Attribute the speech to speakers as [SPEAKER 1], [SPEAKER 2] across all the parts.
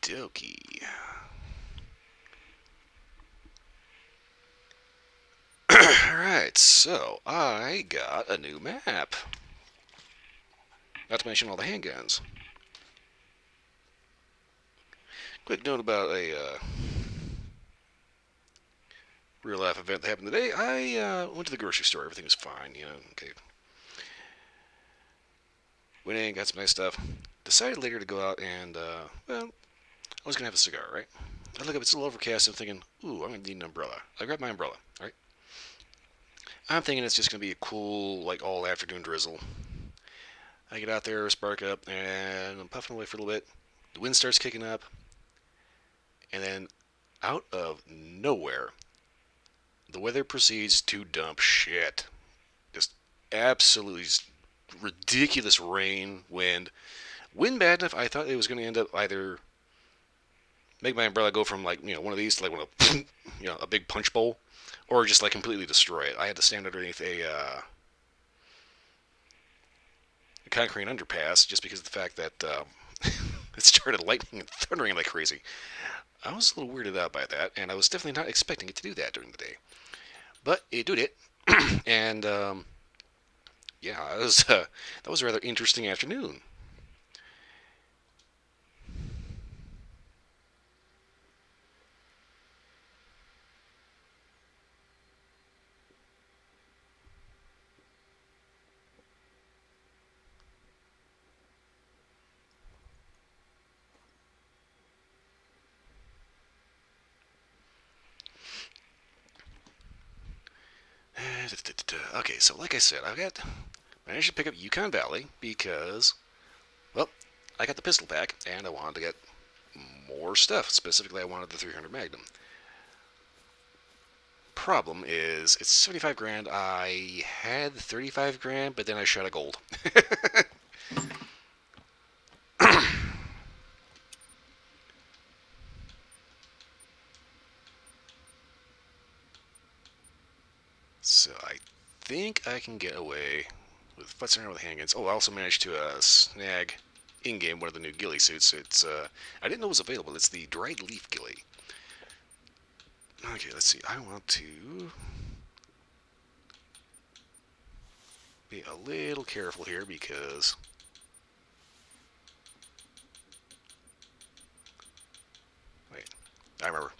[SPEAKER 1] dokie. Alright, so I got a new map. Not to mention all the handguns. Quick note about a real life event that happened today. I went to the grocery store. Everything was fine, okay. Went in, got some nice stuff. Decided later to go out and, I was going to have a cigar, right? I look up, it's a little overcast. I'm thinking, ooh, I'm going to need an umbrella. I grab my umbrella, right? I'm thinking it's just going to be a cool, like, all afternoon drizzle. I get out there, spark up, and I'm puffing away for a little bit. The wind starts kicking up, and then out of nowhere, the weather proceeds to dump shit. Just absolutely ridiculous rain, wind. Wind bad enough, I thought it was going to end up either make my umbrella go from like, one of these to like one of, a big punch bowl, or just like completely destroy it. I had to stand underneath a concrete underpass just because of the fact that it started lightning and thundering like crazy. I was a little weirded out by that, and I was definitely not expecting it to do that during the day. But it did it, and yeah, that was a rather interesting afternoon. Okay, so like I said, managed to pick up Yukon Valley because, well, I got the pistol pack and I wanted to get more stuff. Specifically, I wanted the 300 Magnum. Problem is, it's 75 grand. I had 35 grand, but then I shot a gold. So I think I can get away with futzing around with handguns. Oh, I also managed to snag in-game one of the new ghillie suits. I didn't know it was available. It's the dried leaf ghillie. Okay, let's see. I want to be a little careful here because wait, I remember.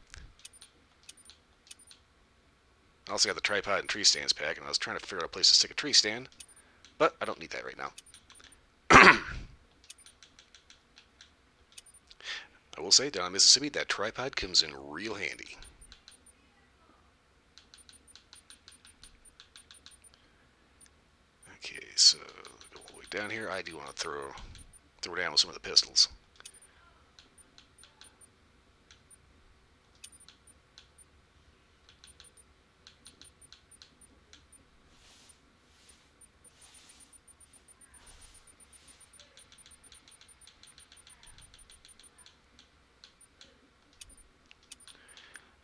[SPEAKER 1] I also got the tripod and tree stands pack, and I was trying to figure out a place to stick a tree stand, but I don't need that right now. I will say, down in Mississippi, that tripod comes in real handy. Okay, so go all the way down here. I do want to throw down with some of the pistols.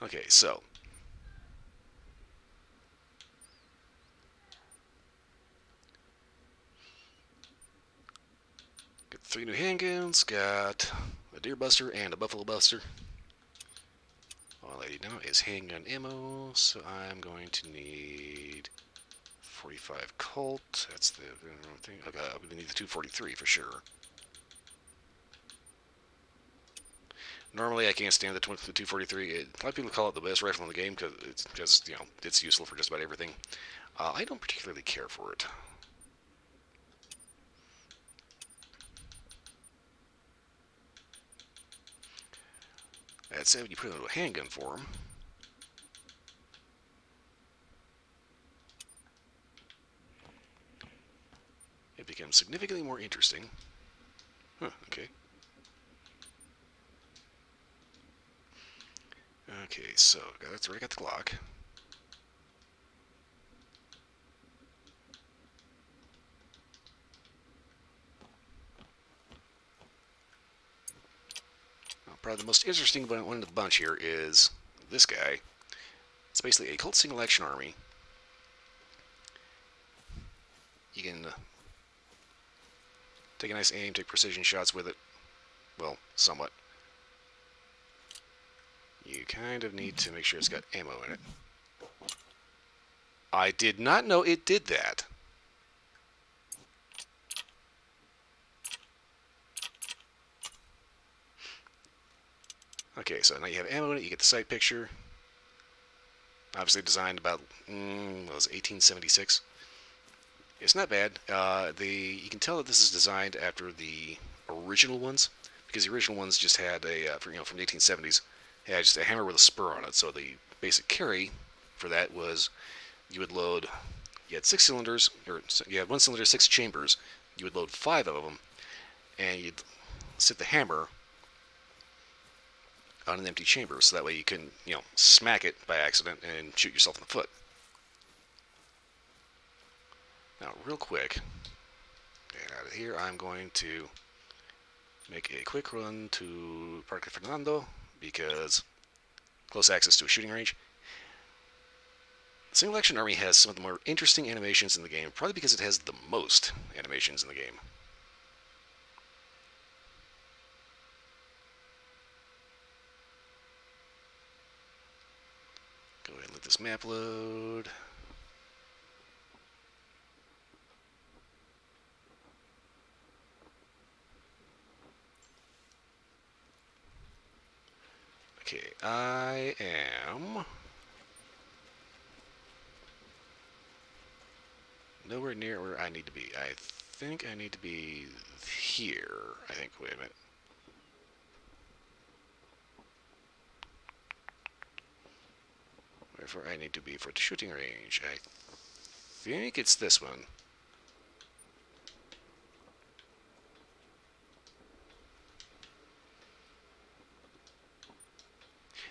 [SPEAKER 1] Okay, so got 3 new handguns, got a deer buster and a buffalo buster. All I need now is handgun ammo, so I'm going to need 45 Colt. That's the thing. I'm going to need the 243 for sure. Normally, I can't stand the 243. A lot of people call it the best rifle in the game because it's useful for just about everything. I don't particularly care for it. That said, when you put it into a handgun form, it becomes significantly more interesting. Huh, okay. Okay, so that's already got the Glock. Probably the most interesting one of the bunch here is this guy. It's basically a Colt single action army. You can take a nice aim, take precision shots with it. Well, somewhat. You kind of need to make sure it's got ammo in it. I did not know it did that. Okay, so now you have ammo in it, you get the sight picture. Obviously designed about, what was it, 1876? It's not bad. You can tell that this is designed after the original ones, because the original ones just had from the 1870s, had just a hammer with a spur on it. So the basic carry for that was you would load, you had 6 cylinders, or you had 1 cylinder, 6 chambers. You would load 5 of them, and you'd sit the hammer on an empty chamber, so that way you can, smack it by accident and shoot yourself in the foot. Now, real quick, get out of here, I'm going to make a quick run to Parque Fernando, because close access to a shooting range. The Single Action Army has some of the more interesting animations in the game, probably because it has the most animations in the game. Go ahead and let this map load. Okay, I am nowhere near where I need to be. I think I need to be here. Wait a minute. Wherever I need to be for the shooting range. I think it's this one.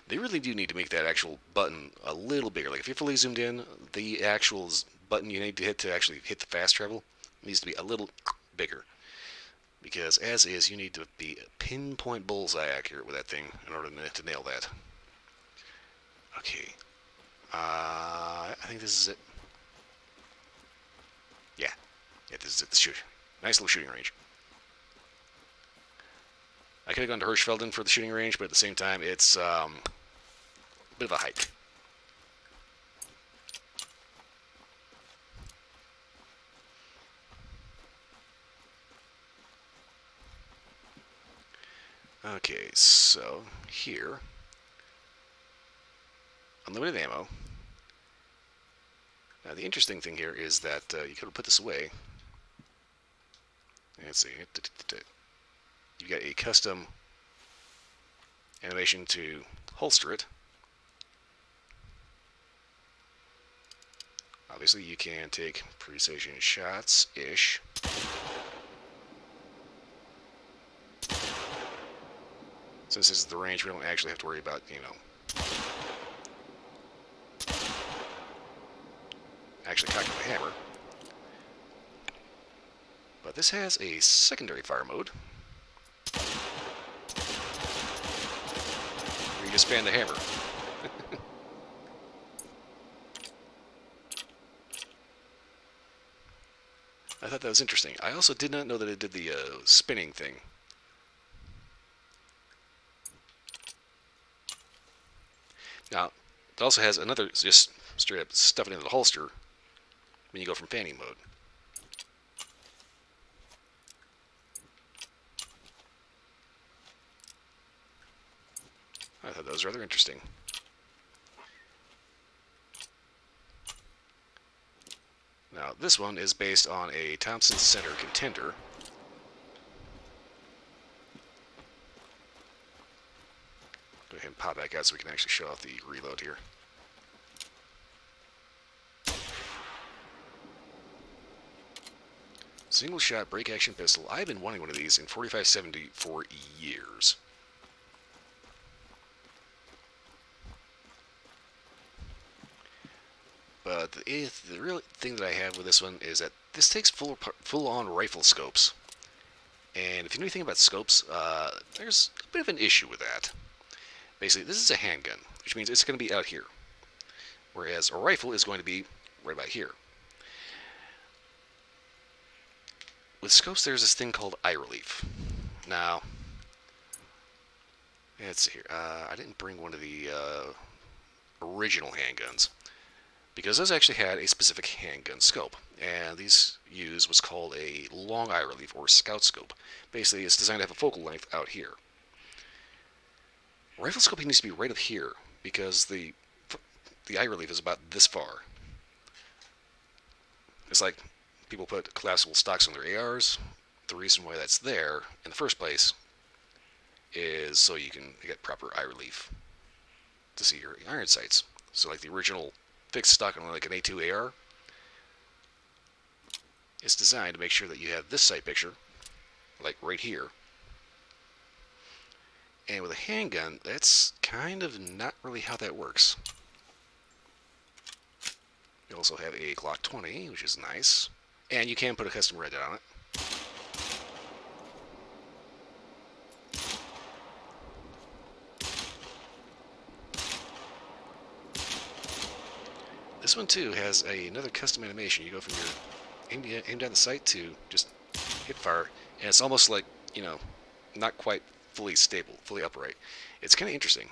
[SPEAKER 1] They really do need to make that actual button a little bigger. Like if you're fully zoomed in, the actual button you need to hit to actually hit the fast travel needs to be a little bigger. Because as is, you need to be pinpoint bullseye accurate with that thing in order to nail that. Okay. I think this is it. Yeah. Yeah, this is it. Nice little shooting range. I could have gone to Hirschfelden for the shooting range, but at the same time, it's a bit of a hike. Okay, so here, unlimited ammo. Now the interesting thing here is that you could have put this away. Let's see. You've got a custom animation to holster it. Obviously, you can take precision shots-ish. Since this is the range, we don't actually have to worry about, actually cocking the hammer. But this has a secondary fire mode, where you just span the hammer. I thought that was interesting. I also did not know that it did the spinning thing. Now, it also has another, just straight up stuff it into the holster when you go from fanning mode. I thought that was rather interesting. Now, this one is based on a Thompson Center Contender. Go ahead and pop back out so we can actually show off the reload here. Single shot break action pistol. I've been wanting one of these in 4570 for years. But the real thing that I have with this one is that this takes full-on rifle scopes. And if you know anything about scopes, there's a bit of an issue with that. Basically, this is a handgun, which means it's going to be out here. Whereas a rifle is going to be right about here. With scopes, there's this thing called eye relief. Now, Let's see here. I didn't bring one of the original handguns because those actually had a specific handgun scope, and these use what's called a long eye relief or scout scope. Basically, it's designed to have a focal length out here. Rifle scoping needs to be right up here because the eye relief is about this far. It's like people put collapsible stocks on their ARs. The reason why that's there in the first place is so you can get proper eye relief to see your iron sights. So like the original fixed stock on like an A2 AR, it's designed to make sure that you have this sight picture, like right here. And with a handgun, that's kind of not really how that works. You also have a Glock 20, which is nice. And you can put a custom red dot on it. This one too has another custom animation. You go from your aim down the sight to just hip fire, and it's almost like, not quite fully stable, fully upright. It's kind of interesting.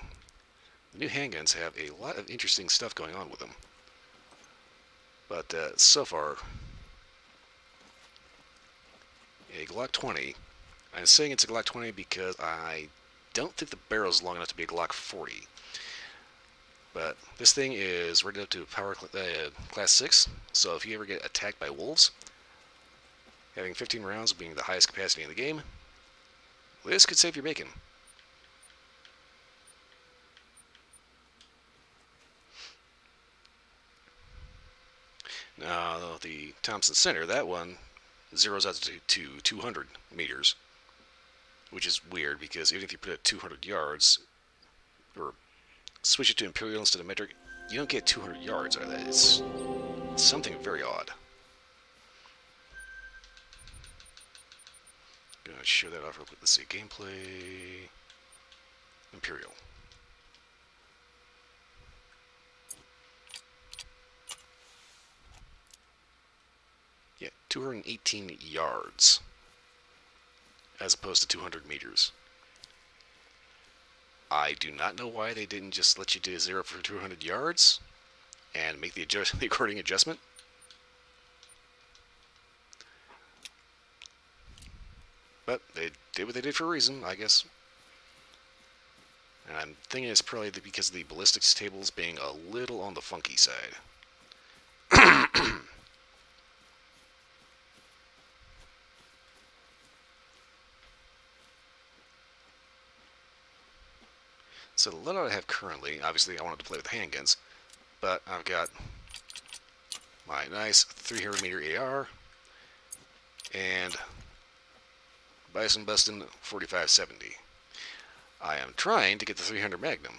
[SPEAKER 1] The new handguns have a lot of interesting stuff going on with them. But so far, a Glock 20. I'm saying it's a Glock 20 because I don't think the barrel's long enough to be a Glock 40. But this thing is rated up to power class 6, so if you ever get attacked by wolves, having 15 rounds being the highest capacity in the game, this could save your bacon. Now, the Thompson Center, that one zeroes out to 200 meters, which is weird because even if you put it at 200 yards, or switch it to imperial instead of metric, you don't get 200 yards out of that. It's something very odd. Gonna show that off real quick. Let's see, gameplay, imperial. Yeah, 218 yards as opposed to 200 meters. I do not know why they didn't just let you do a 0 for 200 yards and make the according adjustment. But they did what they did for a reason, I guess. And I'm thinking it's probably because of the ballistics tables being a little on the funky side. So the loadout I have currently, obviously I wanted to play with handguns, but I've got my nice 300 meter AR and Bison Bustin 4570. I am trying to get the 300 Magnum.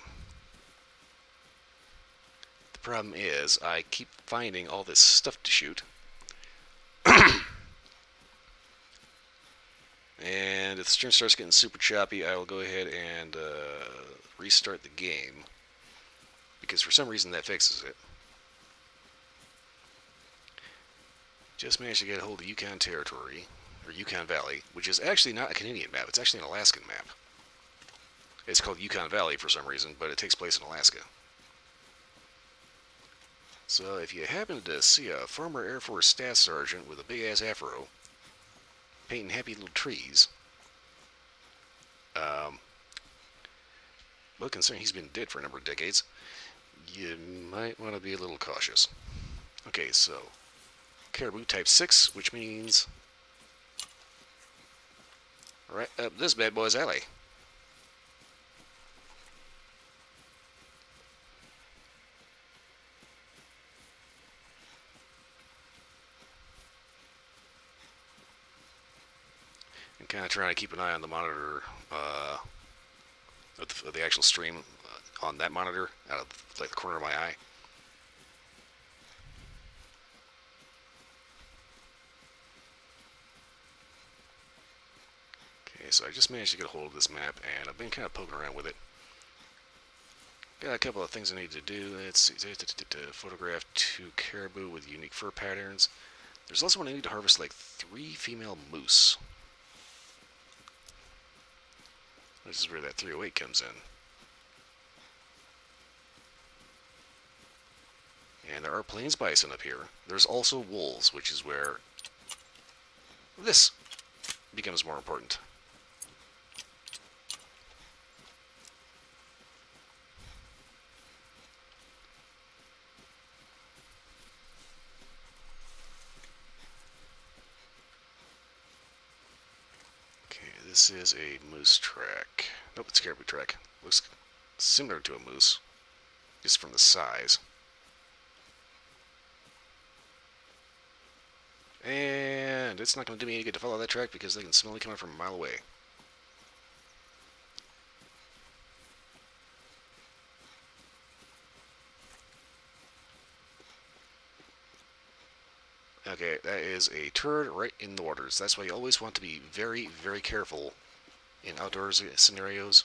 [SPEAKER 1] The problem is I keep finding all this stuff to shoot. And if the stream starts getting super choppy, I will go ahead and restart the game, because for some reason that fixes it. Just managed to get a hold of Yukon Territory, or Yukon Valley, which is actually not a Canadian map, it's actually an Alaskan map. It's called Yukon Valley for some reason, but it takes place in Alaska. So if you happen to see a former Air Force staff sergeant with a big ass afro painting happy little trees, well, considering he's been dead for a number of decades, you might want to be a little cautious. Okay, so Caribou Type 6, which means right up this bad boy's alley. I'm kind of trying to keep an eye on the monitor of the actual stream on that monitor out of like the corner of my eye. Okay, so I just managed to get a hold of this map, and I've been kind of poking around with it. Got a couple of things I need to do. Let's see, to photograph 2 caribou with unique fur patterns. There's also one I need to harvest like 3 female moose. This is where that 308 comes in. And there are plains bison up here. There's also wolves, which is where this becomes more important. Okay, this is a moose track. Nope, it's a caribou track. Looks similar to a moose, just from the size. And it's not going to do me any good to follow that track because they can smell it coming from a mile away. Okay, that is a turd right in the waters. That's why you always want to be very, very careful in outdoors scenarios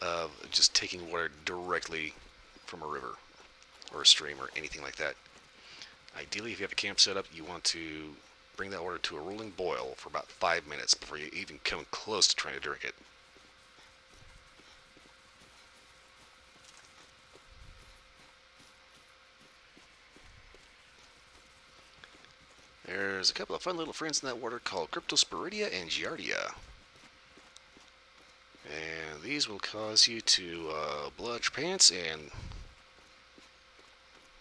[SPEAKER 1] of just taking water directly from a river or a stream or anything like that. Ideally, if you have a camp set up, you want to bring that water to a rolling boil for about 5 minutes before you even come close to trying to drink it. There's a couple of fun little friends in that water called Cryptosporidia and Giardia. And these will cause you to blow out your pants and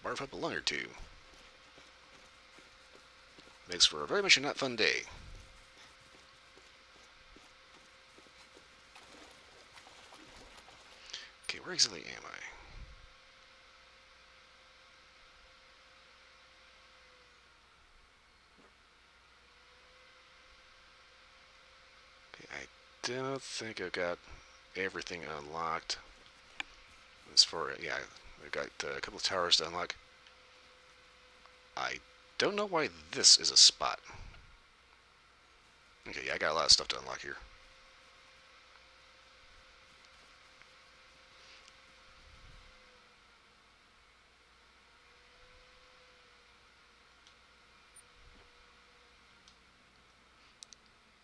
[SPEAKER 1] barf up a lung or two. Makes for a very much a not fun day. Okay, where exactly am I? Okay, I don't think I've got everything unlocked. As far as, yeah, I've got a couple of towers to unlock. I don't know why this is a spot. Okay, yeah, I got a lot of stuff to unlock here.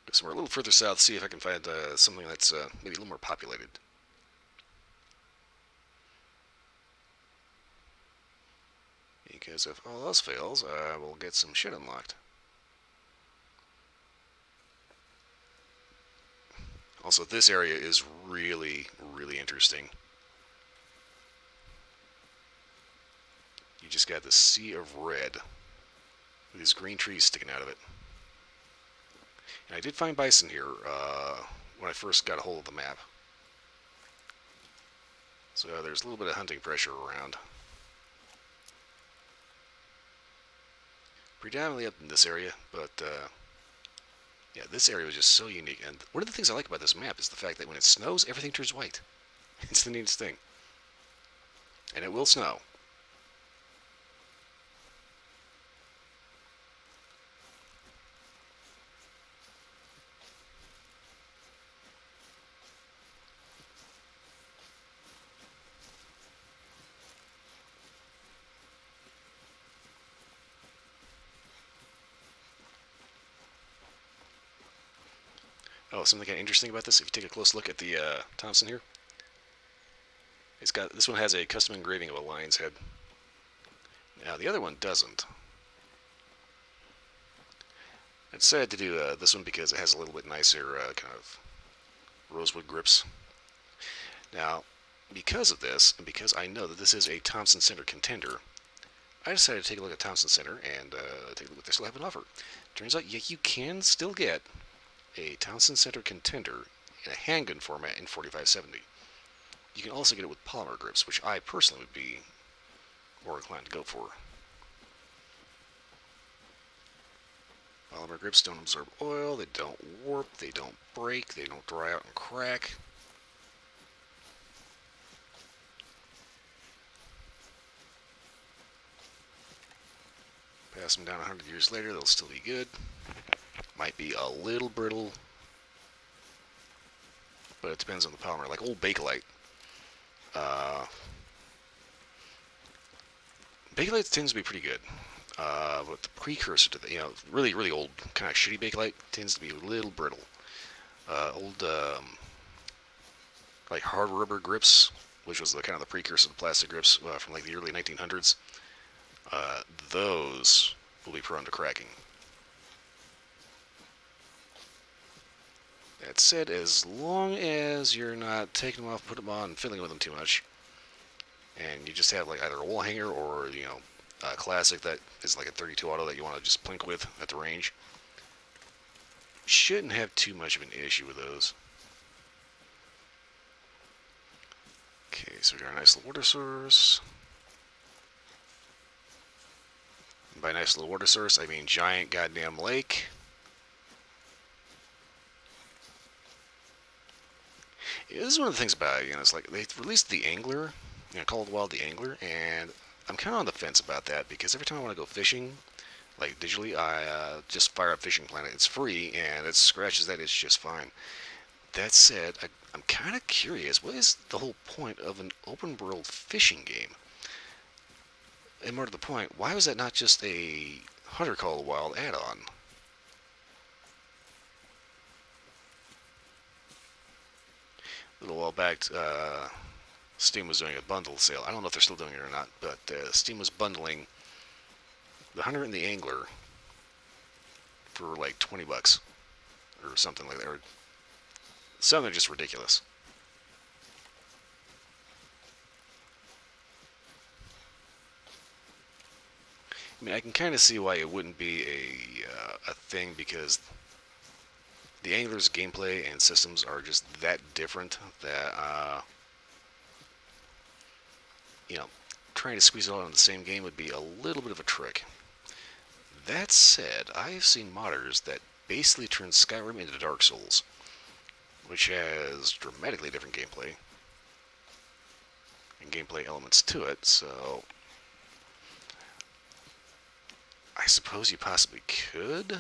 [SPEAKER 1] Go somewhere a little further south, see if I can find something that's maybe a little more populated. Because if all else fails, I will get some shit unlocked. Also, this area is really, really interesting. You just got the sea of red with these green trees sticking out of it. And I did find bison here when I first got a hold of the map. So there's a little bit of hunting pressure around. Predominantly up in this area, but yeah, this area was just so unique. And one of the things I like about this map is the fact that when it snows, everything turns white. It's the neatest thing. And it will snow. Oh, something kind of interesting about this, if you take a close look at the Thompson here, this one has a custom engraving of a lion's head. Now the other one doesn't. I decided to do this one because it has a little bit nicer kind of rosewood grips. Now, because of this, and because I know that this is a Thompson Center contender, I decided to take a look at Thompson Center and take a look at what they still have on offer. Turns out, yeah, you can still get a Thompson Center contender in a handgun format in 4570. You can also get it with polymer grips, which I personally would be more inclined to go for. Polymer grips don't absorb oil, they don't warp, they don't break, they don't dry out and crack. Pass them down 100 years later, they'll still be good. Might be a little brittle, but it depends on the polymer. Like old Bakelite. Bakelite tends to be pretty good. But the precursor to the, really, really old, kind of shitty Bakelite tends to be a little brittle. Old like hard rubber grips, which was the kind of the precursor to plastic grips from like the early 1900s. Uh, those will be prone to cracking. That said, as long as you're not taking them off, putting them on, and fiddling with them too much, and you just have like either a wall hanger or a classic that is like a 32 auto that you want to just plink with at the range, shouldn't have too much of an issue with those. Okay, so we got a nice little water source. And by nice little water source, I mean giant goddamn lake. Yeah, this is one of the things about it, it's like they released the Angler, Call of the Wild the Angler, and I'm kind of on the fence about that because every time I want to go fishing, like digitally, I just fire up Fishing Planet. It's free and it scratches that itch just fine. That said, I'm kind of curious. What is the whole point of an open world fishing game? And more to the point, why was that not just a Hunter Call of the Wild add-on? A little while back, Steam was doing a bundle sale. I don't know if they're still doing it or not, but Steam was bundling the Hunter and the Angler for like $20 or something like that. Or something just ridiculous. I mean, I can kind of see why it wouldn't be a thing because the Angler's gameplay and systems are just that different that you know trying to squeeze it all in the same game would be a little bit of a trick. That said, I've seen modders that basically turn Skyrim into Dark Souls, which has dramatically different gameplay and gameplay elements to it. So I suppose you possibly could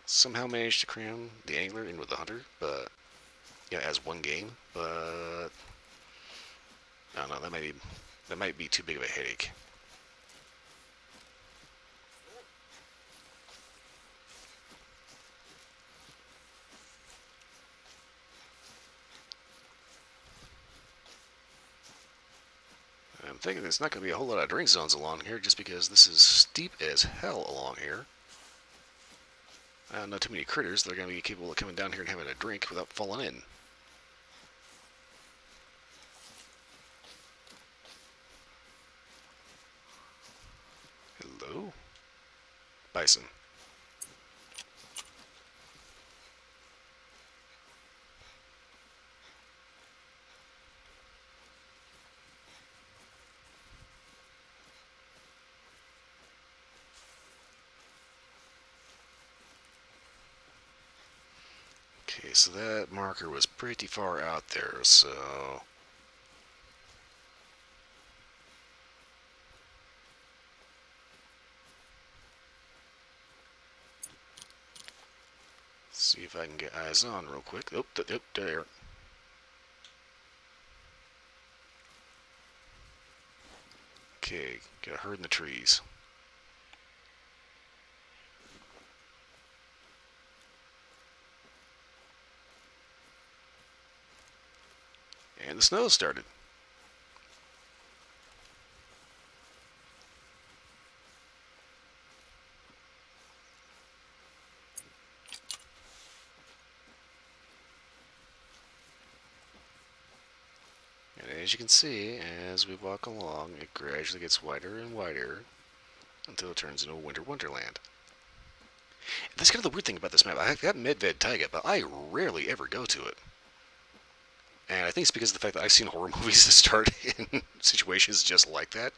[SPEAKER 1] somehow manage to cram the Angler in with the Hunter, but as one game. But I don't know. That might be too big of a headache. I'm thinking there's not going to be a whole lot of drink zones along here just because this is steep as hell along here. Not too many critters that are going to be capable of coming down here and having a drink without falling in. Hello? Bison. Okay, so that marker was pretty far out there, so see if I can get eyes on real quick. Oh, there. Okay, got a herd in the trees. And the snow started. And as you can see, as we walk along, it gradually gets wider and wider until it turns into a winter wonderland. That's kind of the weird thing about this map. I've got Medved Taiga, but I rarely ever go to it. And I think it's because of the fact that I've seen horror movies that start in situations just like that.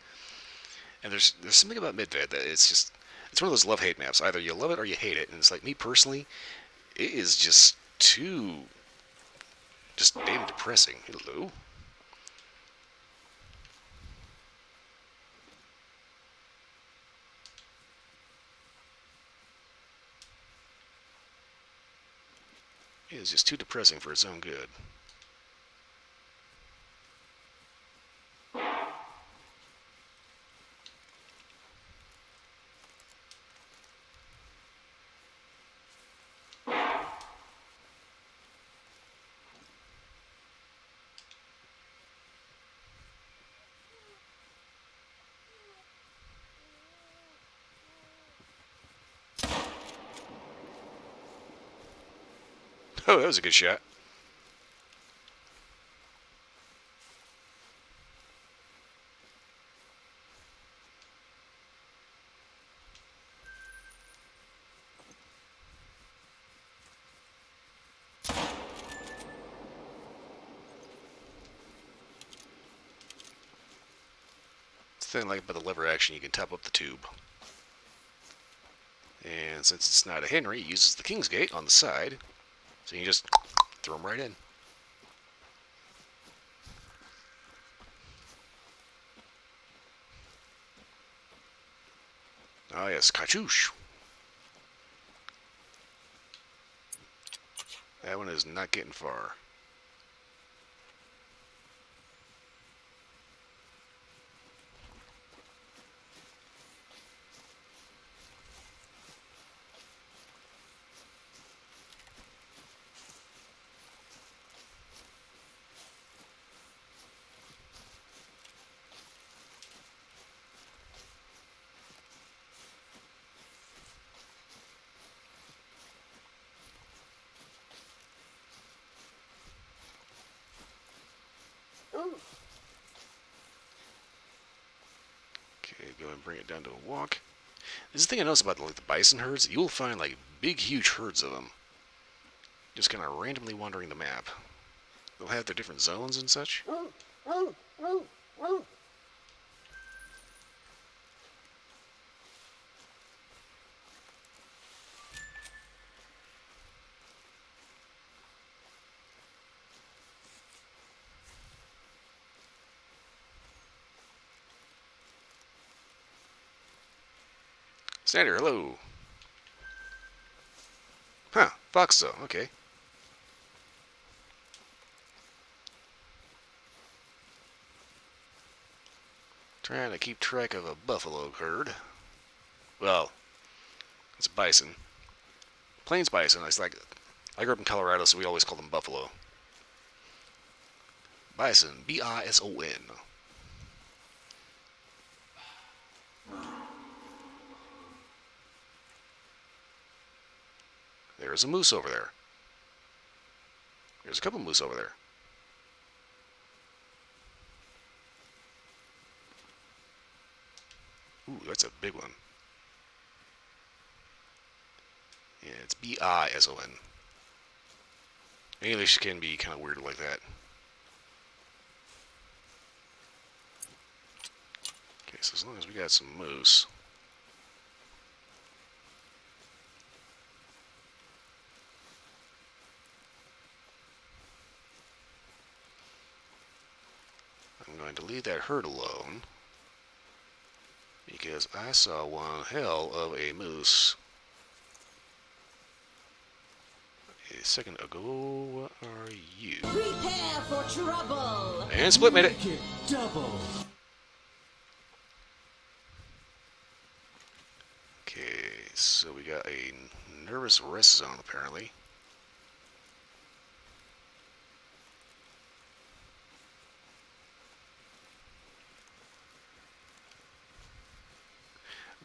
[SPEAKER 1] And there's something about Medved that it's one of those love-hate maps. Either you love it or you hate it. And it's like, me personally, it is just damn depressing. Hello? It is just too depressing for its own good. Oh, that was a good shot. The thing I like about the lever action, you can top up the tube. And since it's not a Henry, it uses the Kingsgate on the side. So you can just throw them right in. Oh yes, Kachoosh. That one is not getting far. Okay, go ahead and bring it down to a walk. This is the thing I noticed about the bison herds. You'll find like big, huge herds of them. Just kind of randomly wandering the map. They'll have their different zones and such. Snyder, hello. Huh, fox though, okay. Trying to keep track of a buffalo herd. Well, it's a bison. Plains bison. I grew up in Colorado, so we always call them buffalo. Bison, B-I-S-O-N. There's a moose over there. There's a couple moose over there. Ooh, that's a big one. Yeah, it's B-I-S-O-N. English can be kind of weird like that. Okay, so as long as we got some moose. I'm going to leave that herd alone. Because I saw one hell of a moose a second ago. What are you?
[SPEAKER 2] Prepare for trouble.
[SPEAKER 1] And Split made it.
[SPEAKER 2] Double.
[SPEAKER 1] Okay, so we got a nervous rest zone apparently.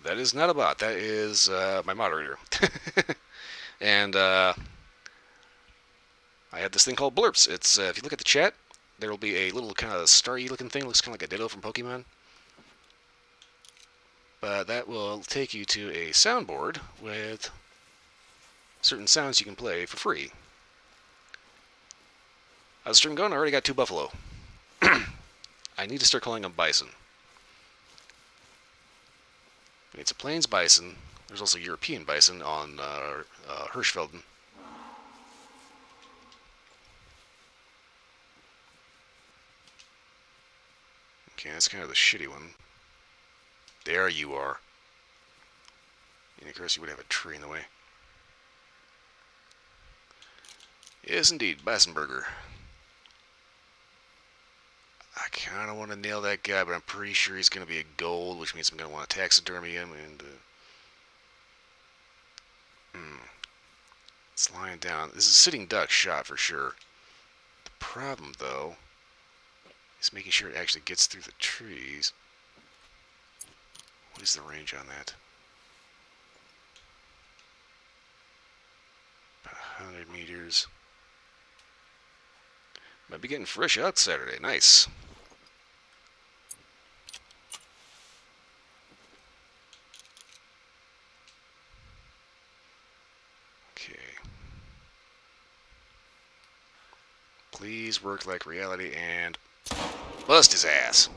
[SPEAKER 1] That is not a bot. That is my moderator. And I have this thing called blurps. It's if you look at the chat, there will be a little kind of starry looking thing. Looks kind of like a Ditto from Pokemon. But that will take you to a soundboard with certain sounds you can play for free. How's the stream going? I already got 2 buffalo. I need to start calling them bison. It's a plains bison. There's also European bison on Hirschfelden. Okay, that's kind of the shitty one. There you are. And of course you would have a tree in the way. Yes, indeed, bison burger. I kind of want to nail that guy, but I'm pretty sure he's going to be a gold, which means I'm going to want to taxidermy him. And it's lying down. This is a sitting duck shot for sure. The problem, though, is making sure it actually gets through the trees. What is the range on that? About 100 meters. Might be getting fresh out Saturday. Nice. Okay. Please work like reality and bust his ass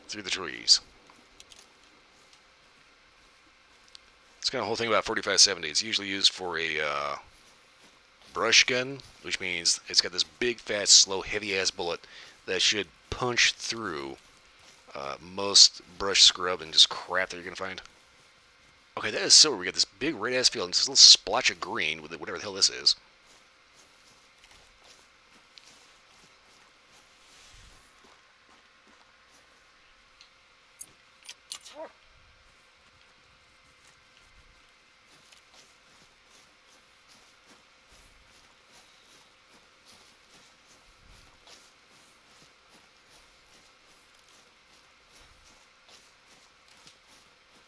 [SPEAKER 1] through the trees. It's kind of the whole thing about 4570. It's usually used for a brush gun, which means it's got this big, fat, slow, heavy-ass bullet that should punch through most brush scrub and just crap that you're going to find. Okay, that is silver. We got this big red-ass field and this little splotch of green with whatever the hell this is.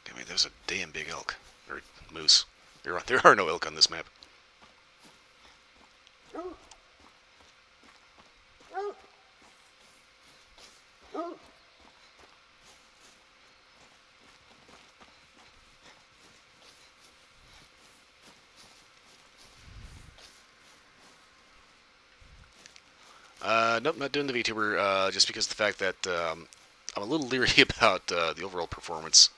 [SPEAKER 1] I mean, there's a damn big elk. Or moose. There are no elk on this map. Nope, not doing the VTuber, just because of the fact that I'm a little leery about the overall performance.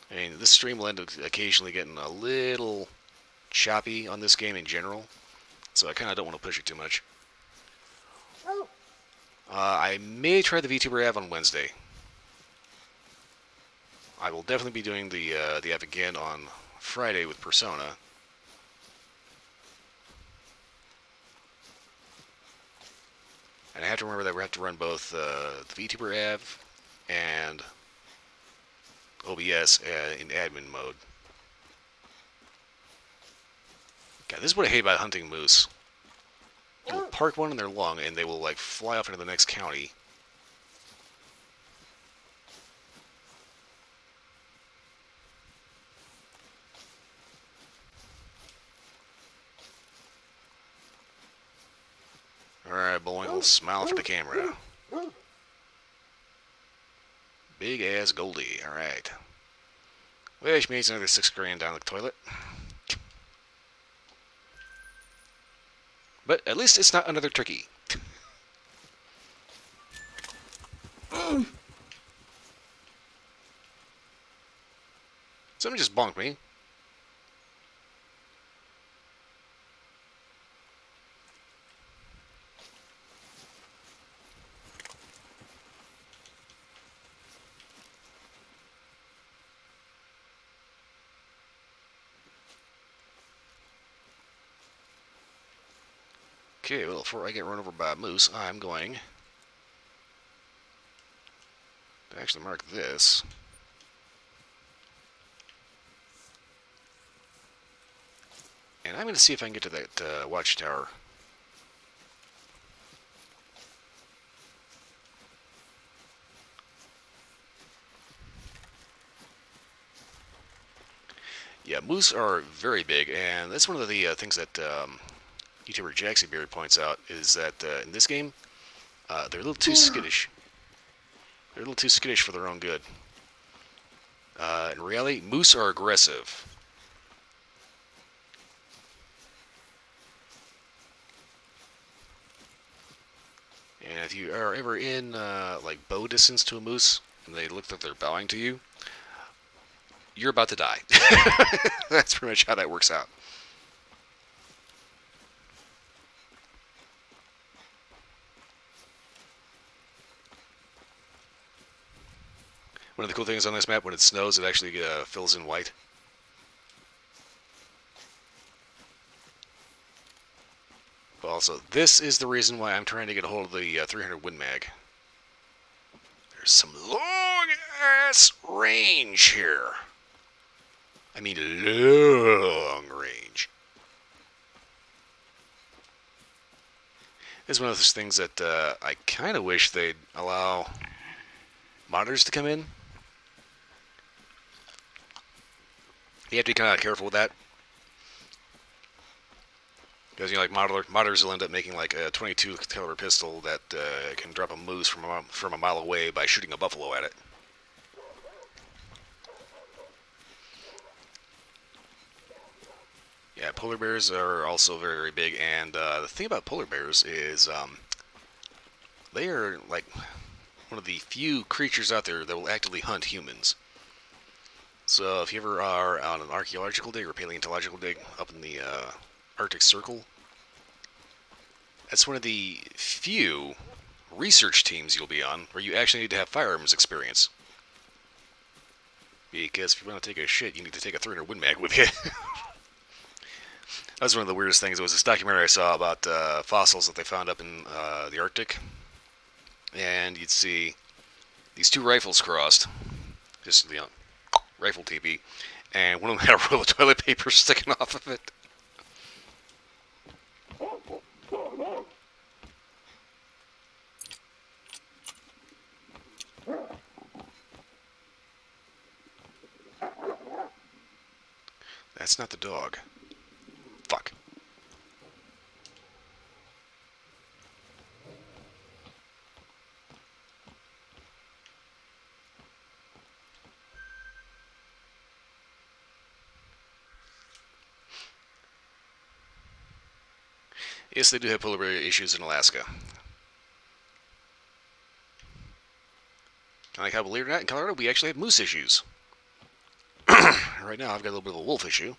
[SPEAKER 1] I mean, this stream will end up occasionally getting a little choppy on this game in general, so I kind of don't want to push it too much. I may try the VTuber Av on Wednesday. I will definitely be doing the Av again on Friday with Persona. And I have to remember that we have to run both the VTuber Av and OBS in admin mode. God, this is what I hate about hunting moose. You'll park one in their lung and they will like fly off into the next county. Alright, Bullwinkle, smile for the camera. Big ass Goldie, alright. Which means another $6 grand down the toilet. But at least it's not another turkey. Someone just bonked me. Okay, well, before I get run over by a moose, I'm going to actually mark this. And I'm going to see if I can get to that watchtower. Yeah, moose are very big, and that's one of the things that YouTuber Jacksyberry points out, is that in this game, they're a little too skittish. They're a little too skittish for their own good. In reality, moose are aggressive. And if you are ever in like bow distance to a moose, and they look like they're bowing to you, you're about to die. That's pretty much how that works out. One of the cool things on this map, when it snows, it actually fills in white. But also, this is the reason why I'm trying to get a hold of the 300 Win Mag. There's some long-ass range here. I mean, long range. This is one of those things that I kind of wish they'd allow monitors to come in. You have to be kind of careful with that. Because like modders will end up making like a 22 caliber pistol that can drop a moose from a mile away by shooting a buffalo at it. Yeah, polar bears are also very, very big, and the thing about polar bears is they are like one of the few creatures out there that will actively hunt humans. So if you ever are on an archaeological dig or paleontological dig up in the Arctic Circle, that's one of the few research teams you'll be on where you actually need to have firearms experience. Because if you want to take a shit, you need to take a 300 Win Mag with you. That was one of the weirdest things. It was this documentary I saw about fossils that they found up in the Arctic. And you'd see these two rifles crossed. Just, rifle TP. And one of them had a roll of toilet paper sticking off of it. That's not the dog. Fuck. Yes, they do have polar bear issues in Alaska. Like how, believe it or not, in Colorado we actually have moose issues. Right now I've got a little bit of a wolf issue.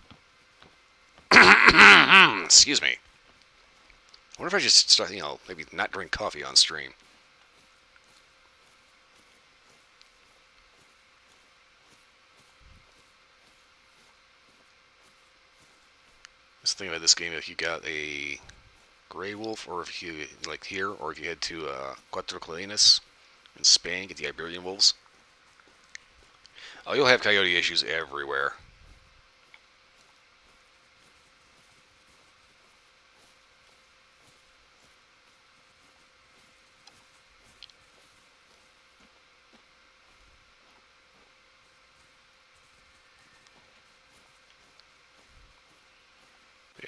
[SPEAKER 1] Excuse me. I wonder if I just start, maybe not drink coffee on stream. That's the thing about this game, if you got a gray wolf, or if you, like here, or if you head to Cuatro Colinas in Spain, get the Iberian wolves. Oh, you'll have coyote issues everywhere.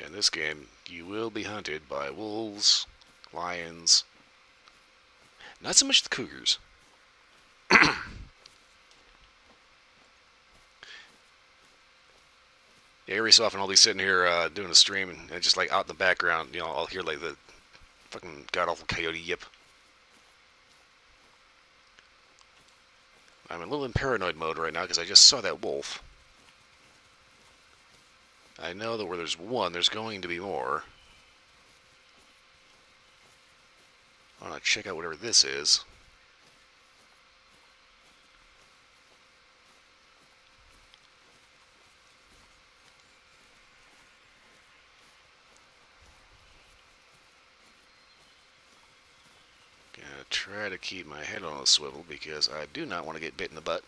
[SPEAKER 1] Yeah, in this game, you will be hunted by wolves, lions. Not so much the cougars. Yeah, every so often I'll be sitting here doing a stream, and just like out in the background, I'll hear like the fucking god awful coyote yip. I'm a little in paranoid mode right now because I just saw that wolf. I know that where there's one, there's going to be more. I want to check out whatever this is. Gonna try to keep my head on a swivel because I do not want to get bit in the butt.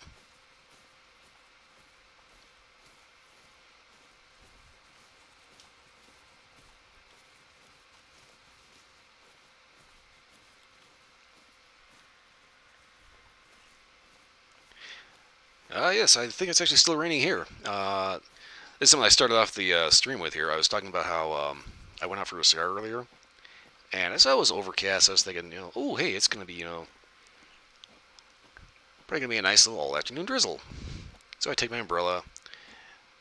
[SPEAKER 1] Yes, I think it's actually still raining here. This is something I started off the stream with here. I was talking about how I went out for a cigar earlier, and as I was overcast, I was thinking, oh, hey, it's going to be, probably going to be a nice little all-afternoon drizzle. So I take my umbrella,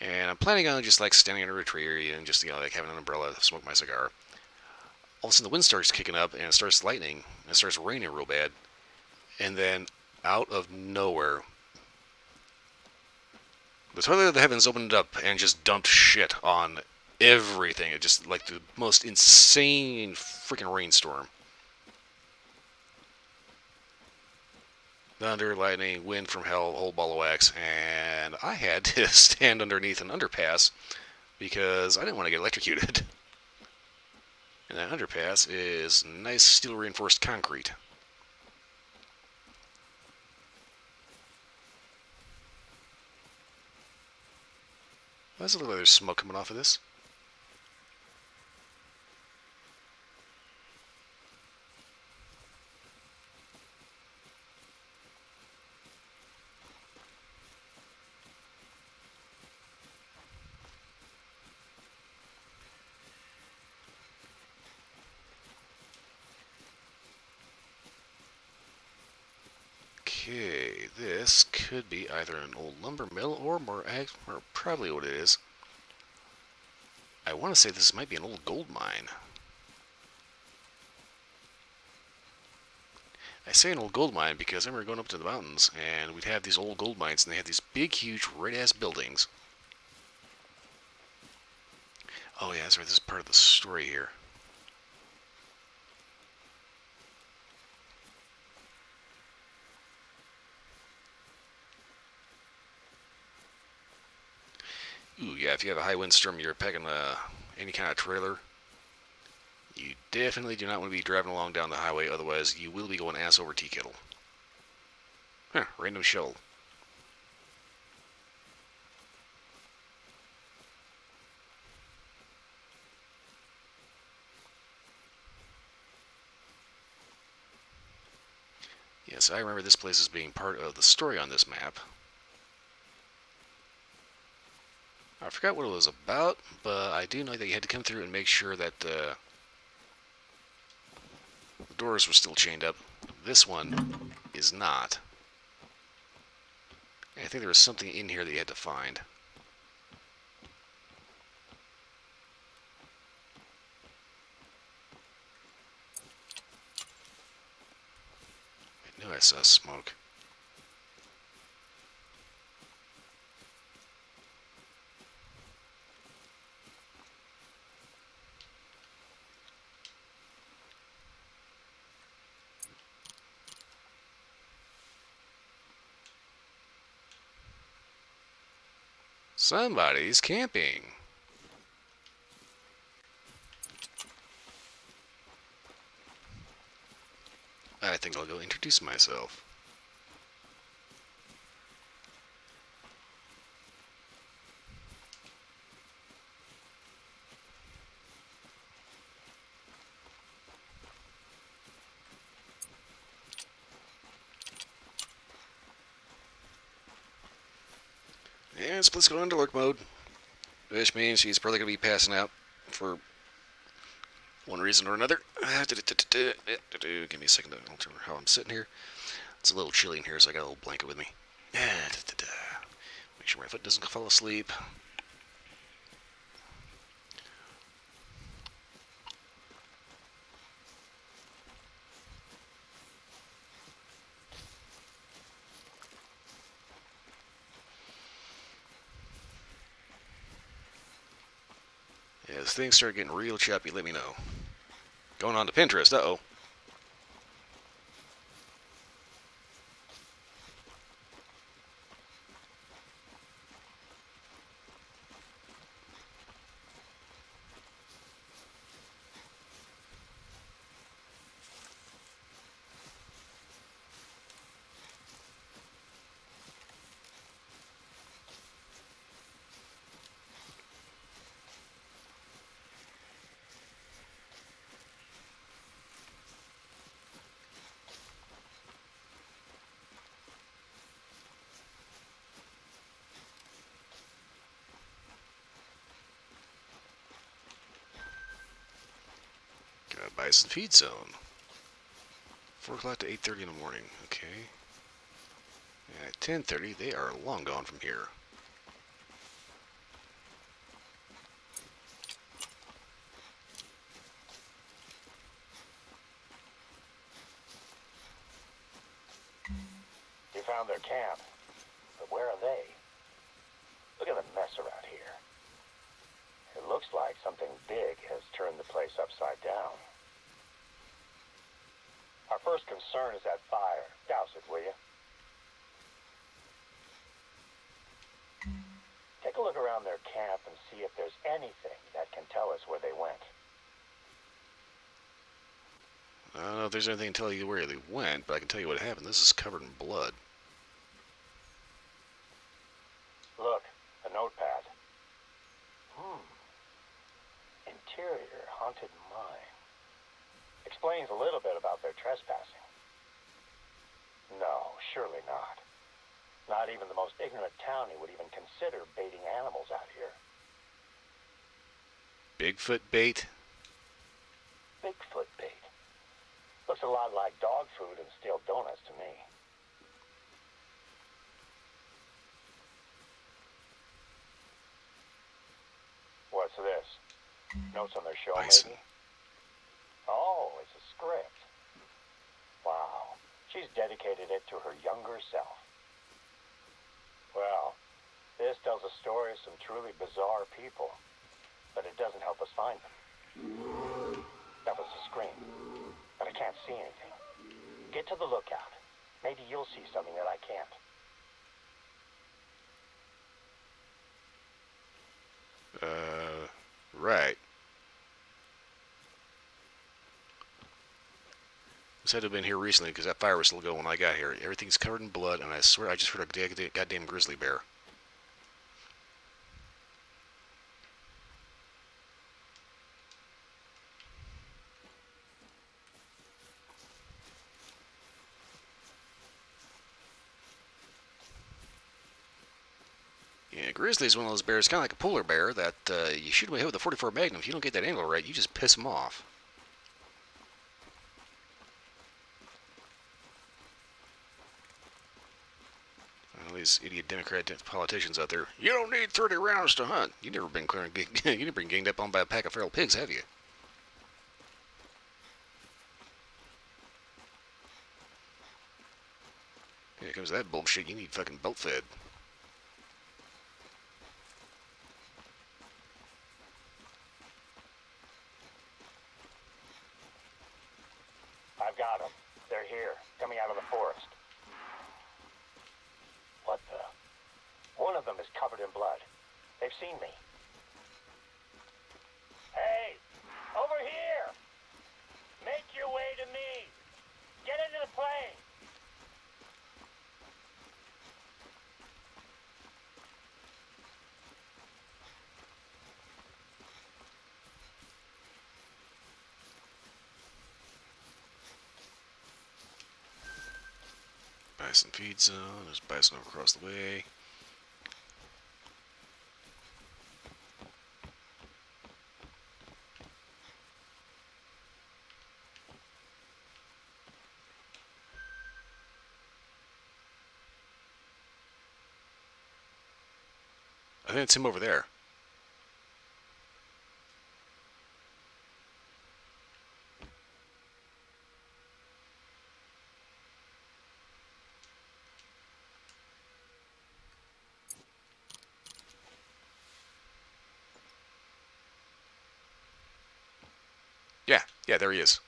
[SPEAKER 1] and I'm planning on just like standing under a tree and just, like having an umbrella, smoke my cigar. All of a sudden, the wind starts kicking up, and it starts lightning, and it starts raining real bad. And then, out of nowhere, the toilet of the heavens opened up and just dumped shit on everything. It just like the most insane freaking rainstorm. Thunder, lightning, wind from hell, whole ball of wax, and I had to stand underneath an underpass because I didn't want to get electrocuted. And that underpass is nice steel reinforced concrete. Why does it look like there's smoke coming off of this? Okay, this could be either an old lumber mill or or probably what it is. I want to say this might be an old gold mine. I say an old gold mine because I remember going up to the mountains and we'd have these old gold mines and they had these big, huge, red-ass buildings. Oh yeah, that's right, this is part of the story here. Ooh, yeah, if you have a high windstorm, you're packing any kind of trailer, you definitely do not want to be driving along down the highway, otherwise you will be going ass over tea kettle. Huh, random shell. Yes, I remember this place as being part of the story on this map. I forgot what it was about, but I do know that you had to come through and make sure that the doors were still chained up. This one is not. I think there was something in here that you had to find. I knew I saw smoke. Somebody's camping. I think I'll go introduce myself. And Split's going into lurk mode, which means she's probably going to be passing out for one reason or another. Give me a second to alter how I'm sitting here. It's a little chilly in here, so I got a little blanket with me. Make sure my foot doesn't fall asleep. Yeah, as things start getting real choppy, let me know. Going on to Pinterest, uh-oh. Got Bison Feed Zone. 4 o'clock to 8:30 in the morning. Okay. And at 10:30, they are long gone from here.
[SPEAKER 3] You found their camp, but where are they? Look at the mess around here. It looks like something big has turned the place upside down. Our first concern is that fire. Douse it, will you? Take a look around their camp and see if there's anything that can tell us where they went.
[SPEAKER 1] I don't know if there's anything to tell you where they went, but I can tell you what happened. This is covered in blood.
[SPEAKER 3] Look, a notepad. Interior haunted mine. Explains a little bit about their trespassing. No, surely not. Not even the most ignorant townie would even consider baiting animals out here.
[SPEAKER 1] Bigfoot bait?
[SPEAKER 3] Bigfoot bait. Looks a lot like dog food and stale donuts to me. notes on their show,
[SPEAKER 1] Bison.
[SPEAKER 3] maybe? Oh, it's a script. Wow. She's dedicated it to her younger self. Well, this tells a story of some truly bizarre people, but it doesn't help us find them. That was a scream, but I can't see anything. Get to the lookout. Maybe you'll see something that I can't.
[SPEAKER 1] Right. This had to have been here recently because that fire was still going when I got here. Everything's covered in blood, and I swear I just heard a goddamn grizzly bear. Yeah, grizzly is one of those bears, kind of like a polar bear, that you shoot him with a 44 Magnum. If you don't get that angle right, you just piss him off. All these idiot Democrat politicians out there. You don't need 30 rounds to hunt. You never been you never been ganged up on by a pack of feral pigs, have you? Here comes that bullshit. You need fucking belt fed.
[SPEAKER 3] I've got them. They're here, coming out of the forest. What the? One of them is covered in blood. They've seen me. Hey! Over here! Make your way to me! Get into the plane!
[SPEAKER 1] Bison feed zone. There's bison over across the way. I think it's him over there. Yeah, there he is.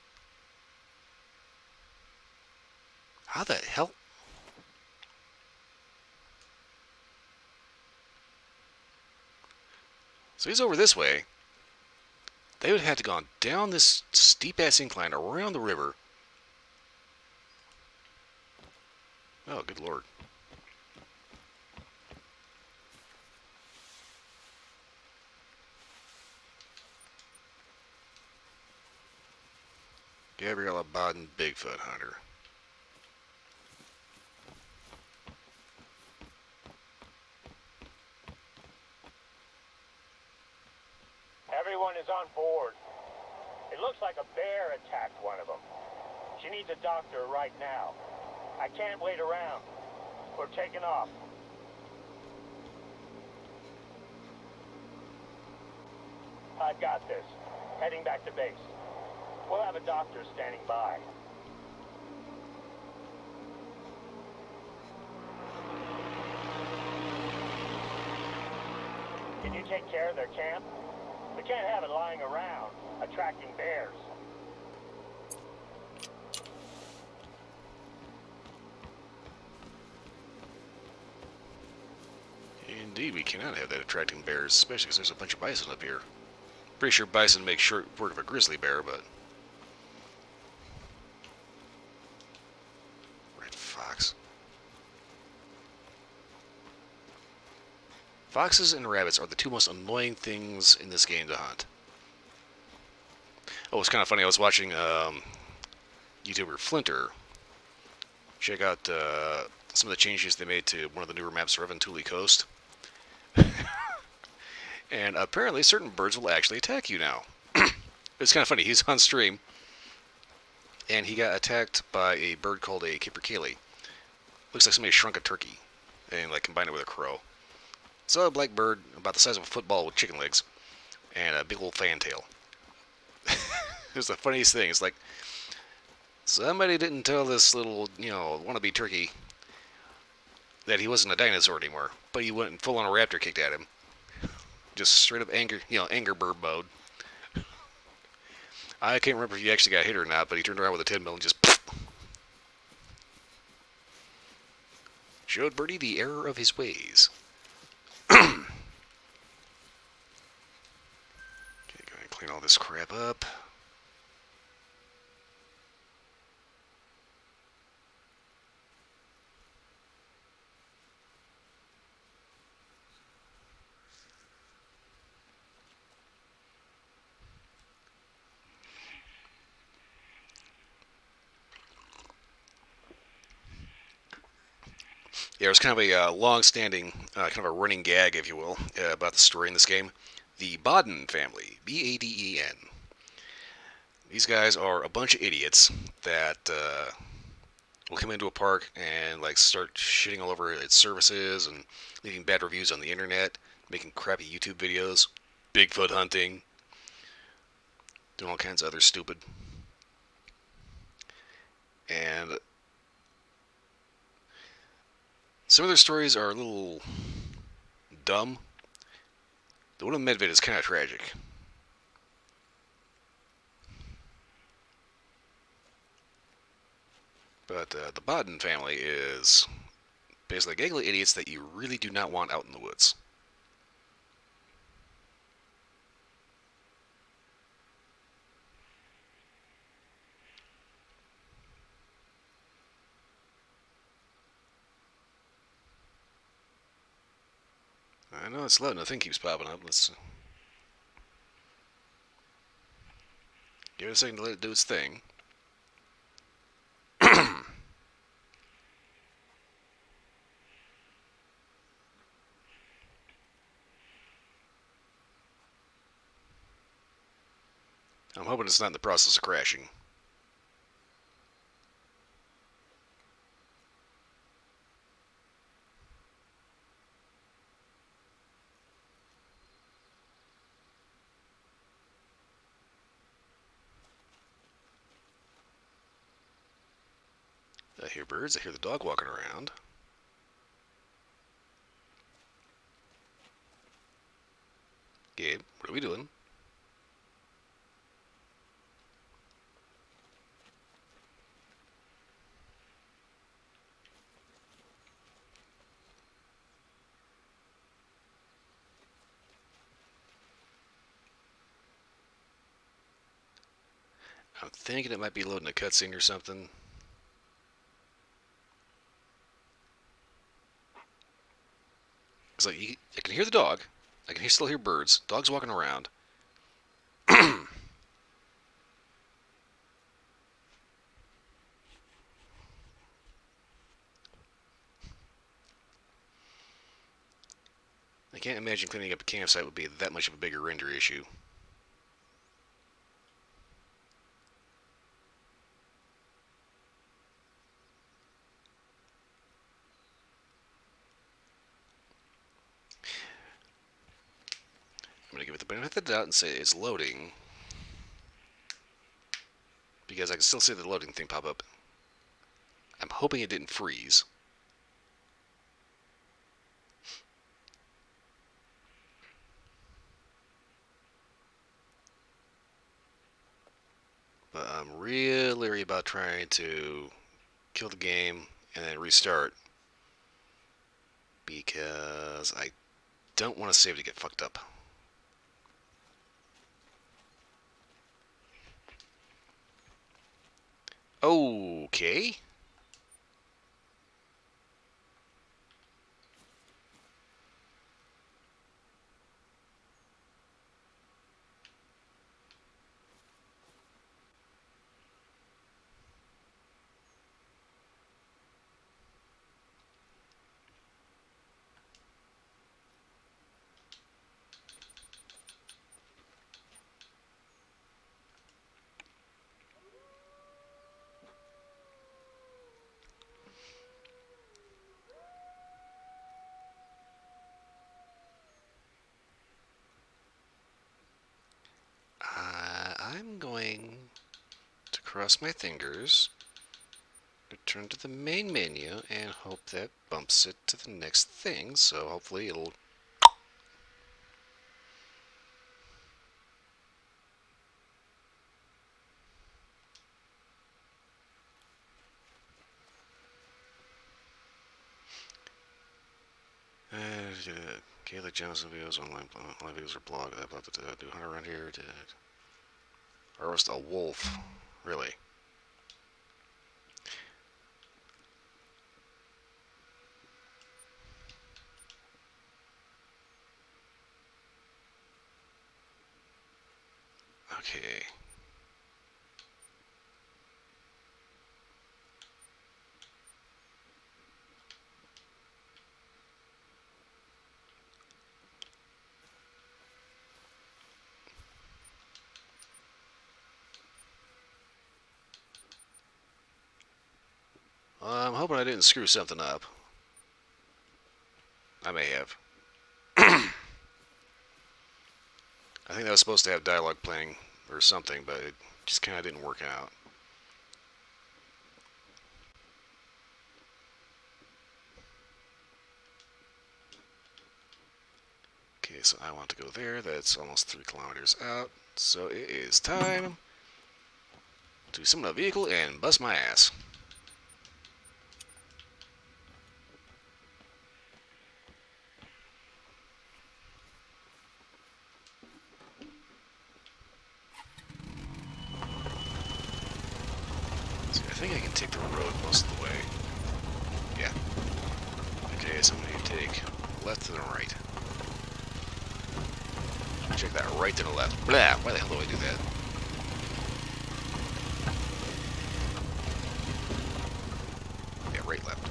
[SPEAKER 1] How the hell? So he's over this way. They would have had to gone down this steep-ass incline around the river. Oh, good lord. Gabriella Baden, Bigfoot Hunter.
[SPEAKER 3] Everyone is on board. It looks like a bear attacked one of them. She needs a doctor right now. I can't wait around. We're taking off. I've got this. Heading back to base. We'll have a doctor standing by. Can you take care of their camp? We can't have it lying around, attracting bears.
[SPEAKER 1] Indeed, we cannot have that attracting bears, especially because there's a bunch of bison up here. Pretty sure bison makes short work of a grizzly bear, but... Red fox. Foxes and rabbits are the two most annoying things in this game to hunt. Oh, it's kind of funny. I was watching YouTuber Flinter check out some of the changes they made to one of the newer maps, Reventuli Coast. And apparently certain birds will actually attack you now. It's kind of funny. He's on stream, and he got attacked by a bird called a capercaillie. Looks like somebody shrunk a turkey and like combined it with a crow. So a black bird about the size of a football with chicken legs and a big old fantail. It's the funniest thing. It's like somebody didn't tell this little, wannabe turkey that he wasn't a dinosaur anymore, but he went and full on a raptor kicked at him. Just straight up anger, anger bird mode. I can't remember if he actually got hit or not, but he turned around with a 10 mil and just showed Birdie the error of his ways. Okay, go ahead and clean all this crap up. Yeah, it was kind of a long-standing, kind of a running gag, if you will, about the story in this game. The Baden family, Baden. These guys are a bunch of idiots that will come into a park and like start shitting all over its services and leaving bad reviews on the internet, making crappy YouTube videos, Bigfoot hunting, doing all kinds of other stupid. And some of their stories are a little dumb. The one in Medved is kind of tragic. But the Baden family is basically giggly idiots that you really do not want out in the woods. I know it's low, nothing keeps popping up. Let's give it a second to let it do its thing. I'm hoping it's not in the process of crashing. I hear birds, I hear the dog walking around. Gabe, what are we doing? I'm thinking it might be loading a cutscene or something. It's like, I can hear the dog. I can still hear birds. Dogs walking around. I can't imagine cleaning up a campsite would be that much of a bigger render issue. I'm going to give it the benefit of the doubt and say it's loading. Because I can still see the loading thing pop up. I'm hoping it didn't freeze. But I'm real leery about trying to kill the game and then restart. Because I don't want to save to get fucked up. Okay. going to cross my fingers, return to the main menu, and hope that bumps it to the next thing, so hopefully it'll... Gaelic Genesis videos, online videos, or blog, blah, blah, blah, do hunter around here, harvest a wolf, really? Okay. I'm hoping I didn't screw something up. I may have. I think that was supposed to have dialogue playing or something, but it just kind of didn't work out. Okay, so I want to go there. That's almost 3 kilometers out. So it is time to summon a vehicle and bust my ass. See, I think I can take the road most of the way. Yeah. Okay, so I'm going to take left to the right. Check that right to the left. Blah! Why the hell do I do that? Yeah, right, left.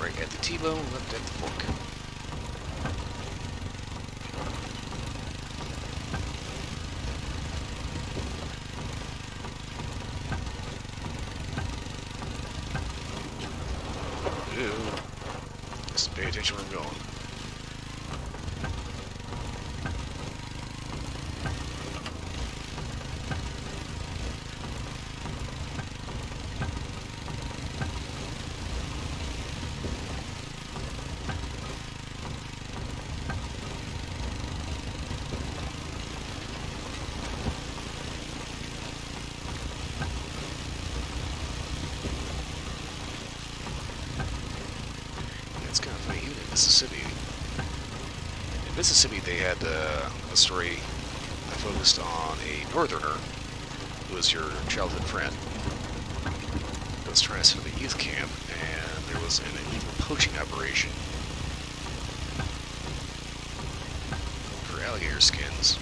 [SPEAKER 1] Right at the T-bone, left at the fork. Ew. Just pay attention where I'm going. It's kind of funny, even in Mississippi. In Mississippi, they had a story that focused on a northerner who was your childhood friend who was trying to set up a youth camp, and there was an illegal poaching operation for alligator skins.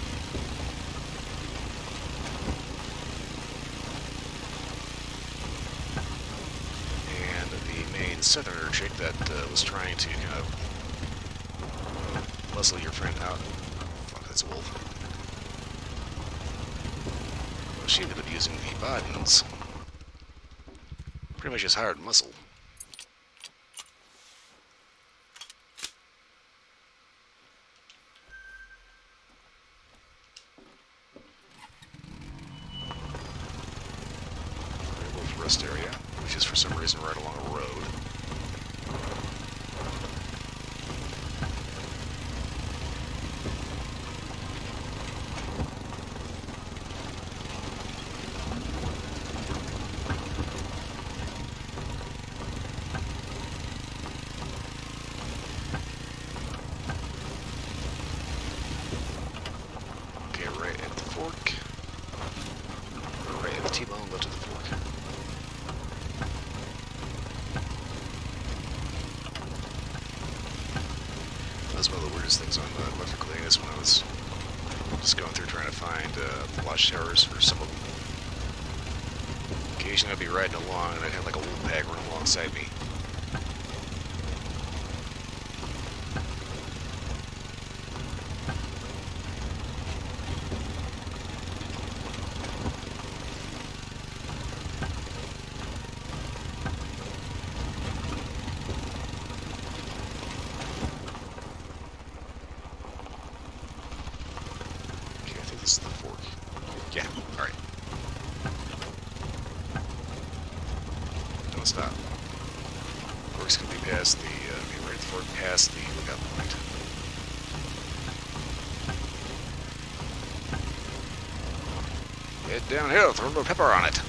[SPEAKER 1] And the main southerner chick that was trying to kind of muscle your friend out. Fuck, that's a wolf. Well, she ended up using the Bidens. Pretty much just hard muscle. Wolf rest area, which is for some reason right along a road. Okay, right at the fork. Or right at the T-bone, go to the fork. That was one of the weirdest things on electrical is when I was just going through trying to find watchtowers for some of them. Occasionally I'd be riding along and I'd have like a wolf pack run alongside me. this is the fork. Yeah, alright. Don't stop. Fork's gonna be past the, right at the fork, past the lookout point. Head downhill, throw a little pepper on it.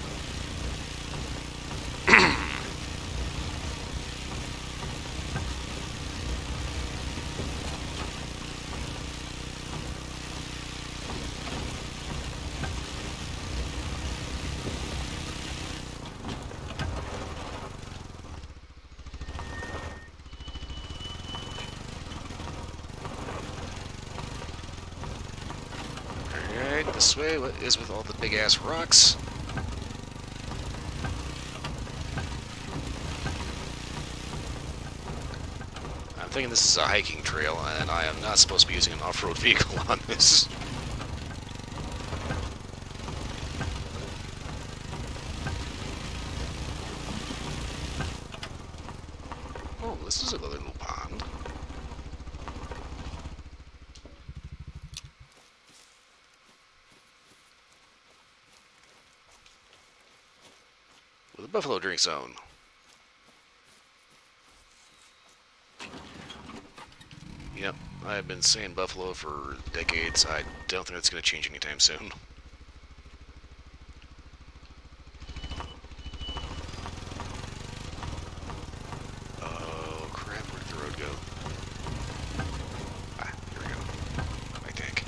[SPEAKER 1] Alright, this way. What is with all the big ass rocks? I'm thinking this is a hiking trail, and I am not supposed to be using an off-road vehicle on this. Oh, this is another little pond. With a buffalo drink zone. Yep, I've been saying buffalo for decades. I don't think that's going to change anytime soon. Oh crap, where did the road go? Ah, here we go. My tank.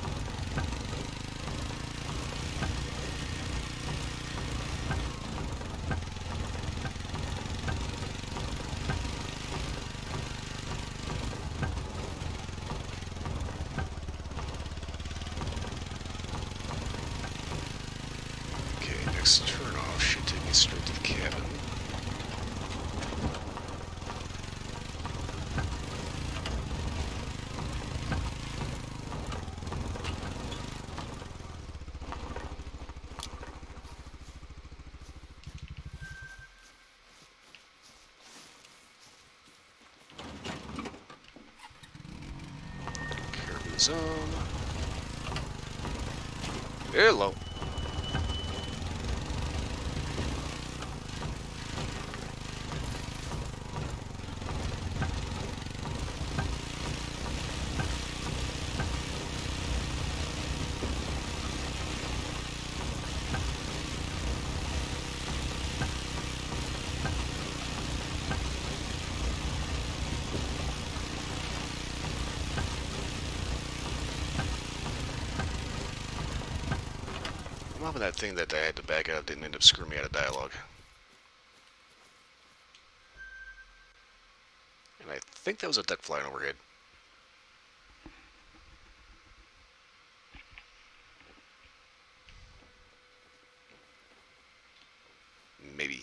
[SPEAKER 1] Okay, next turn off should take me straight to the cabin. Caribou zone. Hello. I'm hoping that thing that I had to back out didn't end up screwing me out of dialogue. And I think that was a duck flying overhead. Maybe.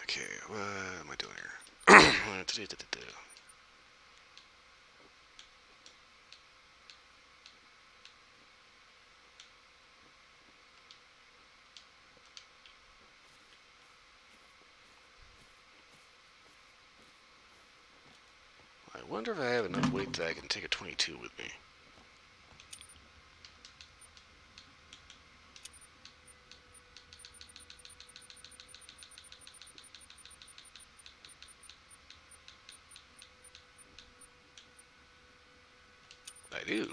[SPEAKER 1] Okay, what am I doing here? I wonder if I have enough weight that I can take a 22 with me. I do.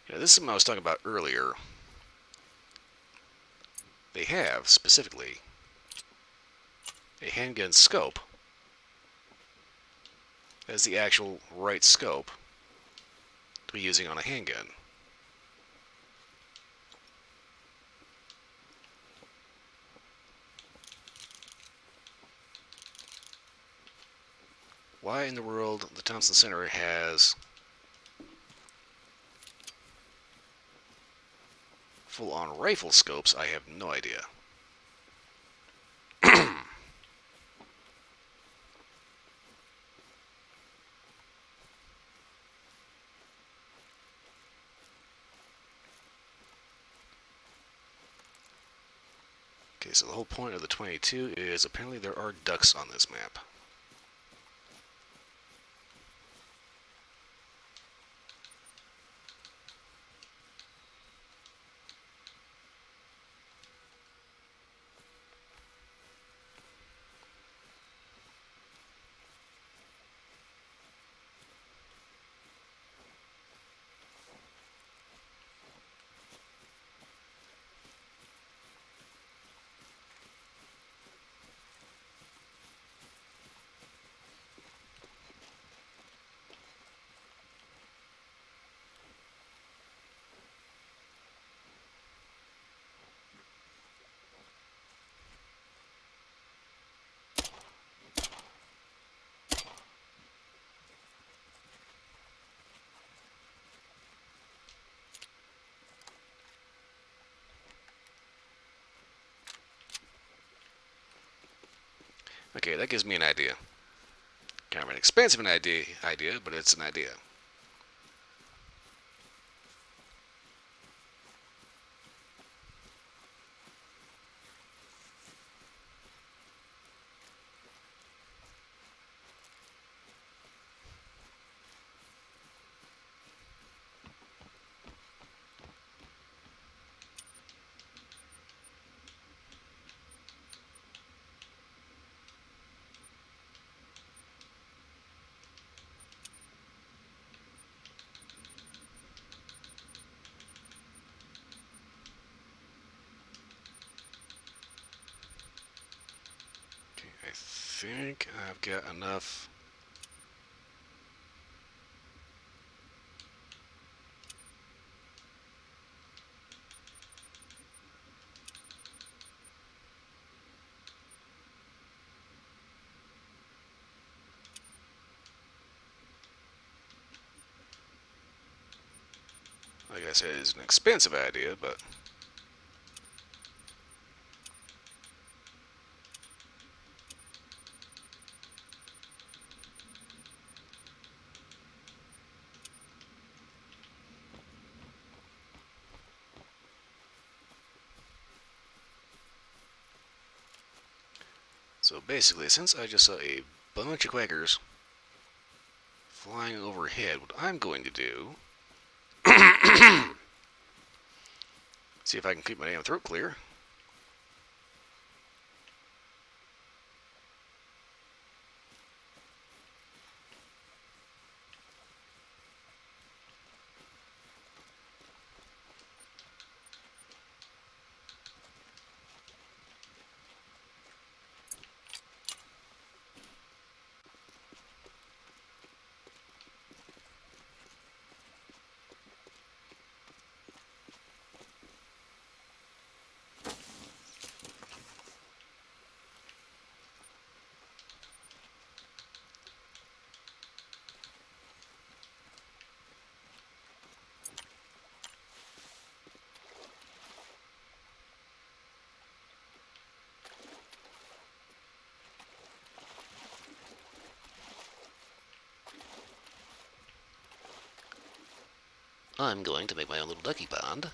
[SPEAKER 1] Yeah, this is something I was talking about earlier. They have, specifically, a handgun scope as the actual right scope to be using on a handgun. Why in the world the Thompson Center has full-on rifle scopes, I have no idea. Okay, so the whole point of the 22 is apparently there are ducks on this map. Okay, that gives me an idea. Kind of an expensive idea, but it's an idea. Okay, I think I've got enough. Like I said, it's an expensive idea, but so basically, since I just saw a bunch of quackers flying overhead, what I'm going to do, see if I can keep my damn throat clear. I'm going to make my own little ducky pond.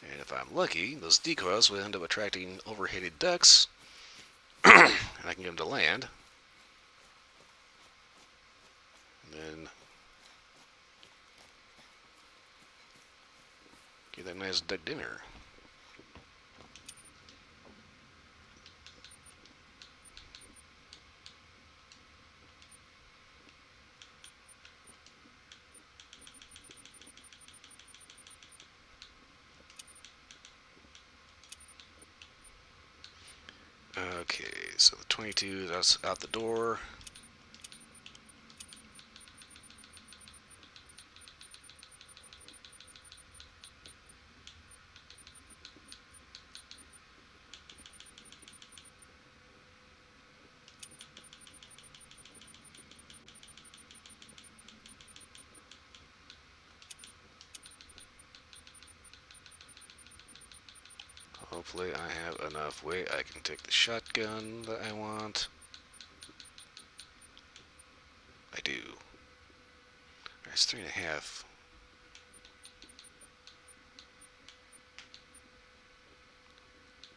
[SPEAKER 1] And if I'm lucky, those decoys will end up attracting overheated ducks, I can get them to land. And then get that nice duck dinner. Okay, so the 22 is out the door. Hopefully I have enough weight I can take the shotgun that I want. I do. There's 3.5.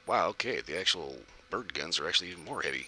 [SPEAKER 1] Wow, okay, the actual bird guns are actually even more heavy.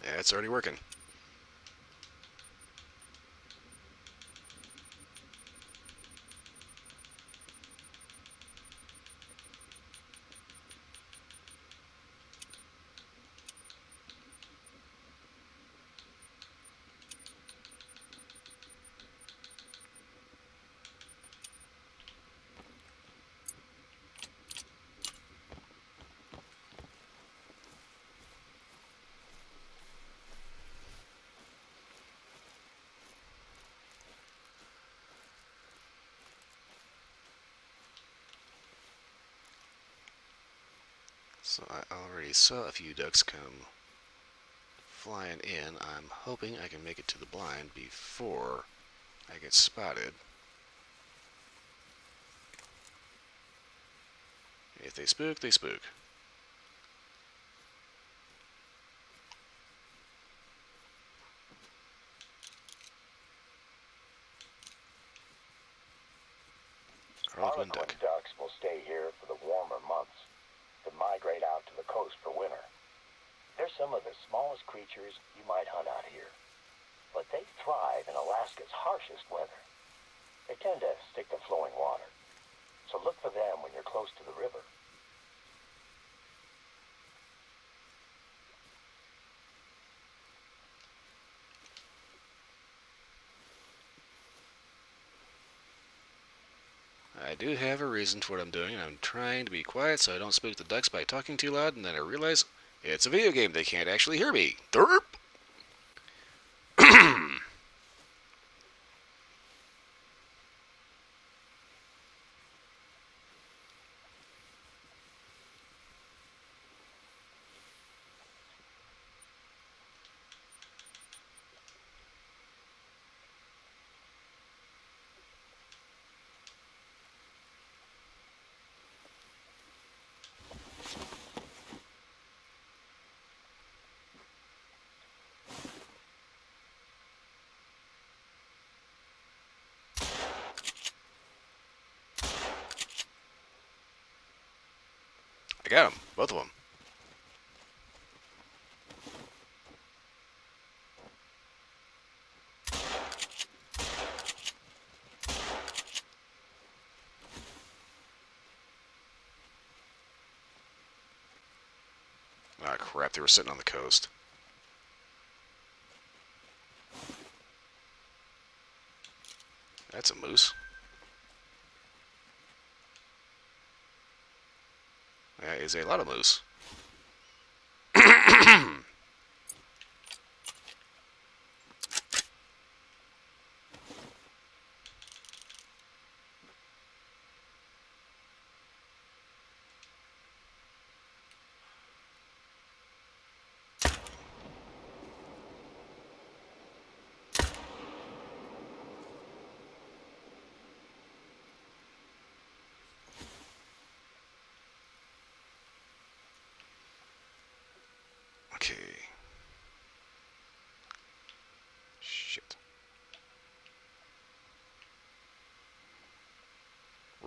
[SPEAKER 1] Yeah, it's already working. So I already saw a few ducks come flying in. I'm hoping I can make it to the blind before I get spotted. If they spook, they spook. Harlequin
[SPEAKER 3] Harlequin
[SPEAKER 1] duck.
[SPEAKER 3] ducks will stay here for the warmer months, then migrate out to the coast for winter. They're some of the smallest creatures you might hunt out here, but they thrive in Alaska's harshest weather. They tend to stick to flowing water, so look for them when you're close to the river.
[SPEAKER 1] I do have a reason for what I'm doing, and I'm trying to be quiet so I don't spook the ducks by talking too loud, and then I realize it's a video game. They can't actually hear me. Derp! I got them. Both of them. Ah, crap. They were sitting on the coast. That's a moose. That is a lot of moose.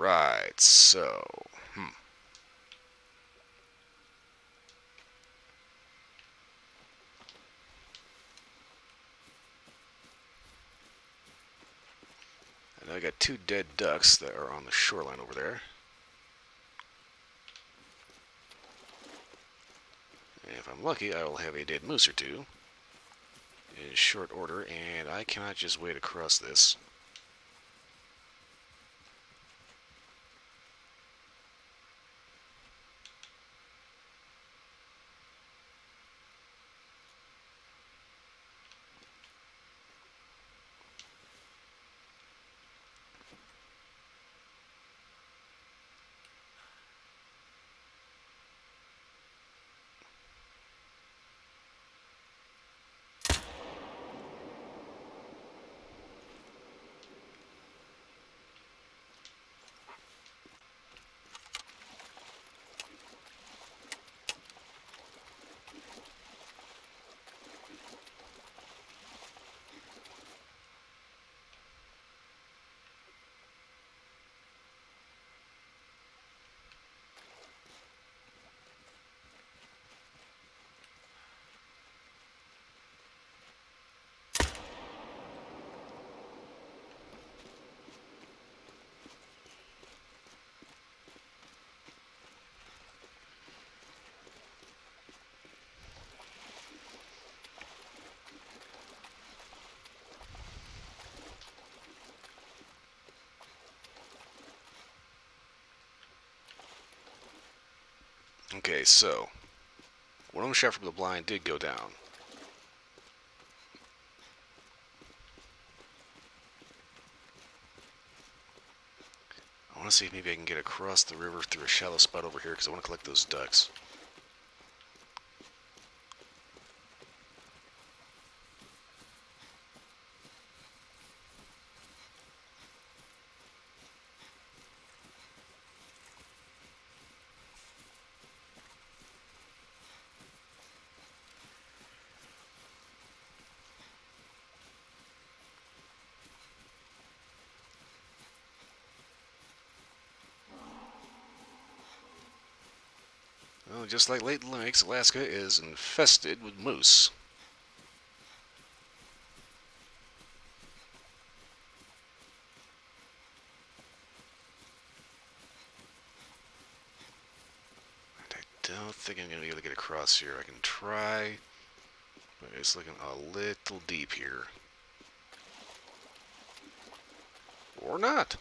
[SPEAKER 1] Right, so... I know I got 2 dead ducks that are on the shoreline over there. And if I'm lucky, I will have a dead moose or 2 in short order, and I cannot just wade across this. Okay, so one of them shot from the blind did go down. I want to see if maybe I can get across the river through a shallow spot over here because I want to collect those ducks. Well, just like Lake Lakes, Alaska is infested with moose. I don't think I'm going to be able to get across here. I can try, but it's looking a little deep here. Or not.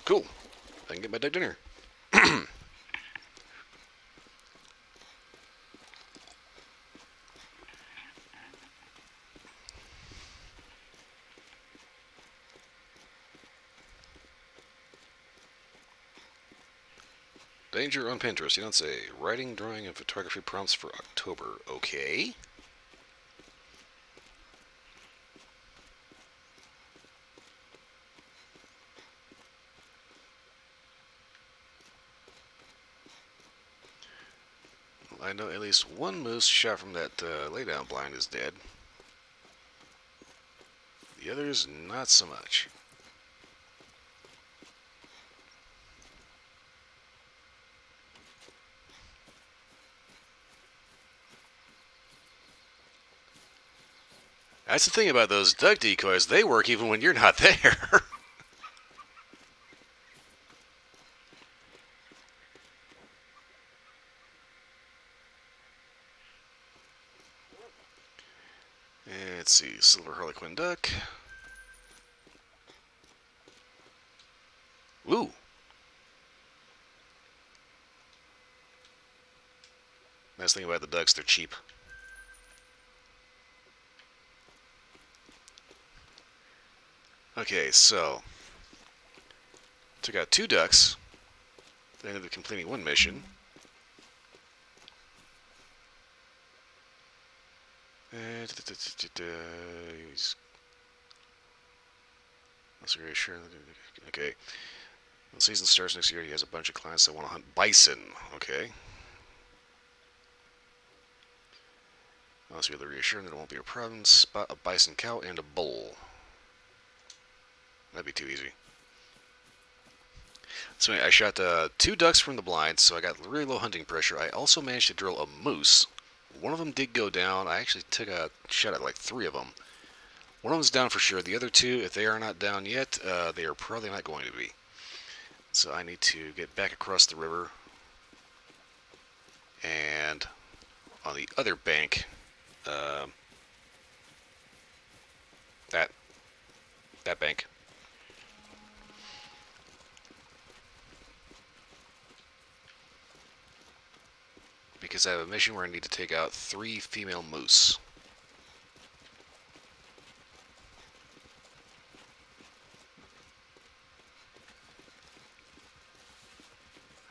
[SPEAKER 1] Cool. I can get my duck dinner. Danger on Pinterest. You don't say. Writing, drawing, and photography prompts for October. Okay. I know at least one moose shot from that laydown blind is dead. The others, not so much. That's the thing about those duck decoys. They work even when you're not there. Let's see. Silver Harlequin duck. Ooh. Nice thing about the ducks, they're cheap. Okay, so took out 2 ducks. I ended up completing 1 mission. Okay. When season starts next year, he has a bunch of clients that want to hunt bison. Okay. I'll be able to reassure him that it won't be a problem. Spot a bison cow and a bull. That'd be too easy. So anyway, I shot 2 ducks from the blind, so I got really low hunting pressure. I also managed to drill a moose. One of them did go down. I actually took a shot at like 3 of them. One of them's down for sure. The other 2, if they are not down yet, they are probably not going to be. So I need to get back across the river. And on the other bank, that bank. Because I have a mission where I need to take out 3 female moose.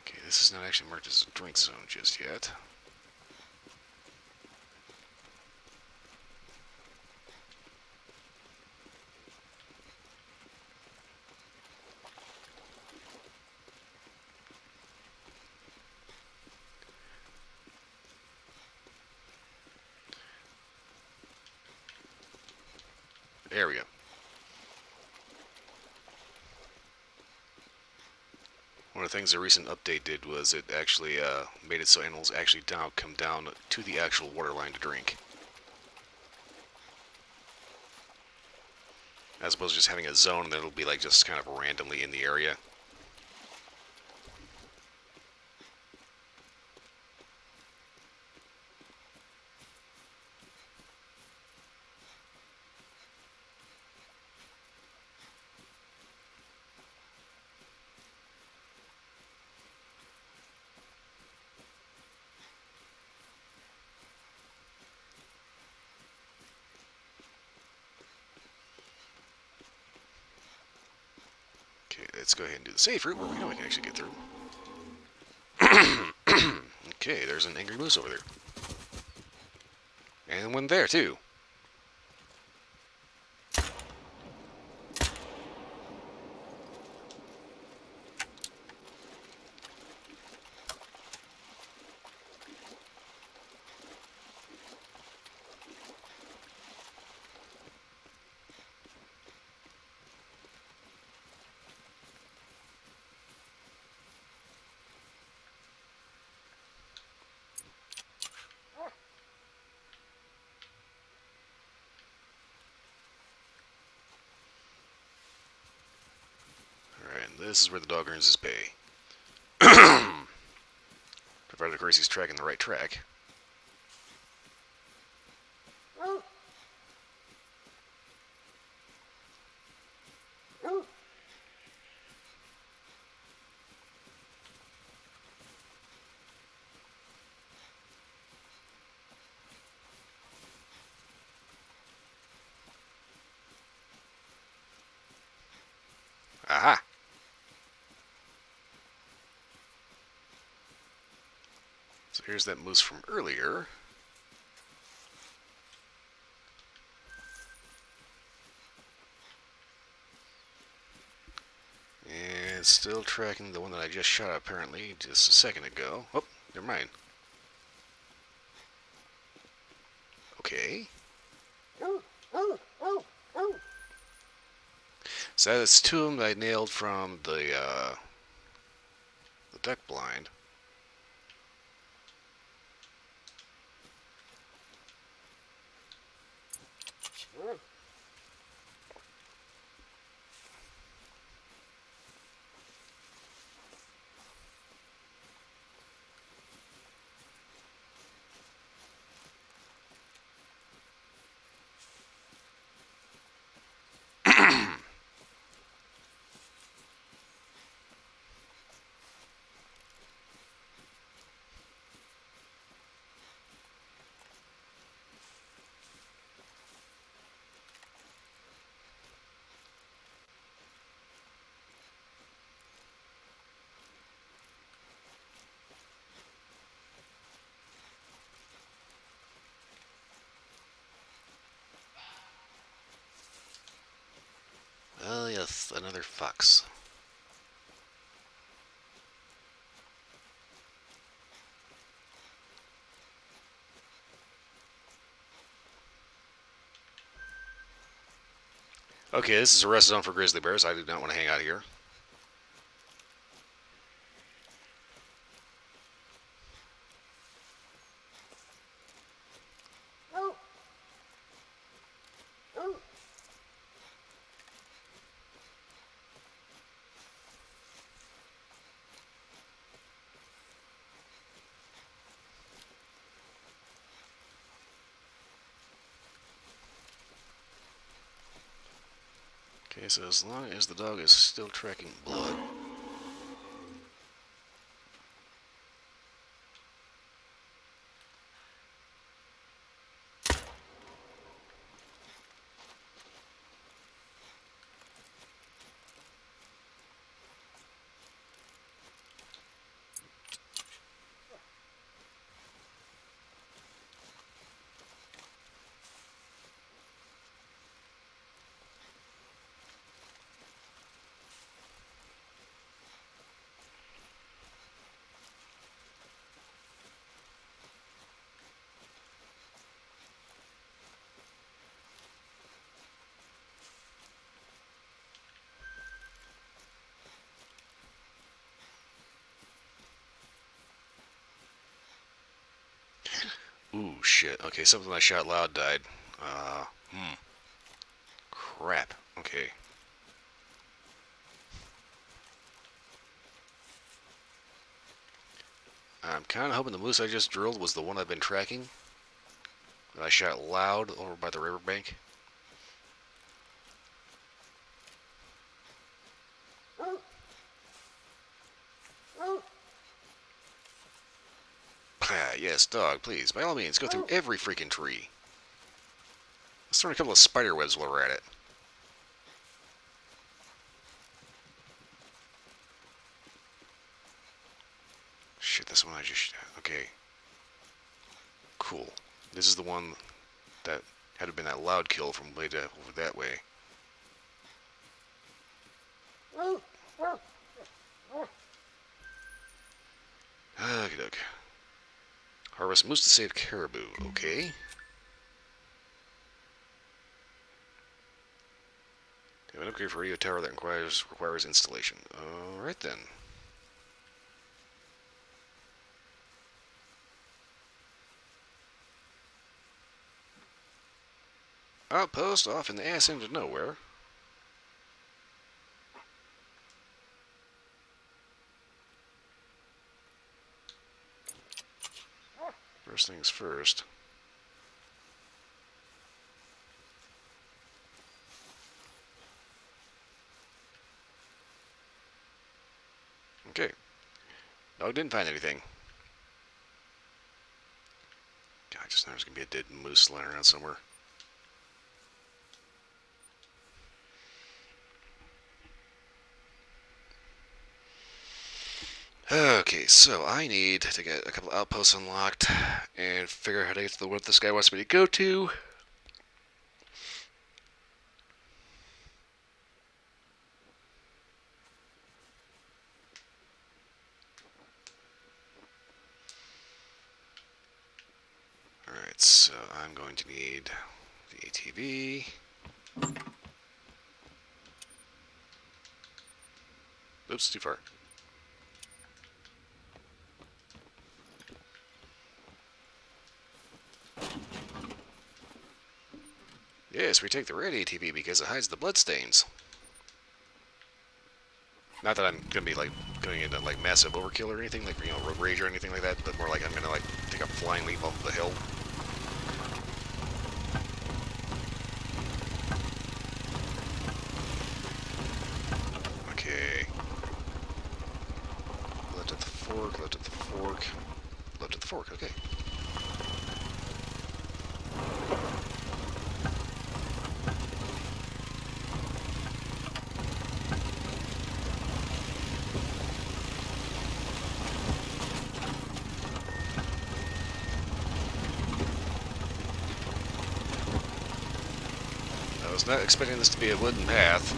[SPEAKER 1] Okay, this is not actually marked as a drink zone just yet. There we go. One of the things a recent update did was it actually made it so animals actually come down to the actual water line to drink. As opposed to just having a zone and then it'll be like just kind of randomly in the area. Okay, let's go ahead and do the safe route where we know we can actually get through. Okay, there's an angry moose over there. And one there, too. Alright, this is where the dog earns his pay. Provided, of course, he's tracking the right track. Aha! So here's that moose from earlier. And still tracking the one that I just shot apparently just a second ago. Oh, never mind. Okay. So that's 2 of them that I nailed from the duck blind. Oh yes, another fox. Okay, this is a rest zone for grizzly bears. I do not want to hang out here. Okay, so as long as the dog is still tracking blood. Ooh, shit. Okay, something I shot loud died. Crap. Okay. I'm kind of hoping the moose I just drilled was the one I've been tracking. That I shot loud over by the riverbank. Ah, yes, dog, please. By all means, go through every freaking tree. Let's throw a couple of spider webs while we're at it. Shit, this one I just shot. Okay. Cool. This is the one that had to have been that loud kill from way over that way. Okie doke. Harvest moose to save caribou. Okay. Have an upgrade for radio tower that requires installation. Alright then. Outpost off in the ass end of nowhere. First things first. Okay. Dog didn't find anything. God, I just know there's going to be a dead moose lying around somewhere. Okay, so I need to get a couple outposts unlocked and figure out how to get to what this guy wants me to go to. Alright, so I'm going to need the ATV. Oops, too far. Yes, we take the red ATV because it hides the bloodstains. Not that I'm gonna be like going into like massive overkill or anything, like road rage or anything like that, but more like I'm gonna like take a flying leap off the hill. Okay. Left at the fork, left at the fork, left at the fork. Okay. I was not expecting this to be a wooden path.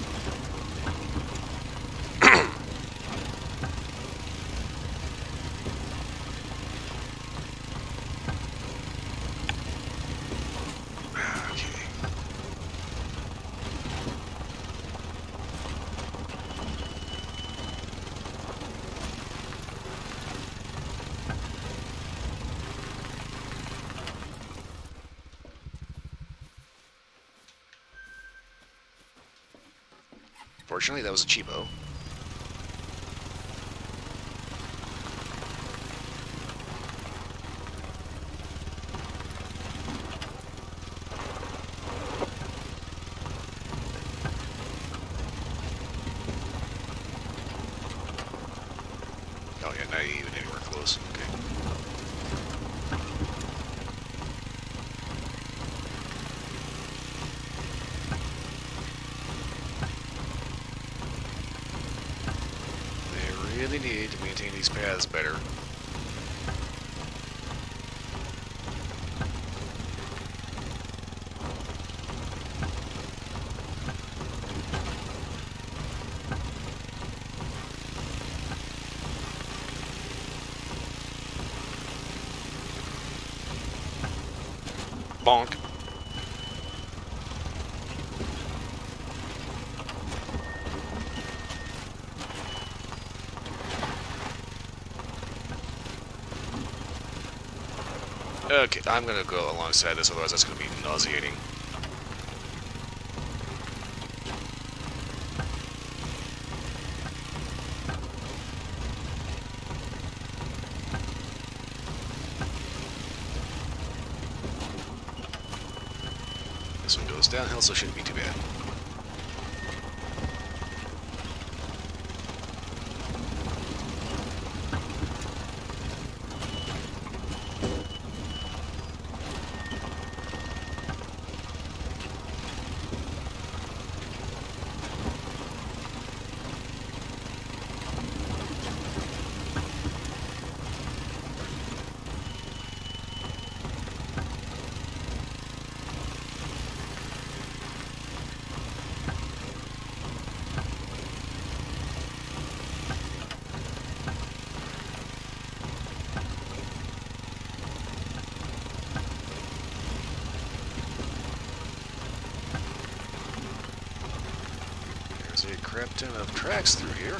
[SPEAKER 1] Fortunately, that was a cheapo. Oh yeah, not even anywhere close. Okay. They really need to maintain these paths better. Bonk. Okay, I'm gonna go alongside this, otherwise that's gonna be nauseating. This one goes downhill, so it shouldn't be too bad. There's a crap ton of tracks through here.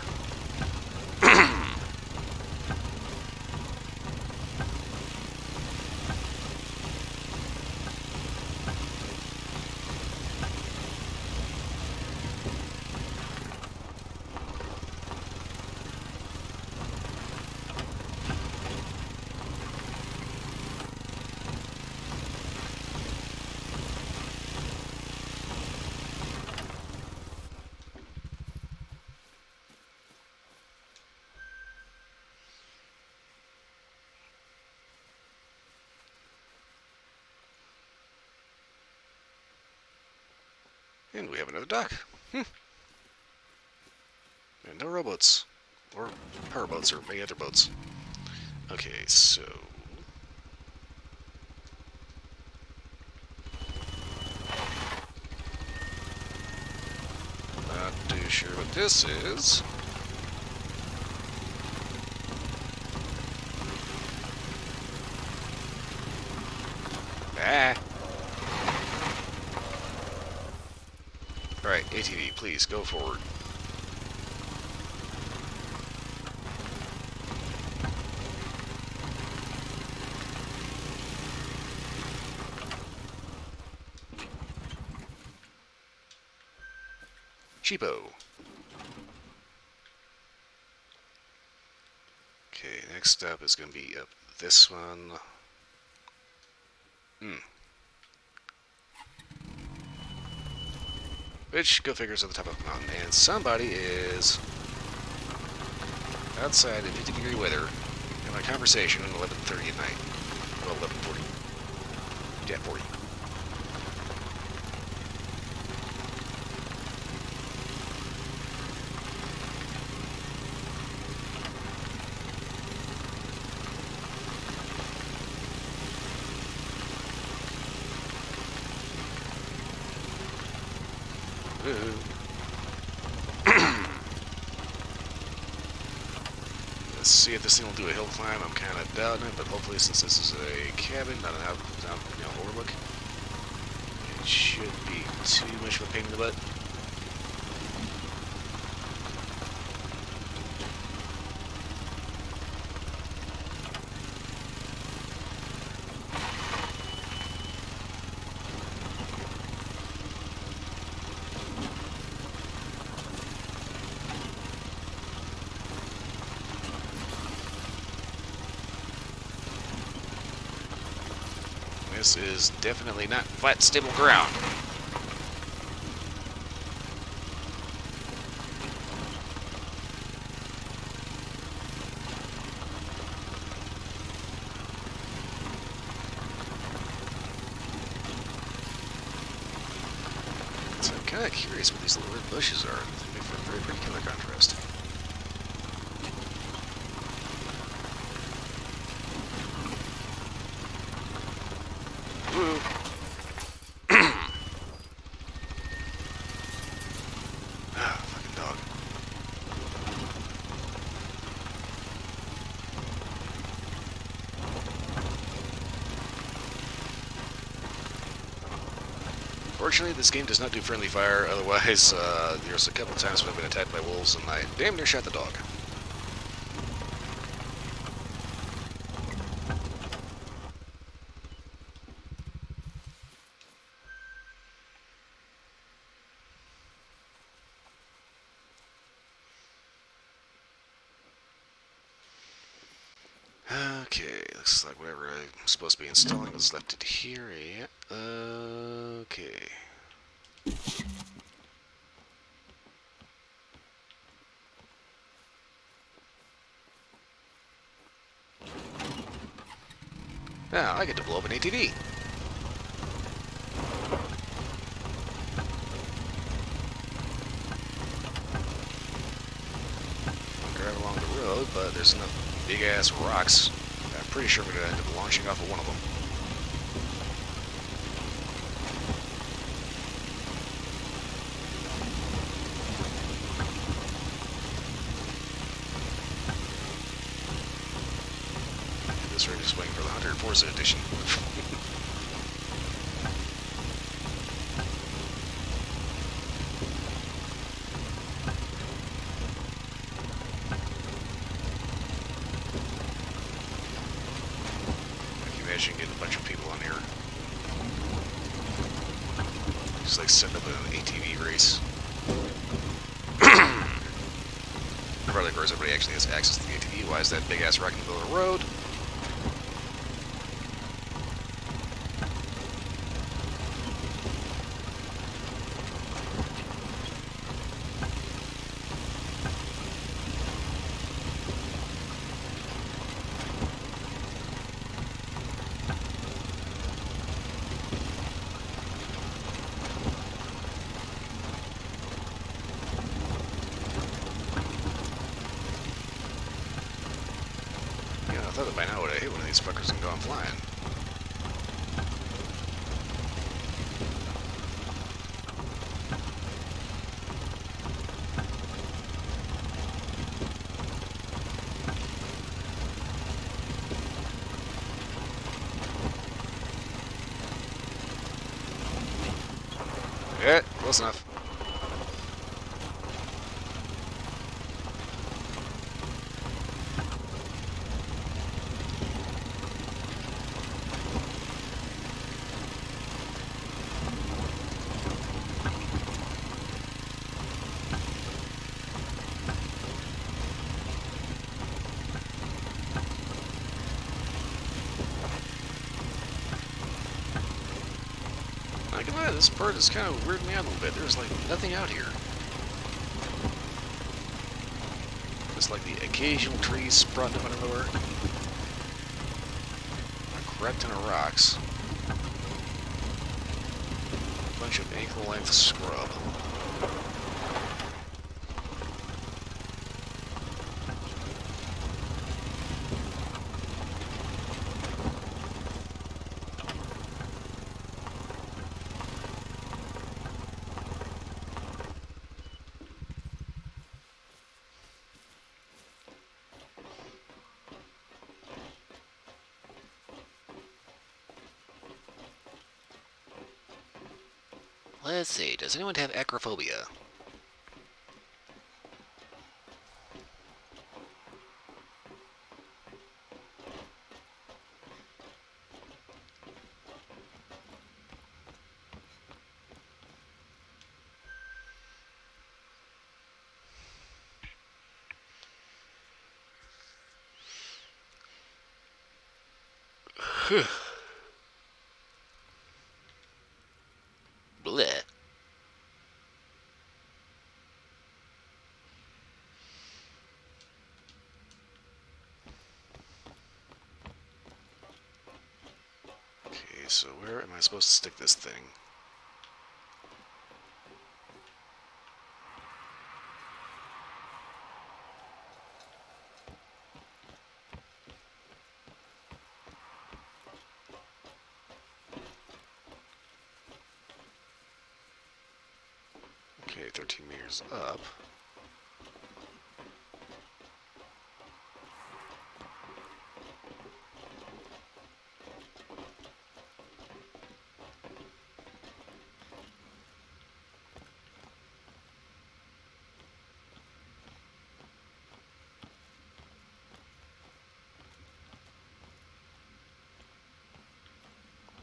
[SPEAKER 1] And we have another dock. And no rowboats. Or powerboats, or many other boats. Okay, so... Not too sure what this is. Ah! Alright, ATV, please, go forward. Cheapo. Okay, next up is going to be up this one. Which, go figures, at the top of the mountain. And somebody is outside in 50-degree weather having a conversation at 11:30 at night. Well, 11:40. Yeah, 40. Let's see if this thing will do a hill climb. I'm kind of doubting it, but hopefully, since this is a cabin, not an overlook, it should be too much of a pain in the butt. This is definitely not flat, stable ground. So I'm kind of curious what these little red bushes are. They make for a very pretty color contrast. Woo! Ah, fucking dog. Fortunately, this game does not do friendly fire. Otherwise, there's a couple times when I've been attacked by wolves and I damn near shot the dog. Okay, looks like whatever I'm supposed to be installing was left it here. Yeah. Okay. Now I get to blow up an ATV. I'll drive along the road, but there's enough big ass rocks. I'm pretty sure I'm gonna end up launching off of one of them. This road is waiting for the Hunter and Forza edition. I can imagine getting a bunch of people on here. Just like setting up an ATV race. Probably, of course, everybody actually has access to the ATV. Why is that big ass rock in the middle of the road? Yeah, I thought that by now I would have hit one of these fuckers and gone flying. Yeah, close enough. Not gonna lie, this part is kind of weirding me out a little bit. There's like nothing out here. Just like the occasional trees sprouting up out of nowhere. A crap ton of rocks. A bunch of ankle-length scrub. Let's see, does anyone have acrophobia? so where am I supposed to stick this thing? Okay, 13 meters up.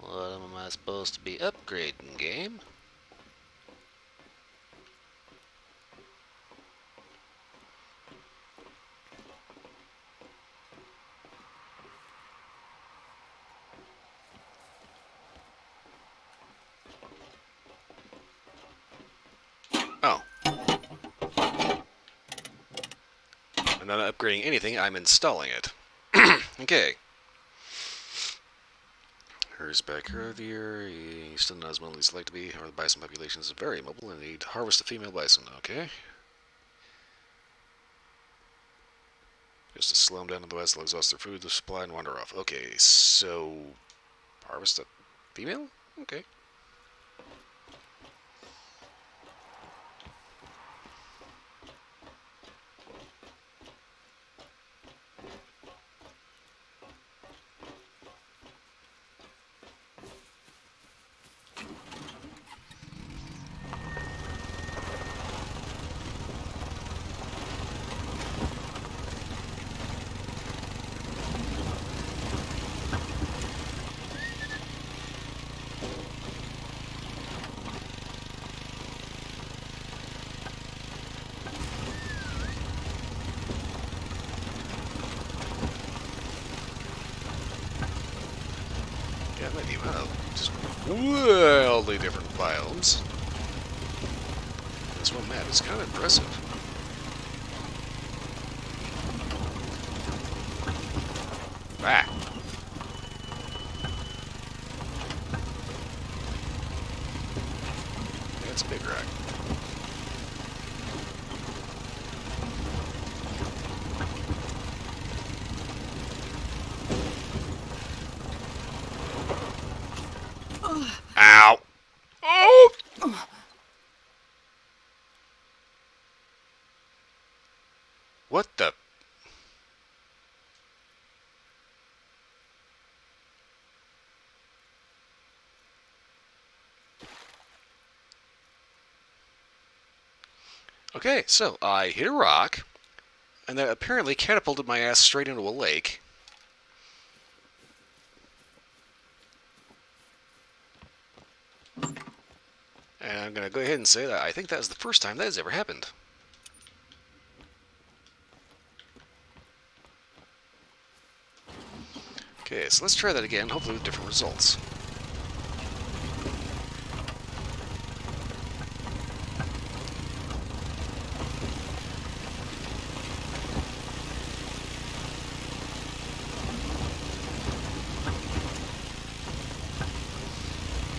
[SPEAKER 1] What am I supposed to be upgrading, game? Oh. I'm not upgrading anything, I'm installing it. Okay. Hers back earlier. He's still not as mobile as he'd like to be. However, the bison population is very mobile and need to harvest a female bison. Okay. Just to slow them down, otherwise they'll exhaust their food, the supply, and wander off. Okay, so harvest a female? Okay. Yeah, maybe just wildly different biomes. This one map is kind of impressive. Ah! That's a big rock. Ow! Oh! What the? Okay, so I hit a rock, and that apparently catapulted my ass straight into a lake. And I'm going to go ahead and say that I think that was the first time that has ever happened. Okay, so let's try that again, hopefully with different results.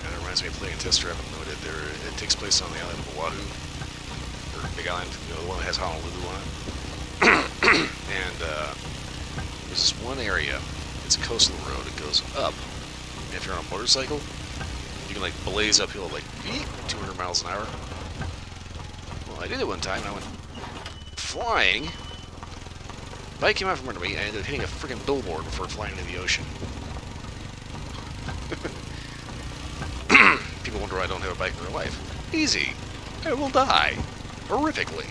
[SPEAKER 1] Kind of reminds me of playing Test Drive Unlimited. It takes place on the island of Oahu, or Big Island, the one that has Honolulu on it. And there's this one area. It's a coastal road. It goes up. And if you're on a motorcycle, you can like blaze uphill like 200 miles an hour. Well, I did it one time. I went flying. Bike came out from under me, and I ended up hitting a freaking billboard before flying into the ocean. People wonder why I don't have a bike in real life. Easy. I will die. Horrifically.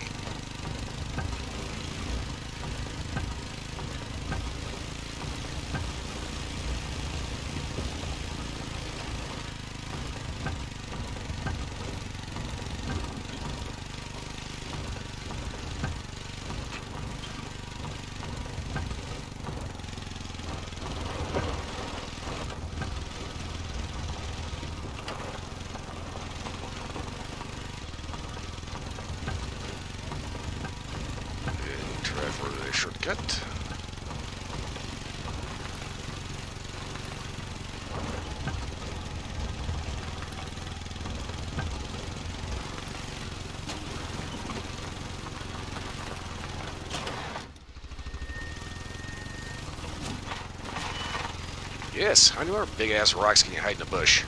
[SPEAKER 1] Shortcut. Yes, how many more big ass rocks can you hide in a bush?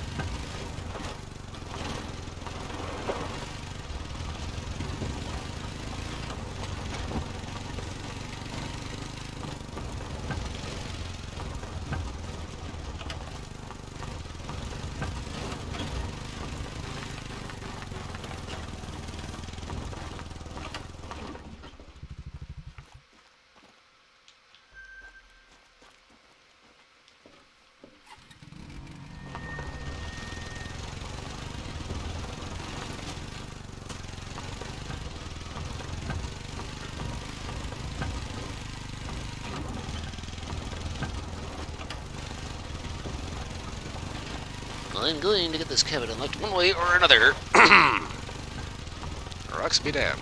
[SPEAKER 1] I'm going to get this cabin unlocked one way or another. Rocks be damned.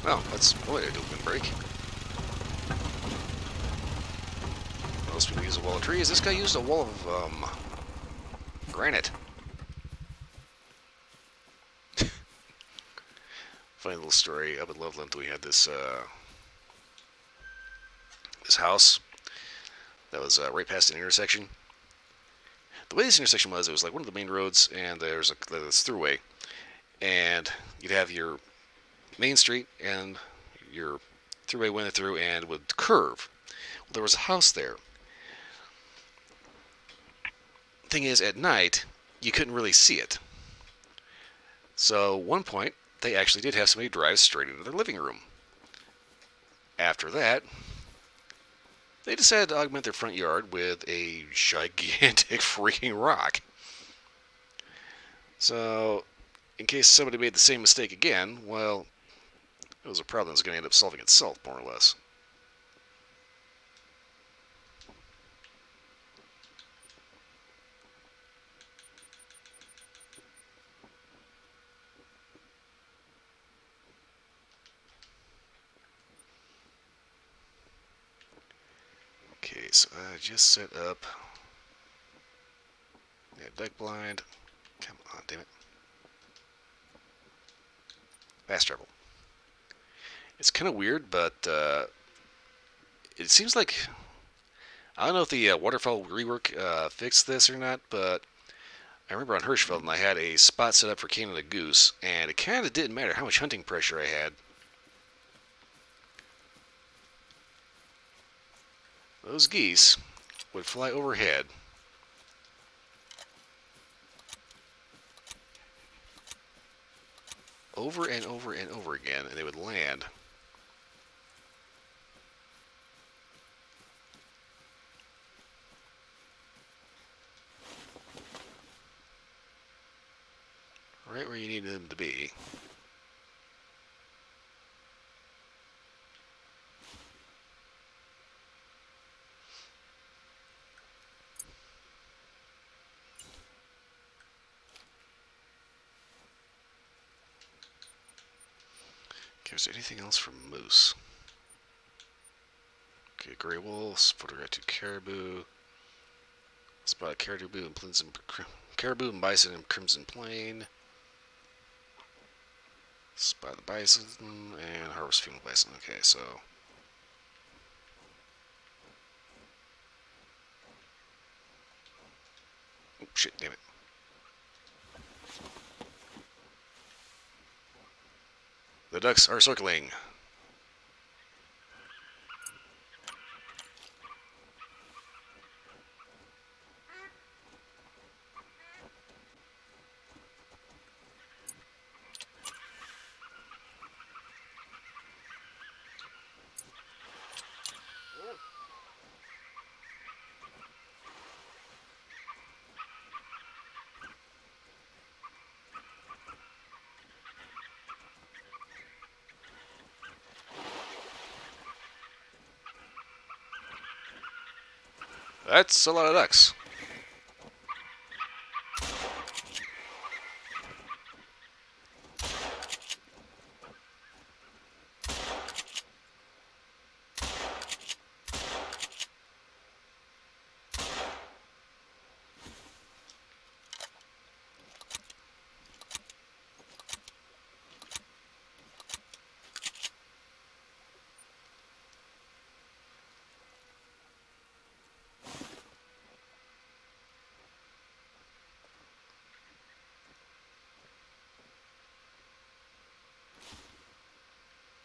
[SPEAKER 1] Well, that's one way to do a break. Most people use a wall of trees. This guy used a wall of, granite. Funny little story. Up in Loveland, we had this, this house that was right past an intersection. The way this intersection was, it was like one of the main roads, and there's this throughway, and you'd have your main street, and your throughway went through and would curve. Well, there was a house there. Thing is, at night, you couldn't really see it. So, one point, they actually did have somebody drive straight into their living room. After that, they decided to augment their front yard with a gigantic freaking rock. So, in case somebody made the same mistake again, well, it was a problem that's going to end up solving itself, more or less. Okay, so I just set up. Yeah, deck blind. Come on, damn it. Fast travel. It's kind of weird, but it seems like I don't know if the waterfall rework fixed this or not, but I remember on Hirschfeld I had a spot set up for Canada goose, and it kind of didn't matter how much hunting pressure I had. Those geese would fly overhead. Over and over and over again, and they would land. Right where you needed them to be. Okay, is there anything else from moose? Okay, gray wolves, photograph to caribou. Spot caribou and bison in Crimson Plain. Spot the bison and harvest female bison. Okay, so oh, shit, damn it. The ducks are circling. That's a lot of ducks.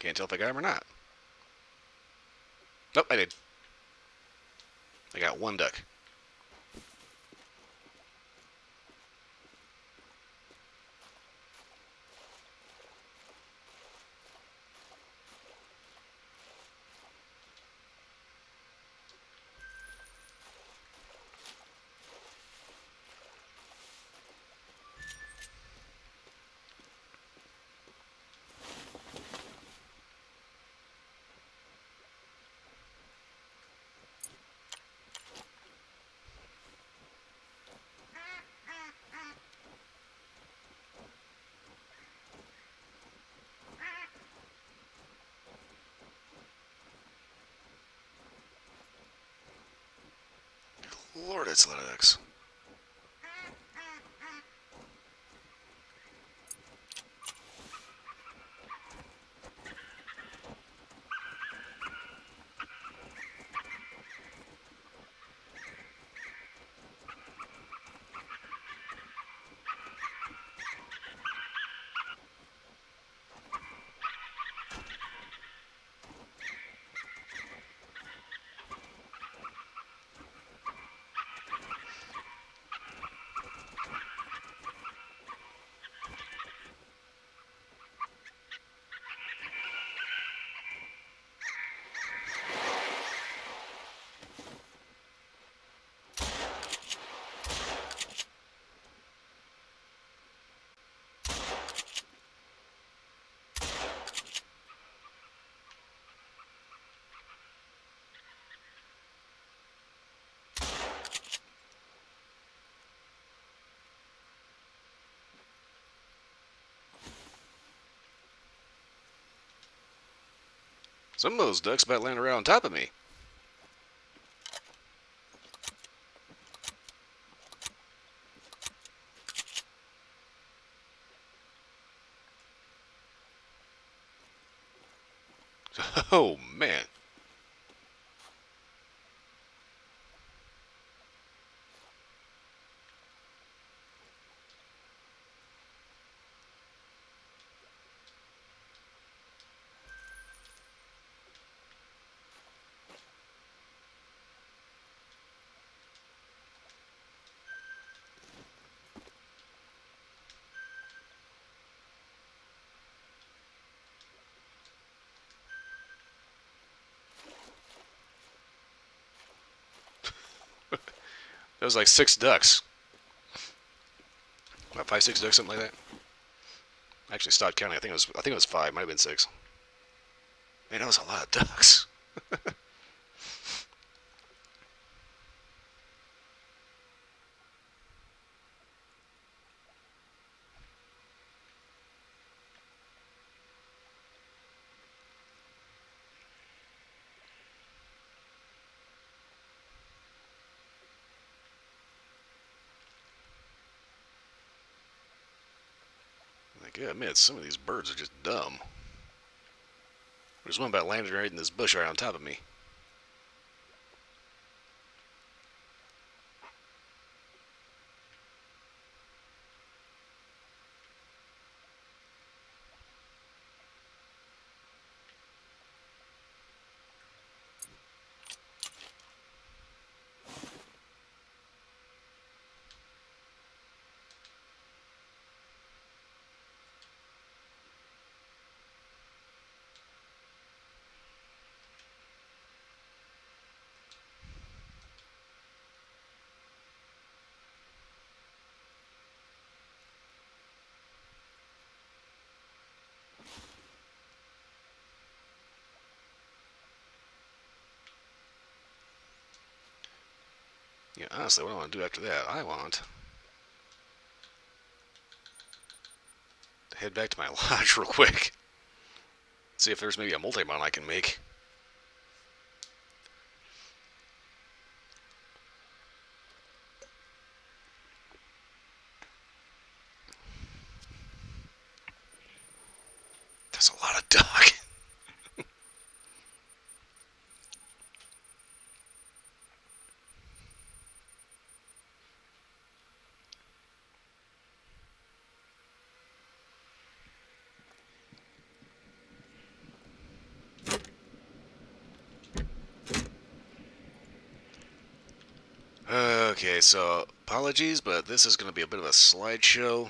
[SPEAKER 1] Can't tell if I got him or not. Nope, I did. I got one duck. Lord, that's a lot of ducks. Some of those ducks about land around on top of me. Oh, man. That was like 6 ducks. About 5, 6 ducks, something like that. I actually stopped counting. I think it was 5. Might have been 6. Man, that was a lot of ducks. I gotta admit, some of these birds are just dumb. There's one about landing right in this bush right on top of me. Yeah, honestly, what I want to do after that, I want to head back to my lodge real quick. See if there's maybe a multi-mount I can make. That's a lot of duck. Okay, so apologies, but this is going to be a bit of a slideshow.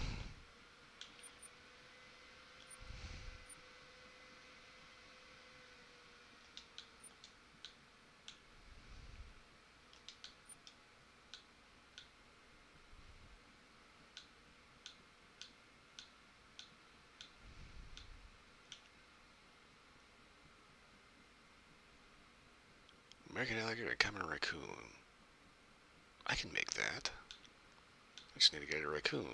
[SPEAKER 1] American alligator and common raccoon. I can make that. I just need to get a raccoon.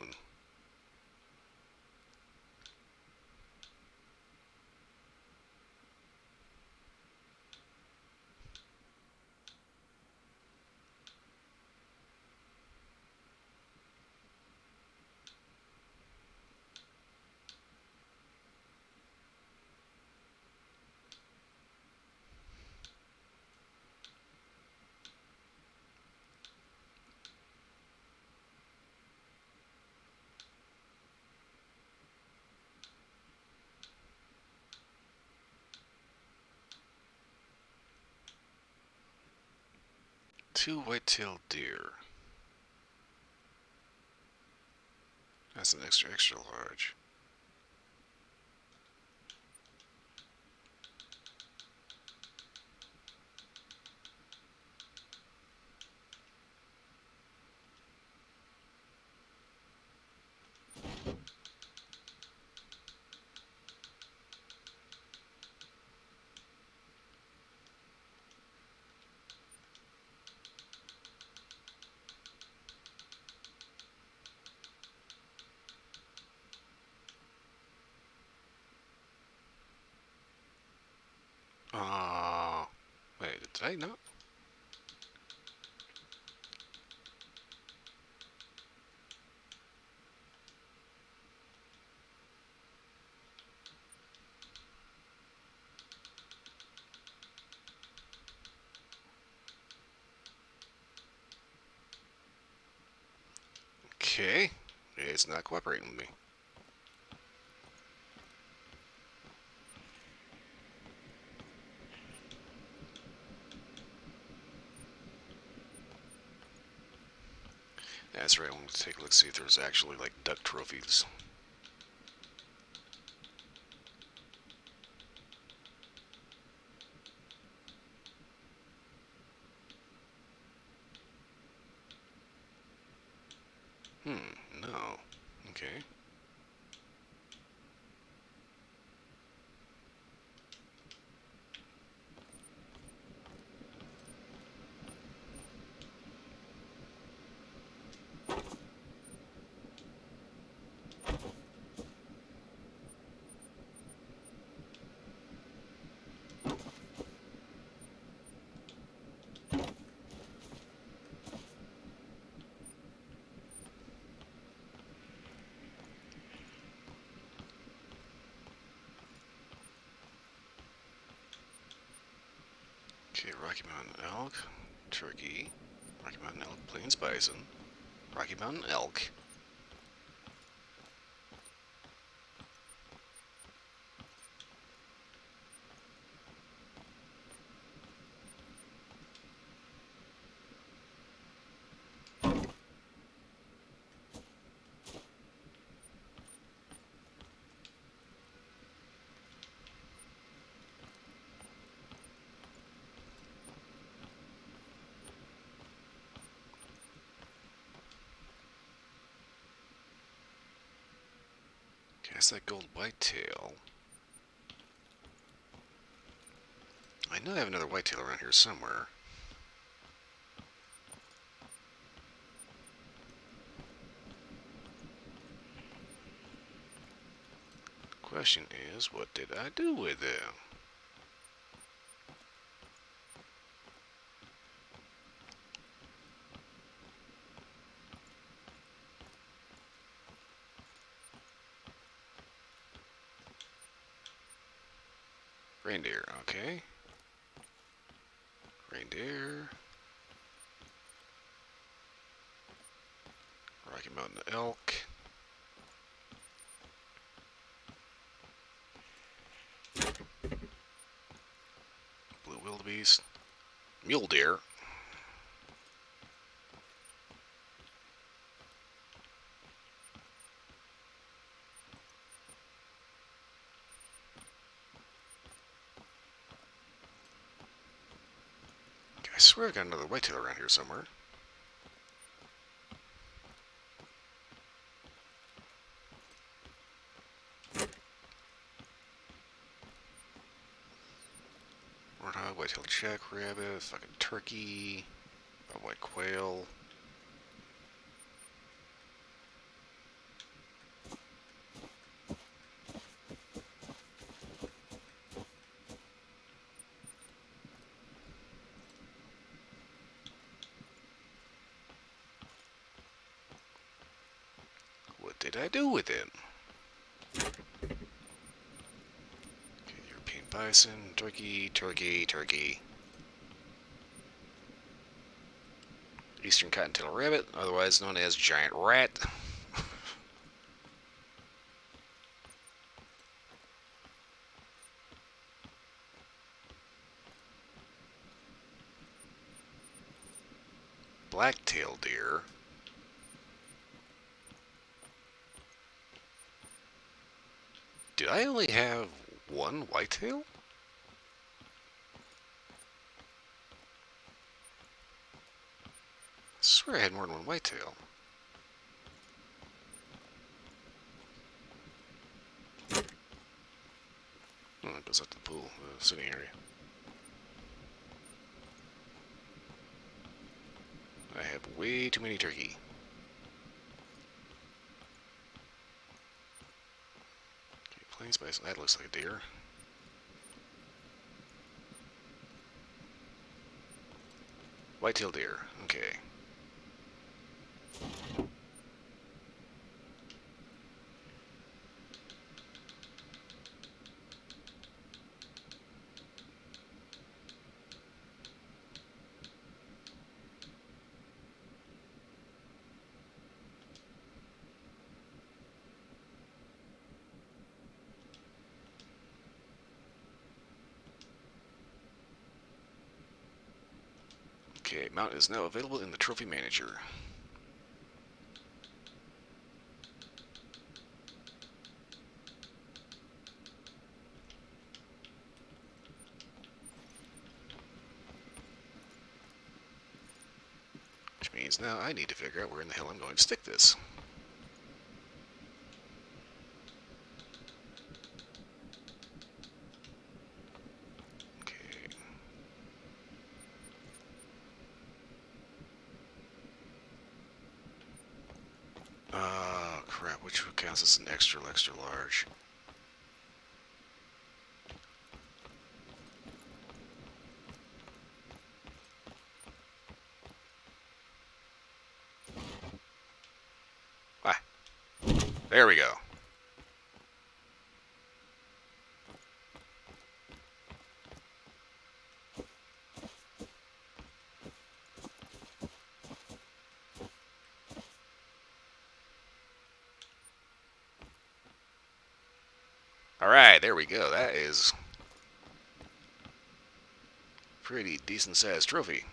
[SPEAKER 1] Two white-tailed deer. That's an extra large. Oh, wait, did I not? Okay, it's not cooperating with me. That's right, I want to take a look, see if there's actually like duck trophies. No. Okay. Okay, Rocky Mountain elk, turkey, Rocky Mountain elk, plains bison, Rocky Mountain elk. Okay, that's that gold whitetail. I know I have another whitetail around here somewhere. Question is, what did I do with them? Reindeer, okay. Reindeer. Rocky Mountain elk. Blue wildebeest. Mule deer. I swear I've got another whitetail around here somewhere. Warthog, whitetail jackrabbit, fucking turkey, a white quail. What did I do with him? Okay, European bison, turkey, turkey, turkey. Eastern cottontail rabbit, otherwise known as giant rat. Black-tailed deer. Did I only have one whitetail? I swear I had more than one whitetail. Oh, it goes up to the pool, the sitting area. I have way too many turkey. Okay, plains bison, that looks like a deer. White-tailed deer, okay. Okay, mount is now available in the trophy manager. Which means now I need to figure out where in the hell I'm going to stick this. Okay. Oh, crap. Which counts as an extra large? Ah, there we go. Alright, there we go. That is pretty decent sized trophy.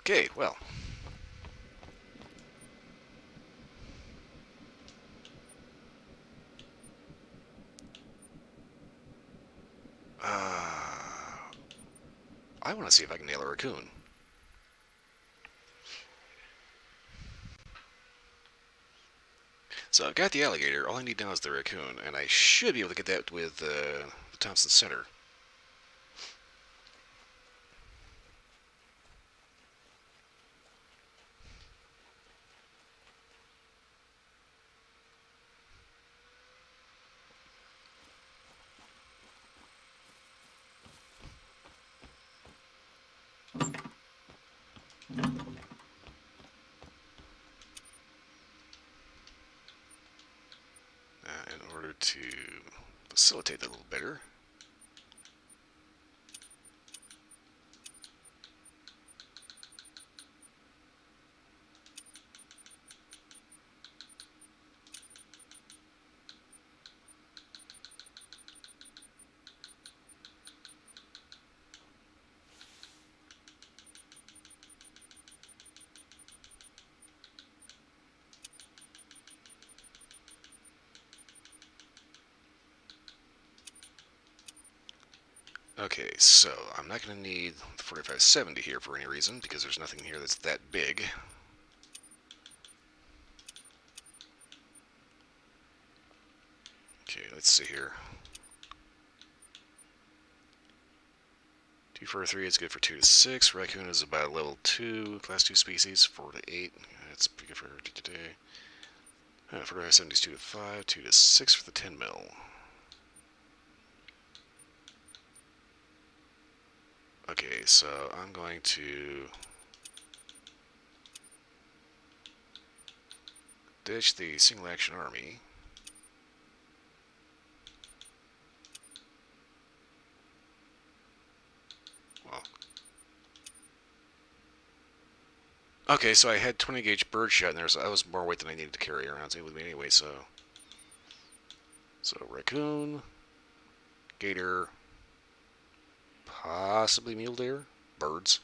[SPEAKER 1] Okay, well. I want to see if I can nail a raccoon. So I've got the alligator. All I need now is the raccoon, and I should be able to get that with the Thompson Center. facilitate that a little better. Okay, so I'm not going to need the 4570 here for any reason because there's nothing here that's that big. Okay, let's see here. 2 for 3 is good for 2 to 6. Raccoon is about level 2, class 2 species, 4 to 8. That's pretty good for today. 4570 is 2 to 5, 2 to 6 for the 10 mil. Okay, so I'm going to ditch the single action army. Well, okay, so I had 20 gauge birdshot, and that was more weight than I needed to carry around with me anyway. So raccoon, gator, possibly mule deer, birds.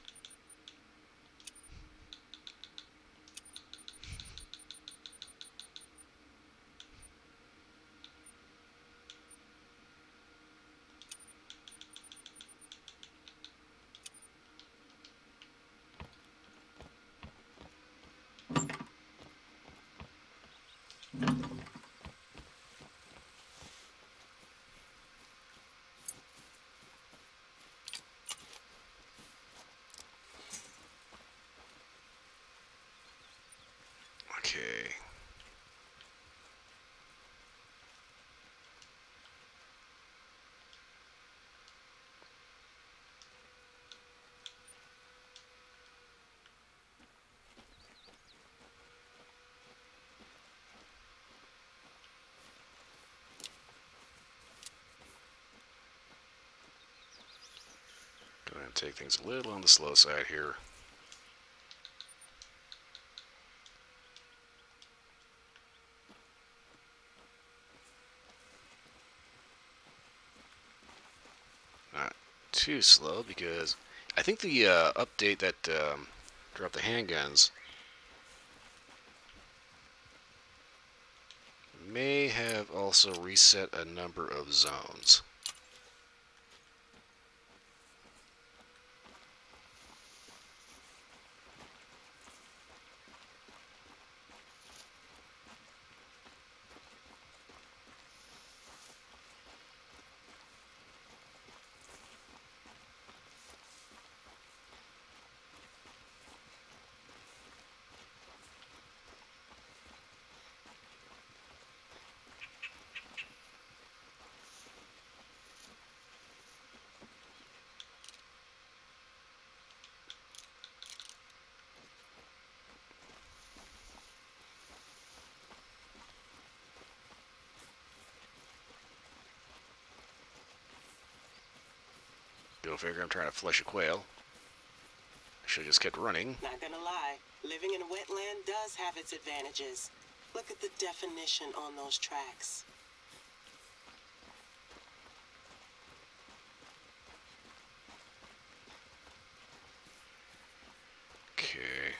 [SPEAKER 1] Okay. Go ahead and take things a little on the slow side here. Not too slow because I think the update that dropped the handguns may have also reset a number of zones. Go figure, I'm trying to flush a quail. I should have just kept running.
[SPEAKER 4] Not gonna lie, living in a wetland does have its advantages. Look at the definition on those tracks.
[SPEAKER 1] Okay.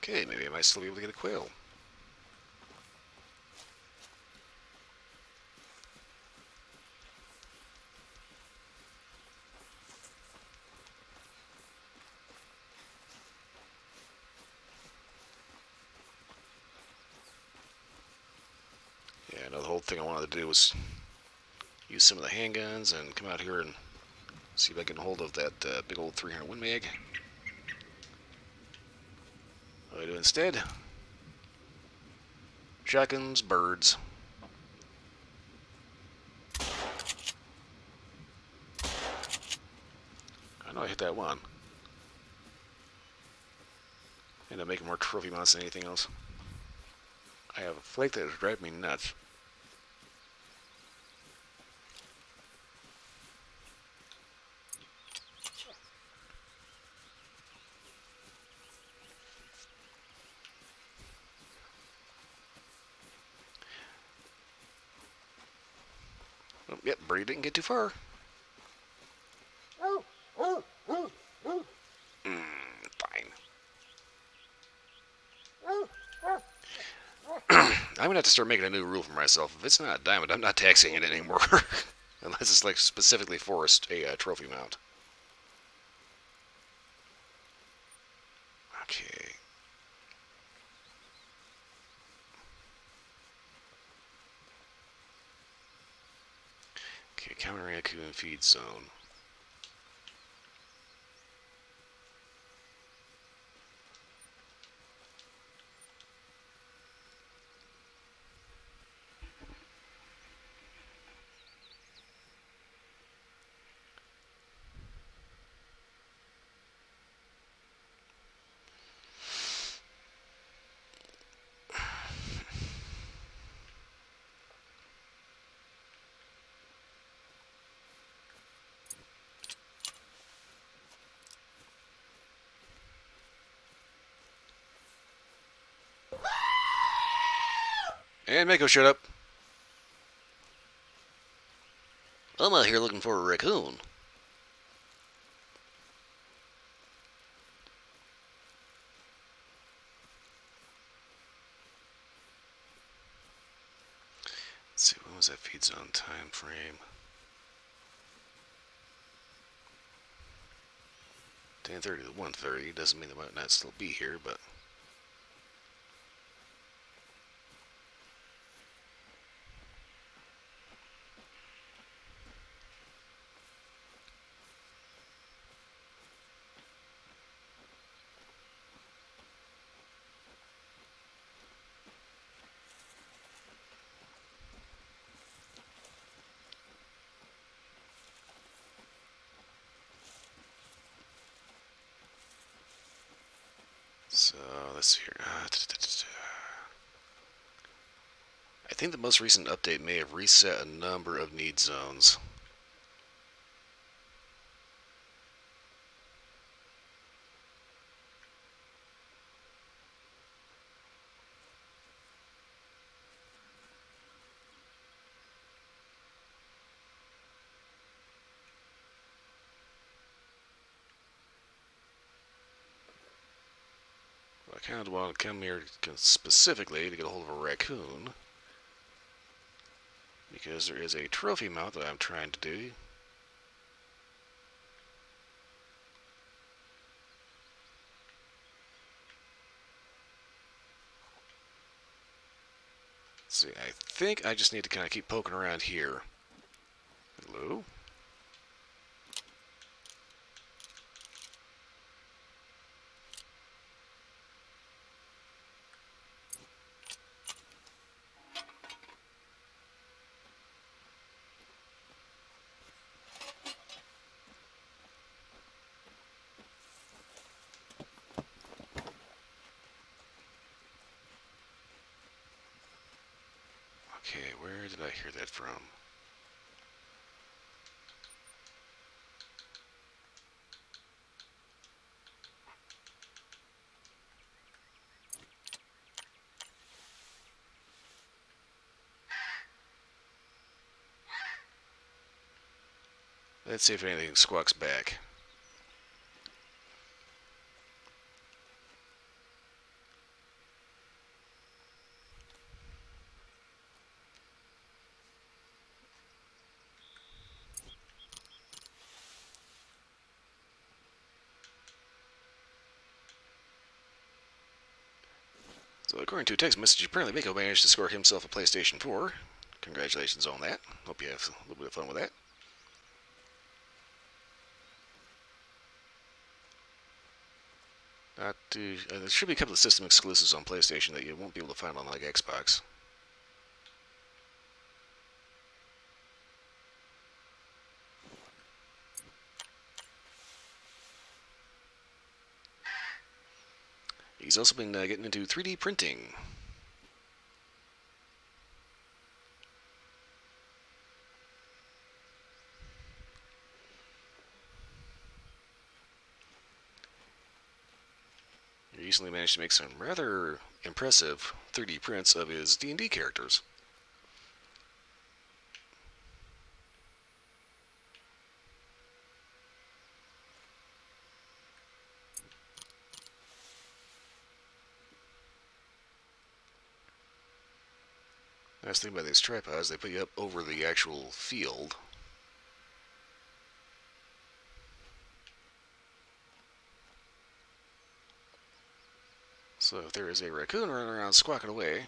[SPEAKER 1] Okay, maybe I might still be able to get a quail. thing I wanted to do was use some of the handguns and come out here and see if I can get hold of that big old 300 Win Mag. What do I do instead? Shotguns, birds. I know I hit that one. End up making more trophy mounts than anything else. I have a flake that is driving me nuts. Oh, yep, Birdie didn't get too far. Fine. I'm gonna have to start making a new rule for myself. If it's not a diamond, I'm not taxing it anymore. Unless it's like specifically for a trophy mount. Okay. Okay, counter raccoon feed zone. And Mako showed up. I'm out here looking for a raccoon. Let's see, when was that feed zone time frame? 10:30 to 1:30. Doesn't mean they might not still be here, but so let's see here. I think the most recent update may have reset a number of need zones. I kind of want to come here specifically to get a hold of a raccoon, because there is a trophy mount that I'm trying to do. Let's see, I think I just need to kind of keep poking around here. Hello? Okay, where did I hear that from? Let's see if anything squawks back. So according to a text message, apparently Mako managed to score himself a PlayStation 4. Congratulations on that. Hope you have a little bit of fun with that. There should be a couple of system exclusives on PlayStation that you won't be able to find on like Xbox. He's also been getting into 3D printing. He recently managed to make some rather impressive 3D prints of his D&D characters. Nice thing about these tripods, they put you up over the actual field. So if there is a raccoon running around squawking away,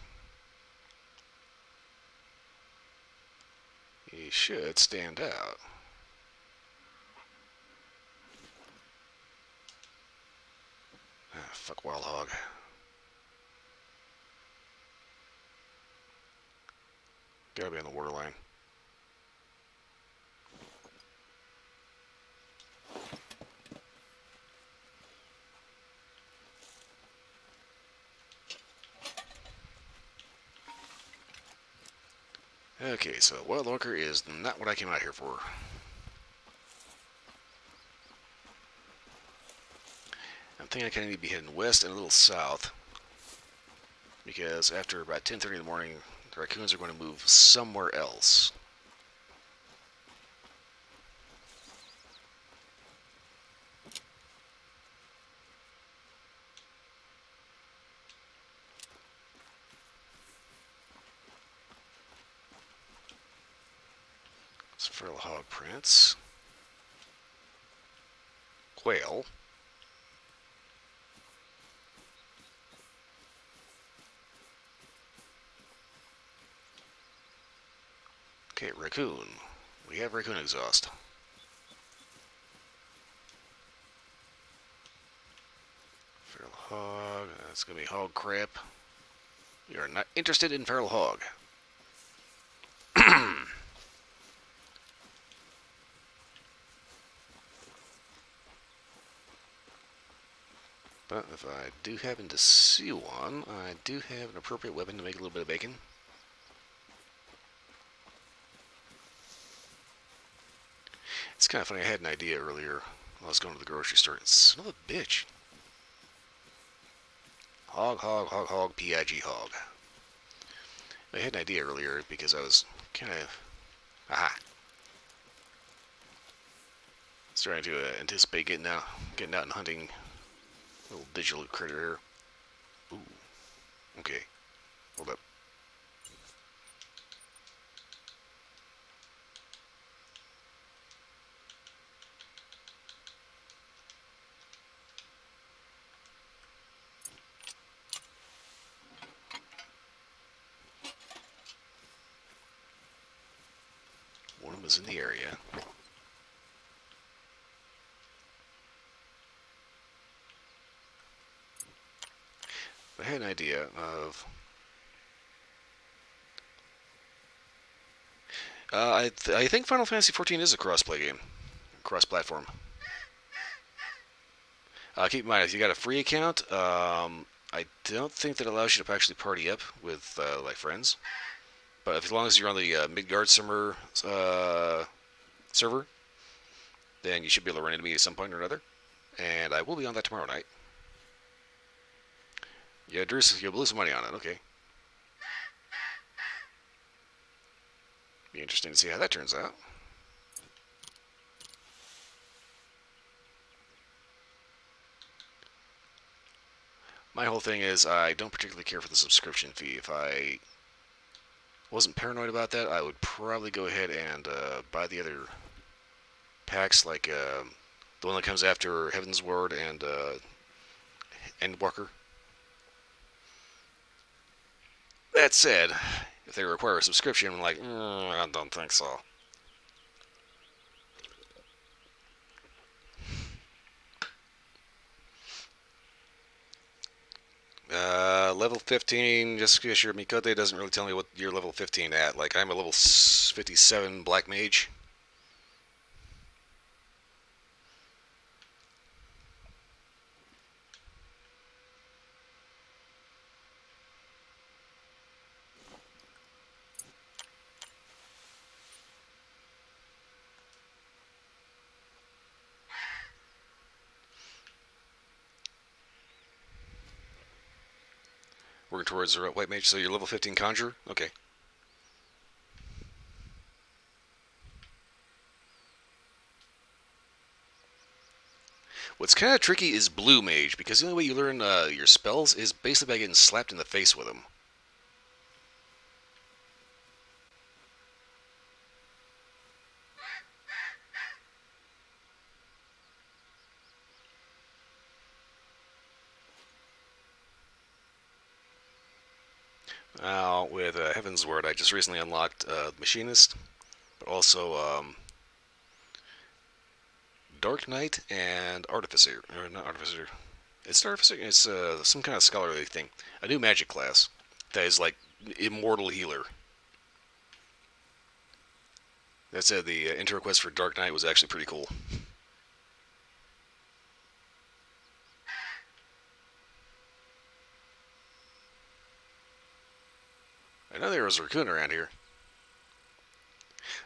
[SPEAKER 1] he should stand out. Ah, fuck wild hog. Gotta be on the waterline. Okay, so wild orca is not what I came out here for. I'm thinking I kind of need to be heading west and a little south, because after about 10:30 in the morning, the raccoons are going to move somewhere else. Some feral hog prints. Quail. Okay, raccoon. We have raccoon exhaust. Feral hog. That's going to be hog crap. We are not interested in feral hog. But if I do happen to see one, I do have an appropriate weapon to make a little bit of bacon. It's kind of funny, I had an idea earlier while I was going to the grocery store. Son of a bitch. Hog, hog, hog, hog, P-I-G, hog. I had an idea earlier because I was kind of... Aha. Starting to anticipate getting out and hunting a little digital critter here. Ooh. Okay. Hold up. One was in the area. I had an idea of... I think Final Fantasy XIV is a cross-play game. Cross-platform. Keep in mind, if you got a free account, I don't think that allows you to actually party up with like friends. But as long as you're on the Midgard server, then you should be able to run into me at some point or another. And I will be on that tomorrow night. Yeah, Drews, you'll lose some money on it. Okay. Be interesting to see how that turns out. My whole thing is I don't particularly care for the subscription fee. If I wasn't paranoid about that, I would probably go ahead and buy the other packs, like the one that comes after Heaven's Word and Endwalker. That said, If they require a subscription, I'm like, I don't think so. Level 15, just because your Mikote doesn't really tell me what you're level 15 at. Like, I'm a level 57 Black Mage. Working towards the White Mage, so you're level 15 Conjurer? Okay. What's kind of tricky is Blue Mage, because the only way you learn your spells is basically by getting slapped in the face with them. Now, with Heaven's Word, I just recently unlocked Machinist, but also Dark Knight and Artificer. Or not Artificer. It's Artificer. It's some kind of scholarly thing. A new magic class that is like Immortal Healer. That said, the intro quest for Dark Knight was actually pretty cool. I know there was a raccoon around here.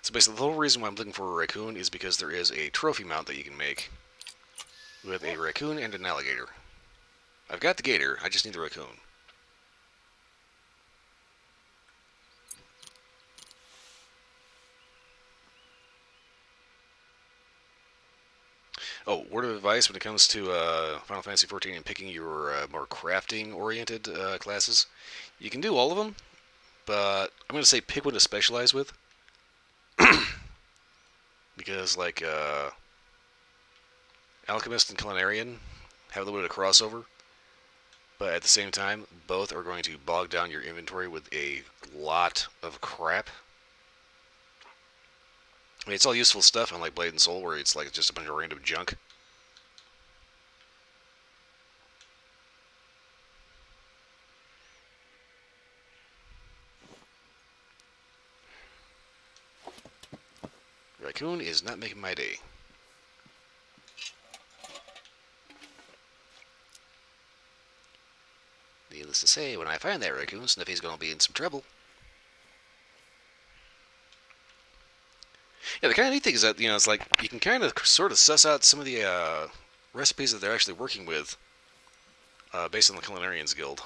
[SPEAKER 1] So basically, the whole reason why I'm looking for a raccoon is because there is a trophy mount that you can make with a raccoon and an alligator. I've got the gator, I just need the raccoon. Oh, word of advice when it comes to Final Fantasy XIV and picking your more crafting-oriented classes. You can do all of them, but I'm going to say pick one to specialize with. Because, like, Alchemist and Culinarian have a little bit of crossover, but at the same time, both are going to bog down your inventory with a lot of crap. I mean, it's all useful stuff, unlike Blade and Soul, where it's like just a bunch of random junk. Raccoon is not making my day. Needless to say, when I find that raccoon, Sniffy's going to be in some trouble. Yeah, the kind of neat thing is that, it's like you can kind of sort of suss out some of the recipes that they're actually working with based on the Culinarians Guild.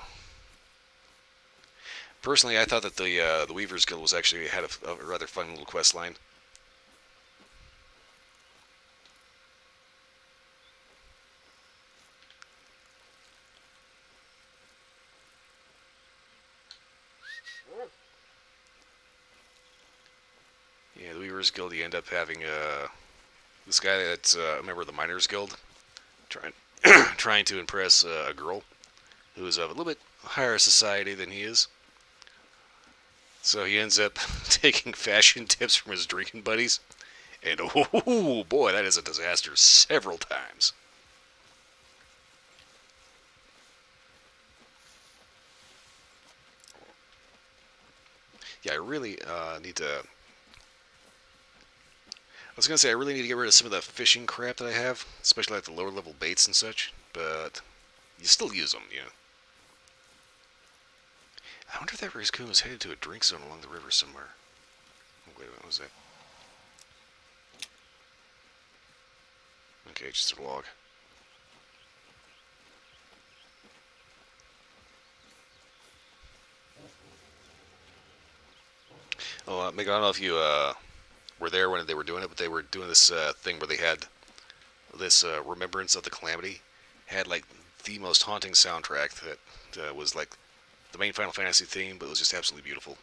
[SPEAKER 1] Personally, I thought that the Weavers Guild was actually had a rather fun little quest line. Yeah, the Weavers Guild, you end up having this guy that's a member of the Miners Guild trying trying to impress a girl who is of a little bit higher society than he is. So he ends up taking fashion tips from his drinking buddies, and oh boy, that is a disaster several times. Yeah, I really need to. I was gonna say I really need to get rid of some of the fishing crap that I have, especially like the lower level baits and such. But you still use them, I wonder if that raccoon was headed to a drink zone along the river somewhere. Oh, wait, what was that? Okay, just a log. Oh, Mick, I don't know if you were there when they were doing it, but they were doing this thing where they had this Remembrance of the Calamity. Had like the most haunting soundtrack that was like the main Final Fantasy theme, but it was just absolutely beautiful.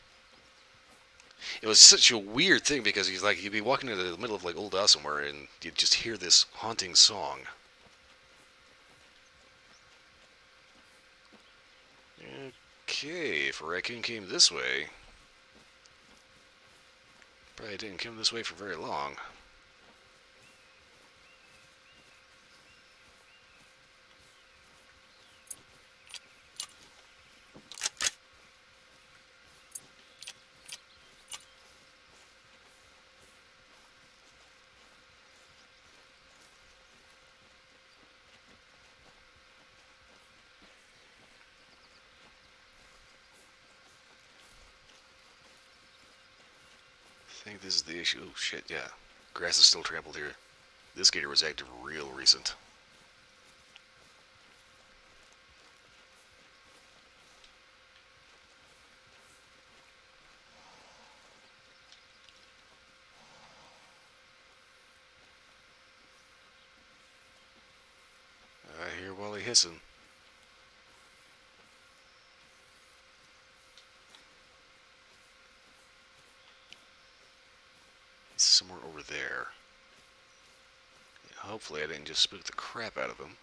[SPEAKER 1] It was such a weird thing because he's like you'd be walking into the middle of like Old somewhere and you'd just hear this haunting song. Okay, if a raccoon came this way, Probably didn't come this way for very long. I think this is the issue. Oh shit, yeah. Grass is still trampled here. This gator was active real recent. I hear Wally hissing. He's somewhere over there. Hopefully I didn't just spook the crap out of him.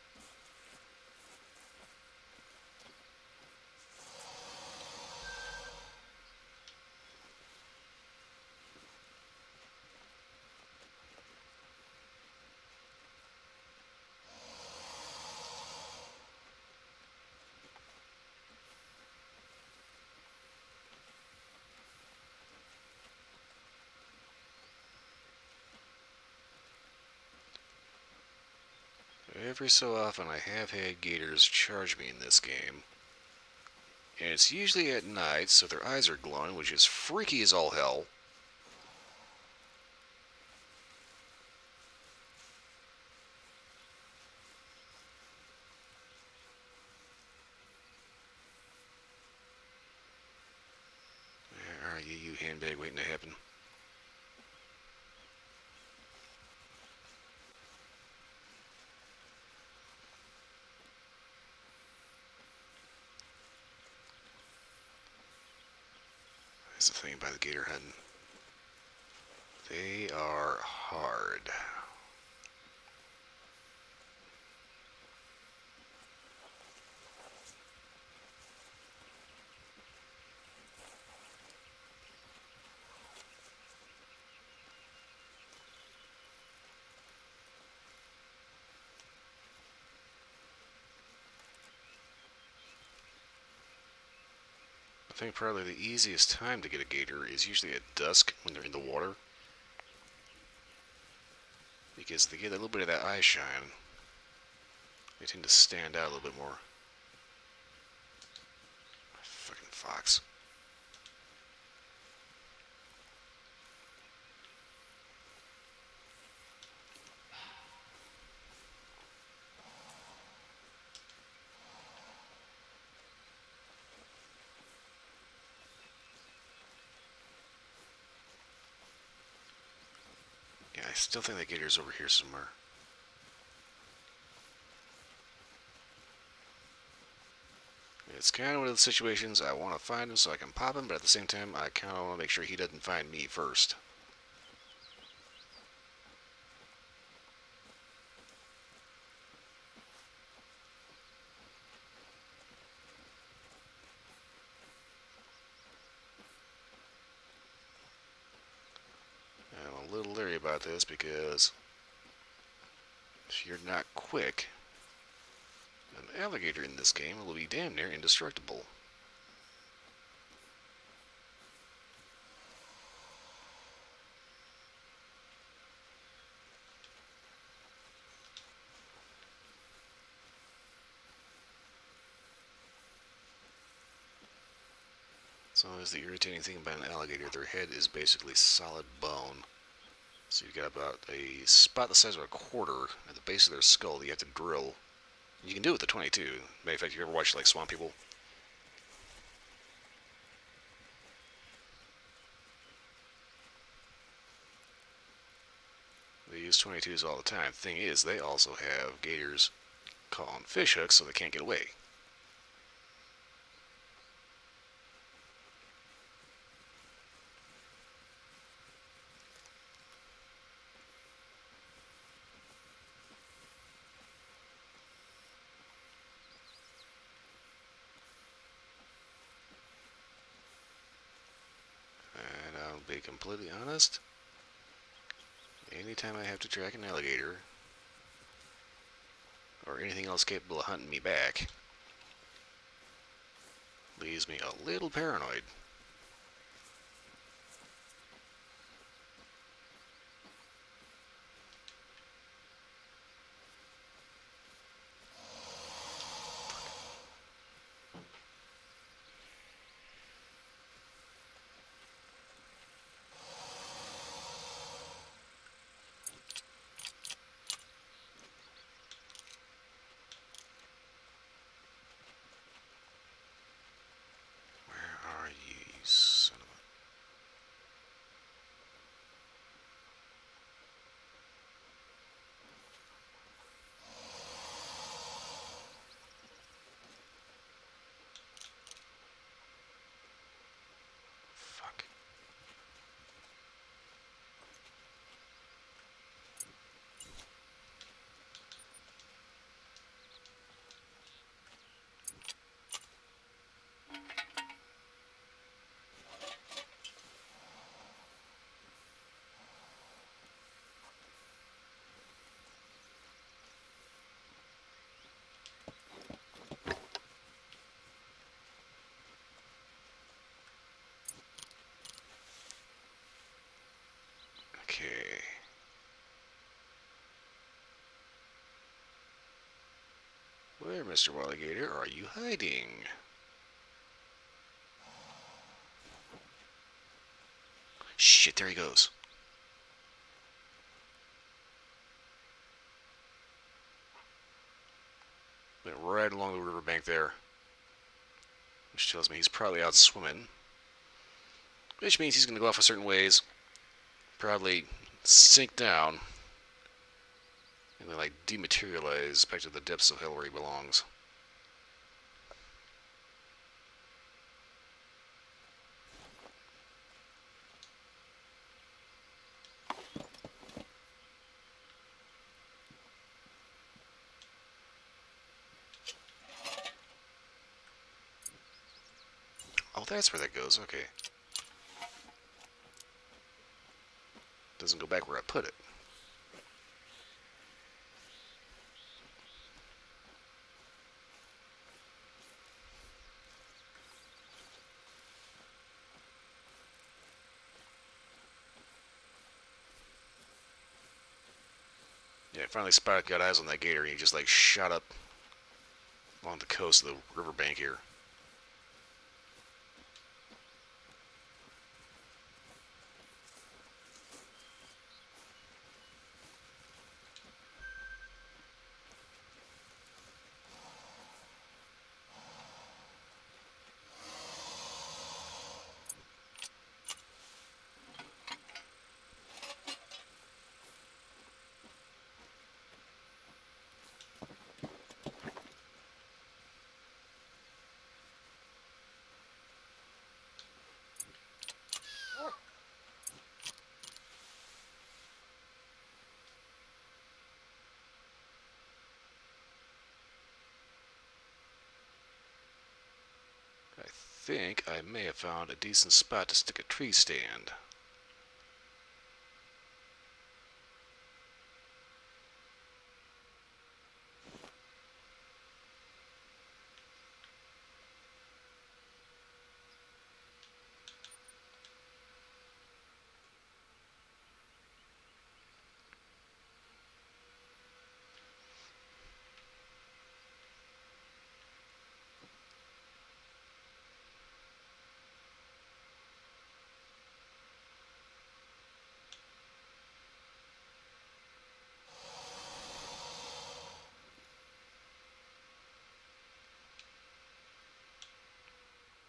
[SPEAKER 1] Every so often I have had gators charge me in this game. And it's usually at night, so their eyes are glowing, which is freaky as all hell. Where are you, you handbag waiting to happen? That's the thing about the gator hunting. They are hard. I think probably the easiest time to get a gator is usually at dusk when they're in the water. Because they get a little bit of that eye shine. They tend to stand out a little bit more. Fucking fox. Yeah, I still think that gator's over here somewhere. It's kind of one of the situations I want to find him so I can pop him, but at the same time, I kind of want to make sure he doesn't find me first. I'm a little leery about this because if you're not quick, an alligator in this game will be damn near indestructible. So is the irritating thing about an alligator, their head is basically solid bone. So you've got about a spot the size of a quarter at the base of their skull that you have to drill. You can do it with the 22. Matter of fact, you ever watched like Swamp People? They use 22s all the time. Thing is, they also have gators caught on fish hooks so they can't get away. And I'll be completely honest, Anytime I have to track an alligator, or anything else capable of hunting me back, leaves me a little paranoid. Where are you, you son of a... Fuck. Okay. Where, Mr. Alligator, are you hiding? Shit, there he goes. Went right along the riverbank there. Which tells me he's probably out swimming. Which means he's going to go off a certain ways. Probably sink down. And then, like, dematerialize back to the depths of hell where he belongs. Oh, that's where that goes. Okay. Doesn't go back where I put it. Yeah, I finally got eyes on that gator, and he just, like, shot up along the coast of the riverbank here. I think I may have found a decent spot to stick a tree stand.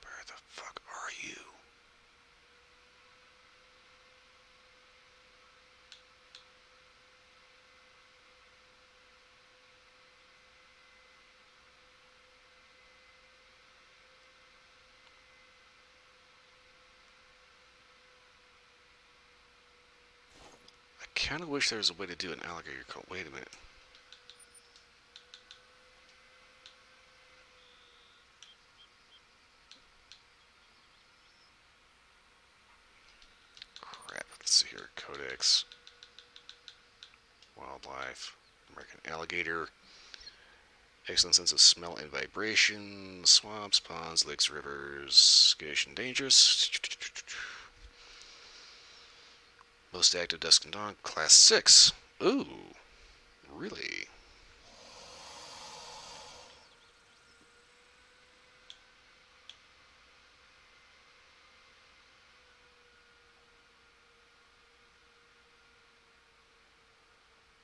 [SPEAKER 1] Where the fuck are you? I kind of wish there was a way to do an alligator call. Wait a minute. Crap. Let's see here. Codex. wildlife. American alligator. Excellent sense of smell and vibration. Swamps, ponds, lakes, rivers. Skittish and dangerous. Most active dusk and dawn. Class 6. Ooh. Really?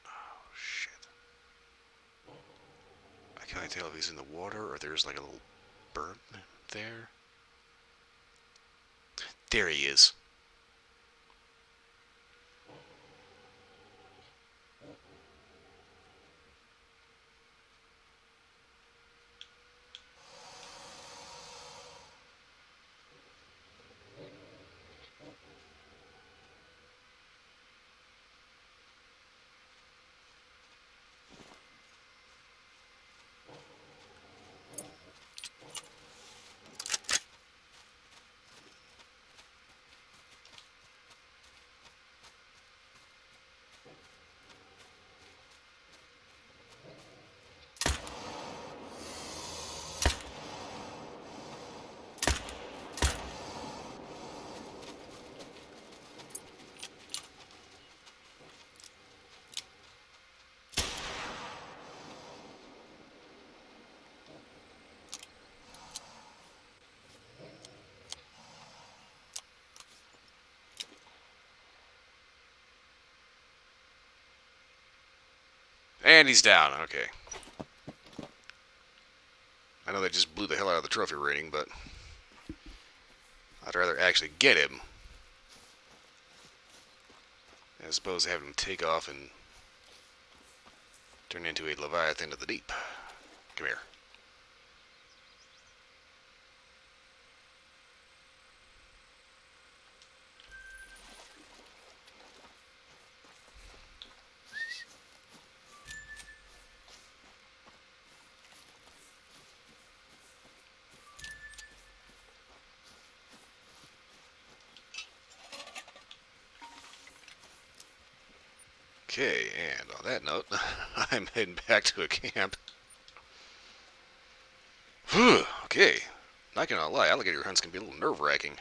[SPEAKER 1] Oh, shit. I can't tell if he's in the water or there's like a little burn there. There he is. And he's down. Okay. I know they just blew the hell out of the trophy rating, but I'd rather actually get him as opposed to having him take off and turn into a Leviathan of the deep. Come here. Okay, and on that note, I'm heading back to a camp. Okay, not gonna lie, alligator hunts can be a little nerve-wracking.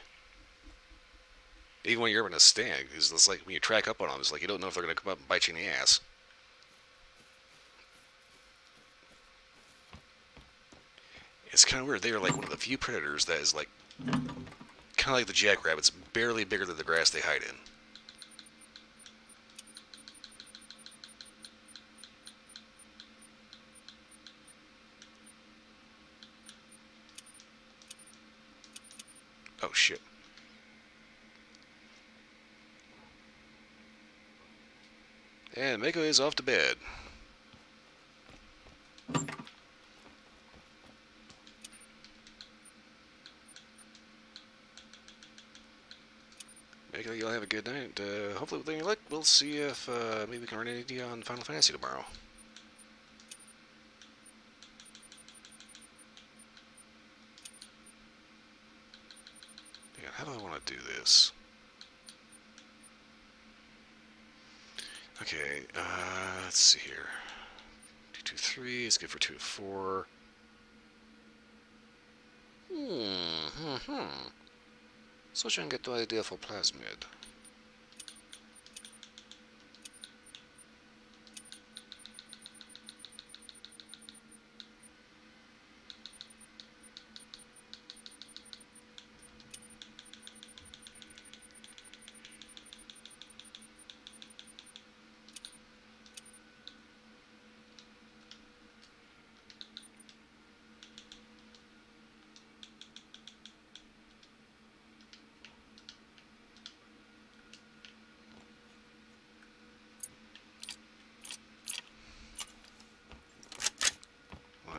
[SPEAKER 1] Even when you're up in a stand, because it's like when you track up on them, it's like you don't know if they're gonna come up and bite you in the ass. It's kind of weird. They are like one of the few predators that is like, kind of like the jackrabbits, barely bigger than the grass they hide in. Oh shit. And Mako is off to bed. Mako, you'll have a good night. Hopefully with any luck, we'll see if maybe we can run into you on Final Fantasy tomorrow. How do I want to do this? Okay, let's see here. 223 is good for 2 to 4. So I can get the idea for plasmid.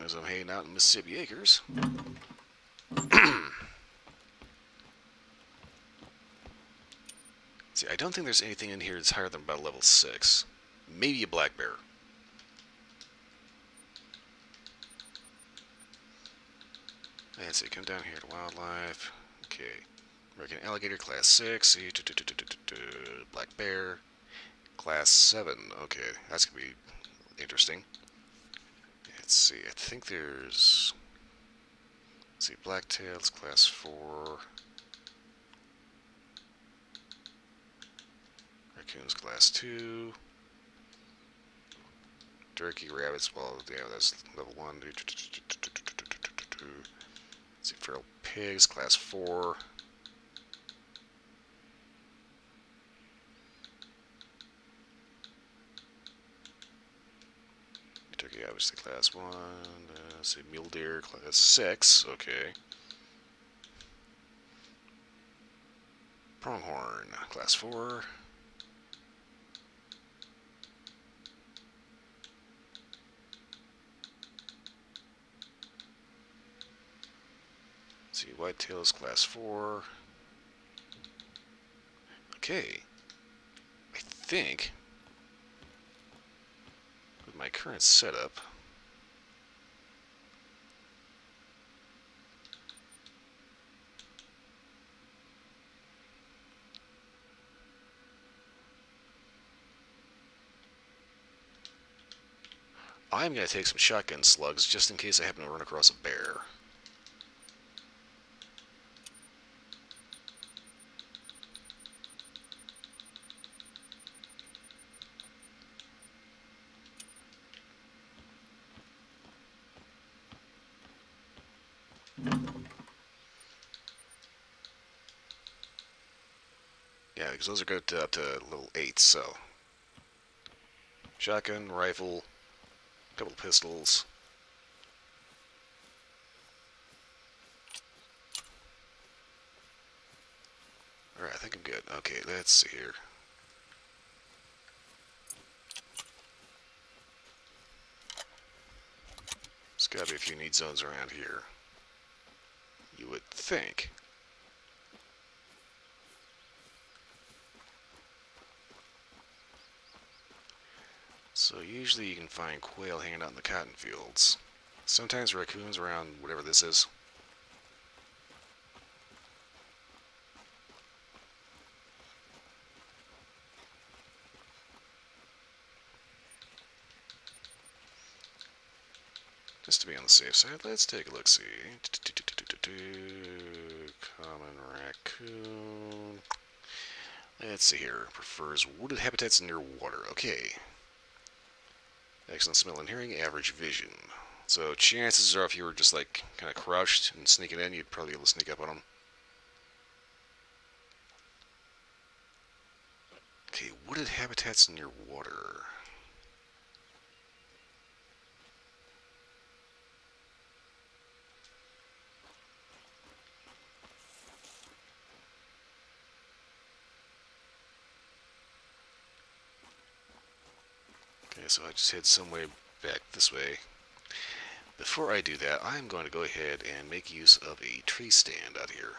[SPEAKER 1] As I'm hanging out in Mississippi Acres. See, I don't think there's anything in here that's higher than about level 6. Maybe a black bear. Let's see, come down here to wildlife. Okay. American alligator, class 6. Black bear, Class 7. Okay, that's going to be interesting. Let's see, I think there's... Let's see, Blacktail's Class 4. Raccoon's Class 2. Turkey, rabbits, well, yeah, that's level 1. Let's see, feral pigs, Class 4. Turkey, obviously, Class 1. Let's see, mule deer, Class 6. Okay. Pronghorn, Class 4. Let's see, whitetails, Class 4. Okay. I think, with my current setup, I'm going to take some shotgun slugs just in case I happen to run across a bear. Yeah, because those are good up to level 8, so. Shotgun, rifle, couple pistols. Alright, I think I'm good. Okay, let's see here. There's gotta be a few need zones around here. You would think. So usually you can find quail hanging out in the cotton fields. Sometimes raccoons around whatever this is. Just to be on the safe side, let's take a look-see. Common raccoon. Let's see here. Prefers wooded habitats near water. Okay. Excellent smell and hearing, average vision. So chances are if you were just like kind of crouched and sneaking in, you'd probably be able to sneak up on them. Okay, wooded habitats near water. Okay, so I just head some way back this way. Before I do that, I'm going to go ahead and make use of a tree stand out here.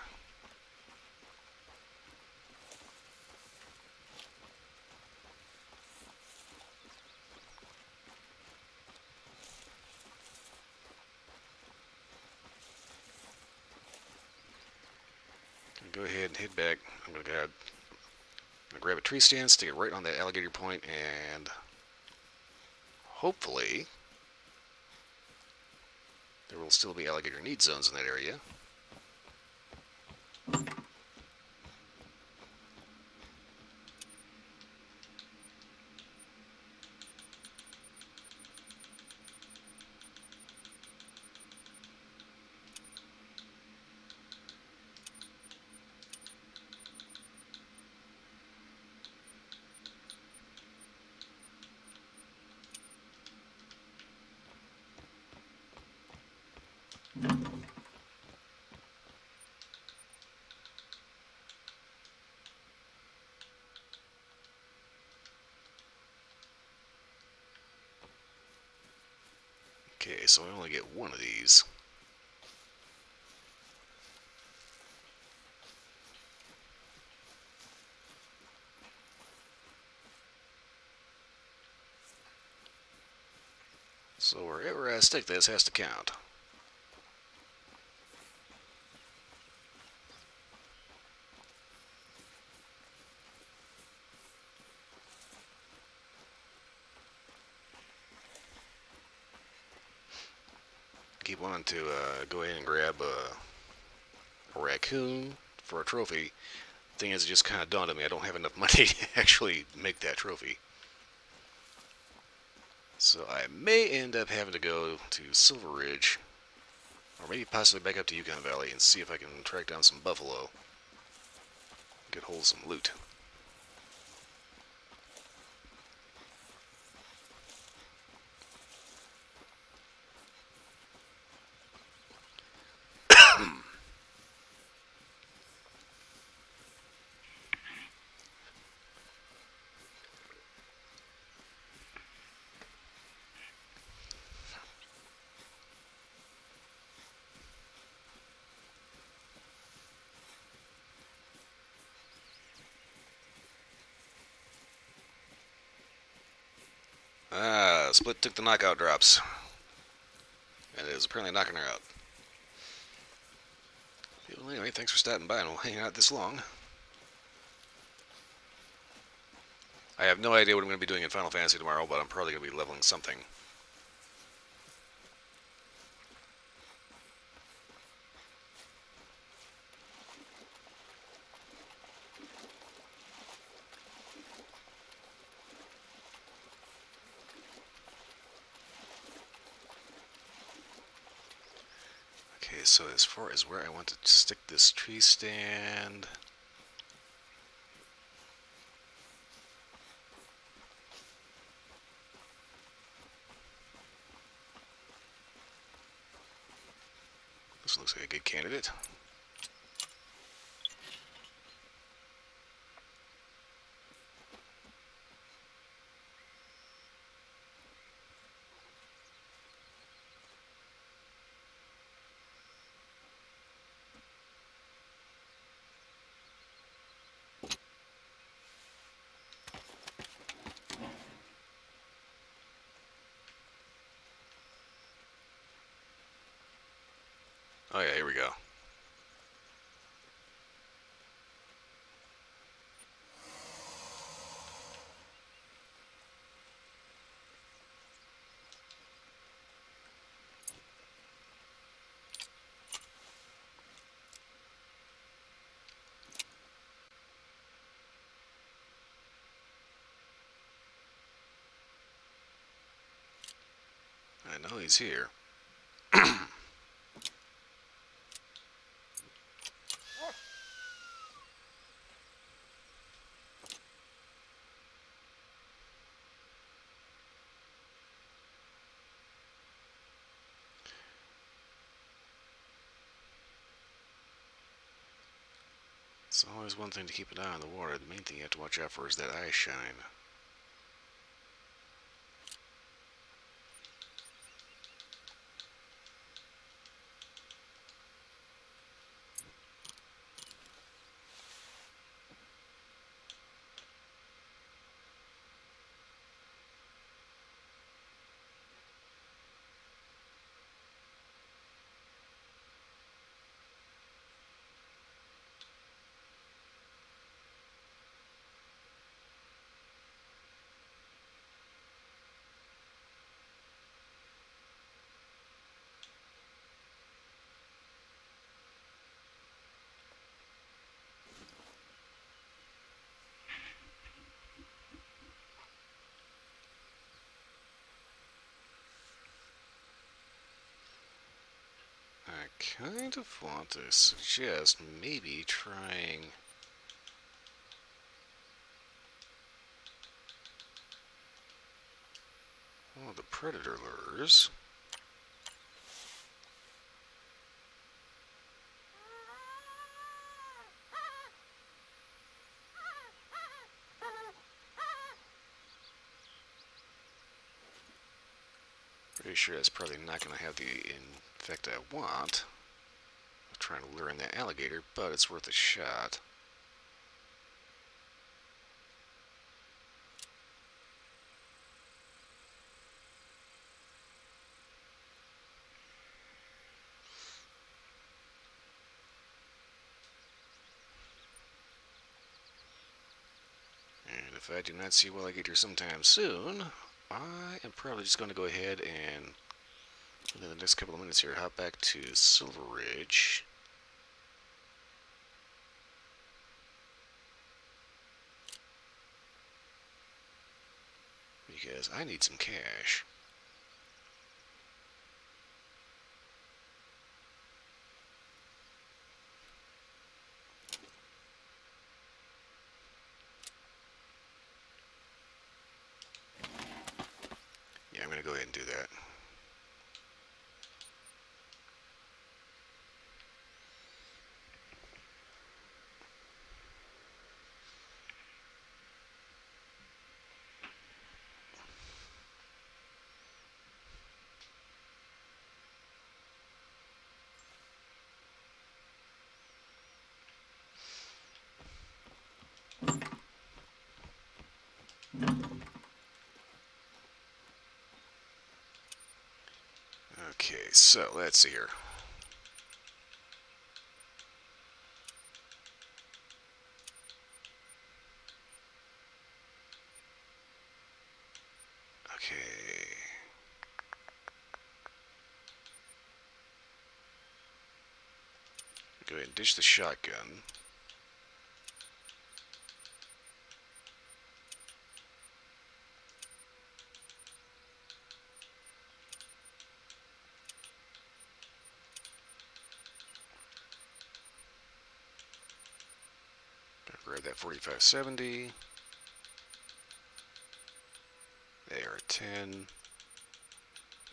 [SPEAKER 1] Go ahead and head back. I'm going to grab a tree stand, stick it right on that alligator point, and hopefully there will still be alligator need zones in that area. Okay, so I only get one of these. So wherever I stick this has to count. keep wanting to go ahead and grab a raccoon for a trophy. Thing is, it just kind of dawned on me I don't have enough money to actually make that trophy. So I may end up having to go to Silver Ridge, or maybe possibly back up to Yukon Valley and see if I can track down some buffalo. Get hold of some loot. Split took the knockout drops. And it is apparently knocking her out. Well, anyway, thanks for stopping by and we'll hang out this long. I have no idea what I'm going to be doing in Final Fantasy tomorrow, but I'm probably going to be leveling something. Okay, so as far as where I want to stick this tree stand... This looks like a good candidate. Oh yeah, here we go. I know he's here. It's always one thing to keep an eye on the water. The main thing you have to watch out for is that eye shine. I kind of want to suggest maybe trying... one of the predator lures. Pretty sure that's probably not going to have the effect I want. I'm trying to lure in that alligator, but it's worth a shot. And if I do not see a alligator sometime soon, I am probably just going to go ahead and And then the next couple of minutes here, hop back to Silver Ridge. Because I need some cash. Yeah, I'm going to go ahead and do that. Okay, so let's see here. Okay. Go ahead and ditch the shotgun. Grab that 4570. AR-10.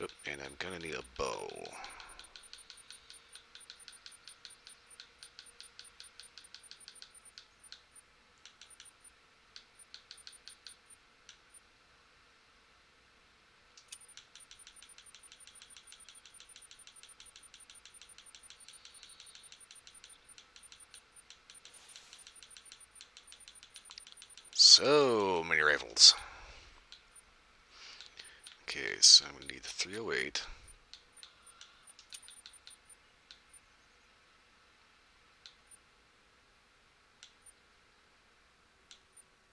[SPEAKER 1] Oop, and I'm gonna need a bow. So many rifles. Okay, so I'm gonna need the 308.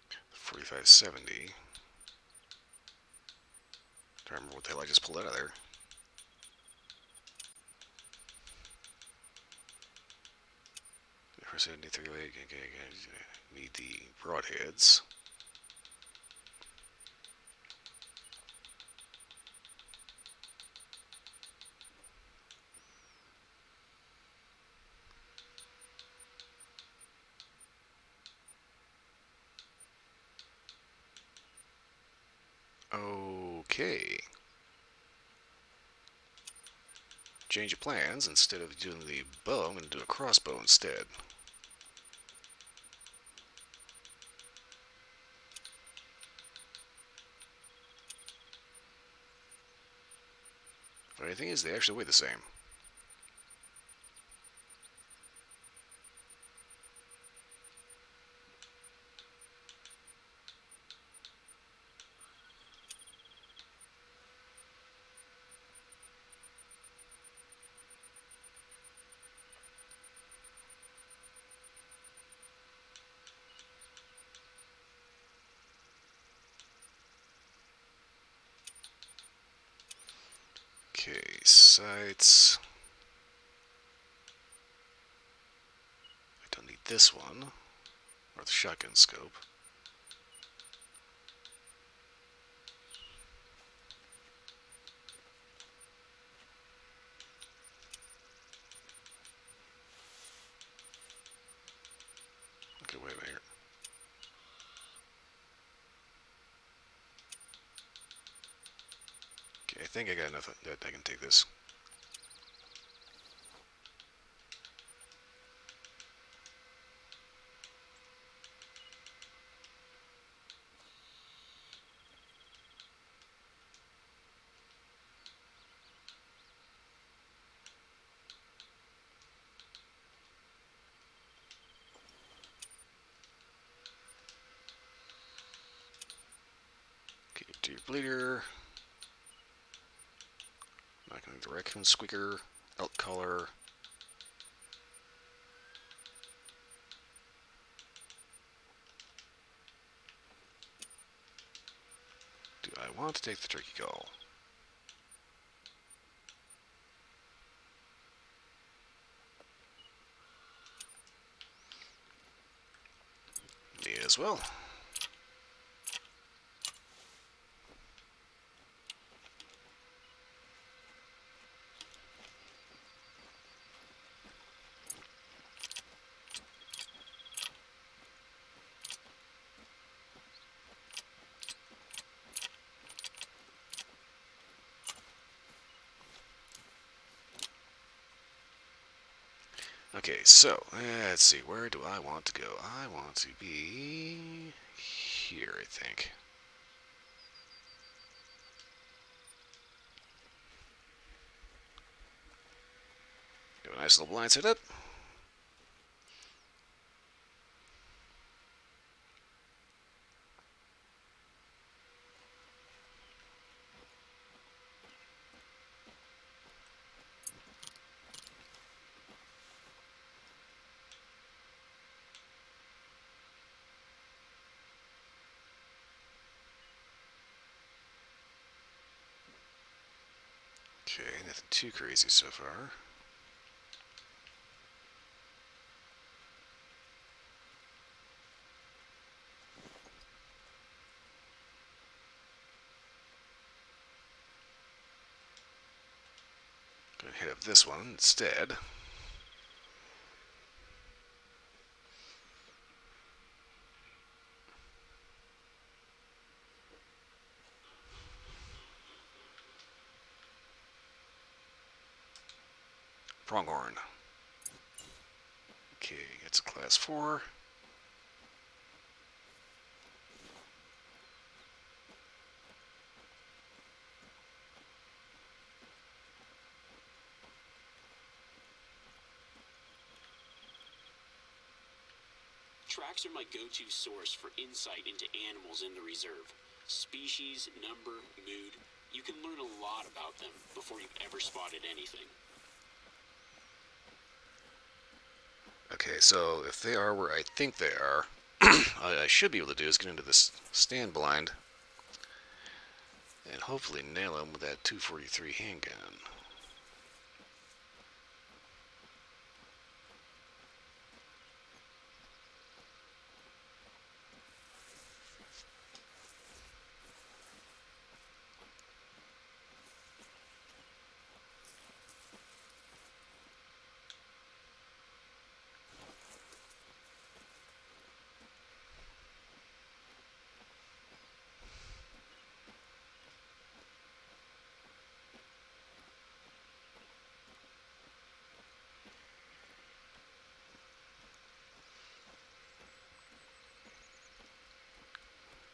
[SPEAKER 1] The 4570. Don't remember what the hell I just pulled out of there. For 70, 308. Okay, need the broadheads. Okay. Change of plans. Instead of doing the bow, I'm going to do a crossbow instead. Funny thing is, they actually weigh the same. Okay, sights. I don't need this one, or the shotgun scope. Okay, wait a minute. Okay, I think I got enough that I can take this. Okay, do your bleeder. Not going to the raccoon squeaker, elk collar. Do I want to take the turkey call? as well. Okay, so let's see. Where do I want to go? I want to be here, I think. Got a nice little blind set up. Okay, nothing too crazy so far. Gonna hit up this one instead. Pronghorn. Okay, it's a class 4.
[SPEAKER 5] Tracks are my go-to source for insight into animals in the reserve. Species, number, mood. You can learn a lot about them before you've ever spotted anything.
[SPEAKER 1] Okay, so if they are where I think they are, I should be able to do is get into this stand blind and hopefully nail them with that 243 handgun.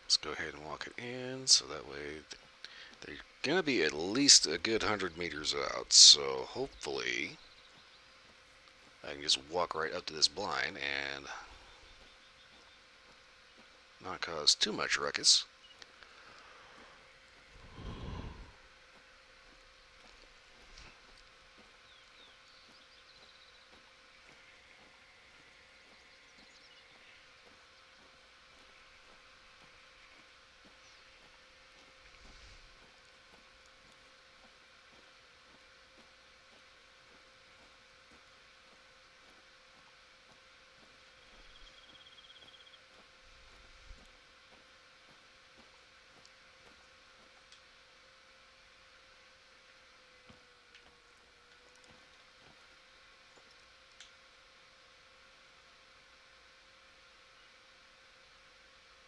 [SPEAKER 1] Let's go ahead and walk it in so that way they're going to be at least a good 100 meters out. So hopefully I can just walk right up to this blind and not cause too much ruckus.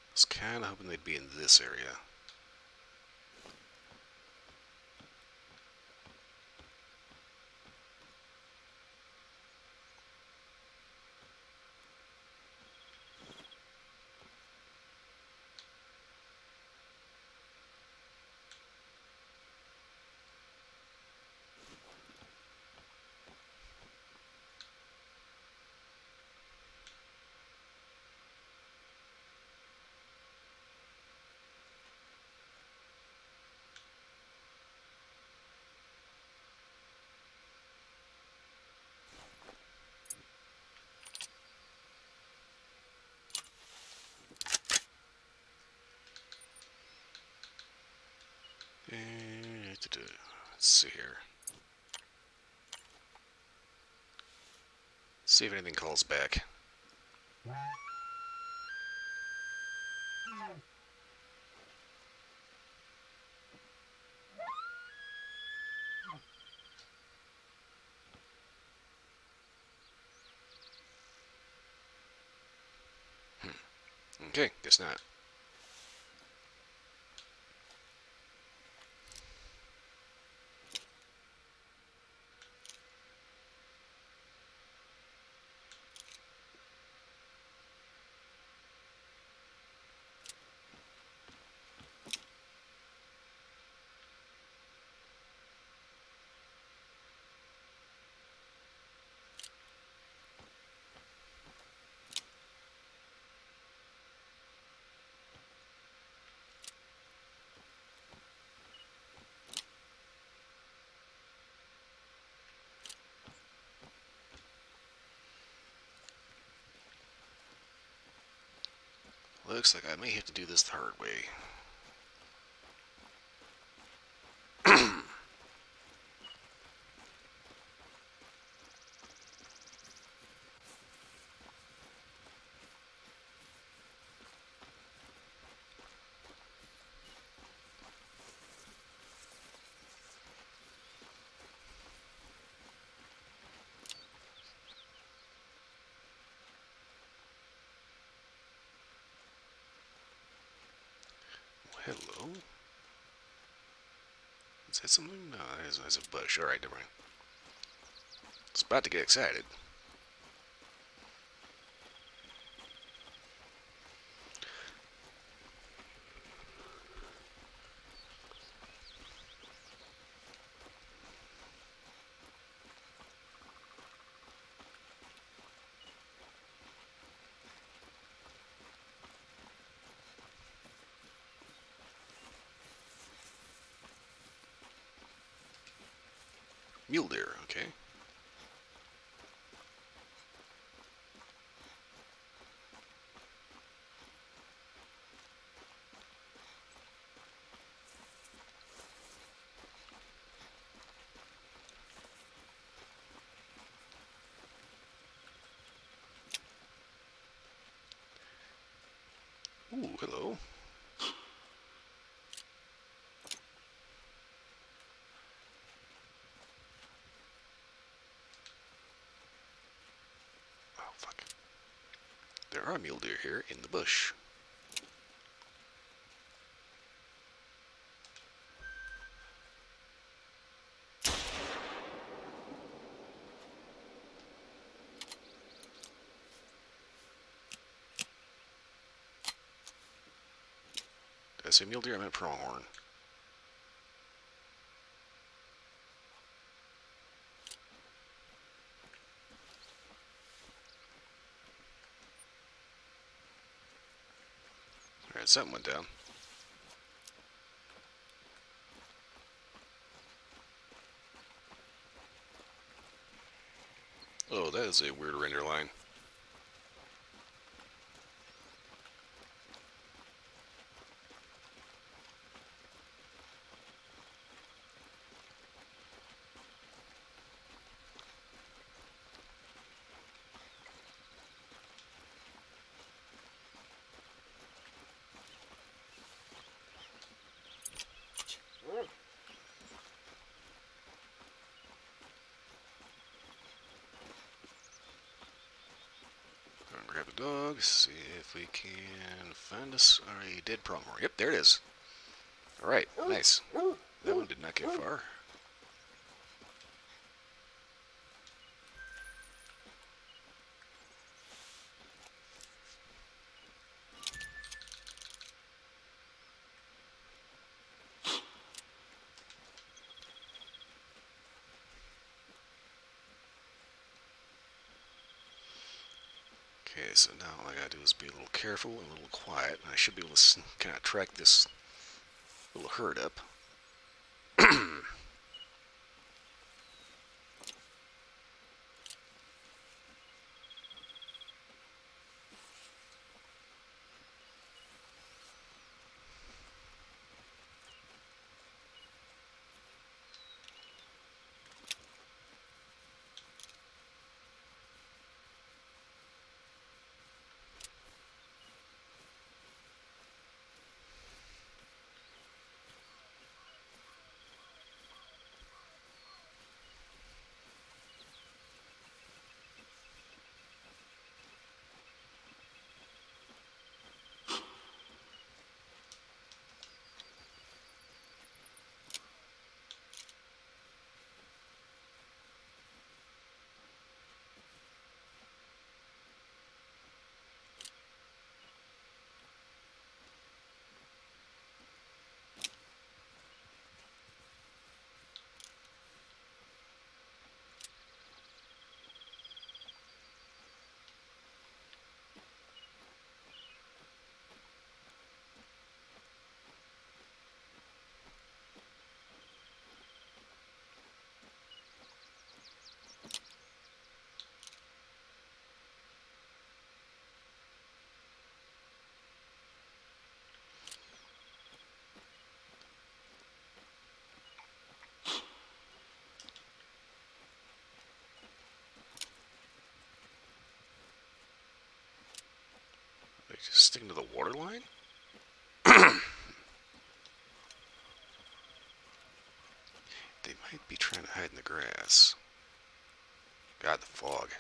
[SPEAKER 1] I was kind of hoping they'd be in this area. Let's see here. See if anything calls back. Okay, guess not. Looks like I may have to do this the hard way. Hello? Is that something? No, that's a bush. Alright, never mind. It's about to get excited. Mule deer, okay. Ooh, hello. Oh, fuck. There are mule deer here in the bush. Did I say mule deer? I meant pronghorn. Alright, something went down. Oh, that is a weird render line. Grab the dog, see if we can find us a dead pronghorn. Yep, there it is. Alright, nice. That one did not get far. Okay, so now all I gotta do is be a little careful and a little quiet, and I should be able to kind of track this little herd up. Like, just sticking to the water line? They might be trying to hide in the grass. God, the fog.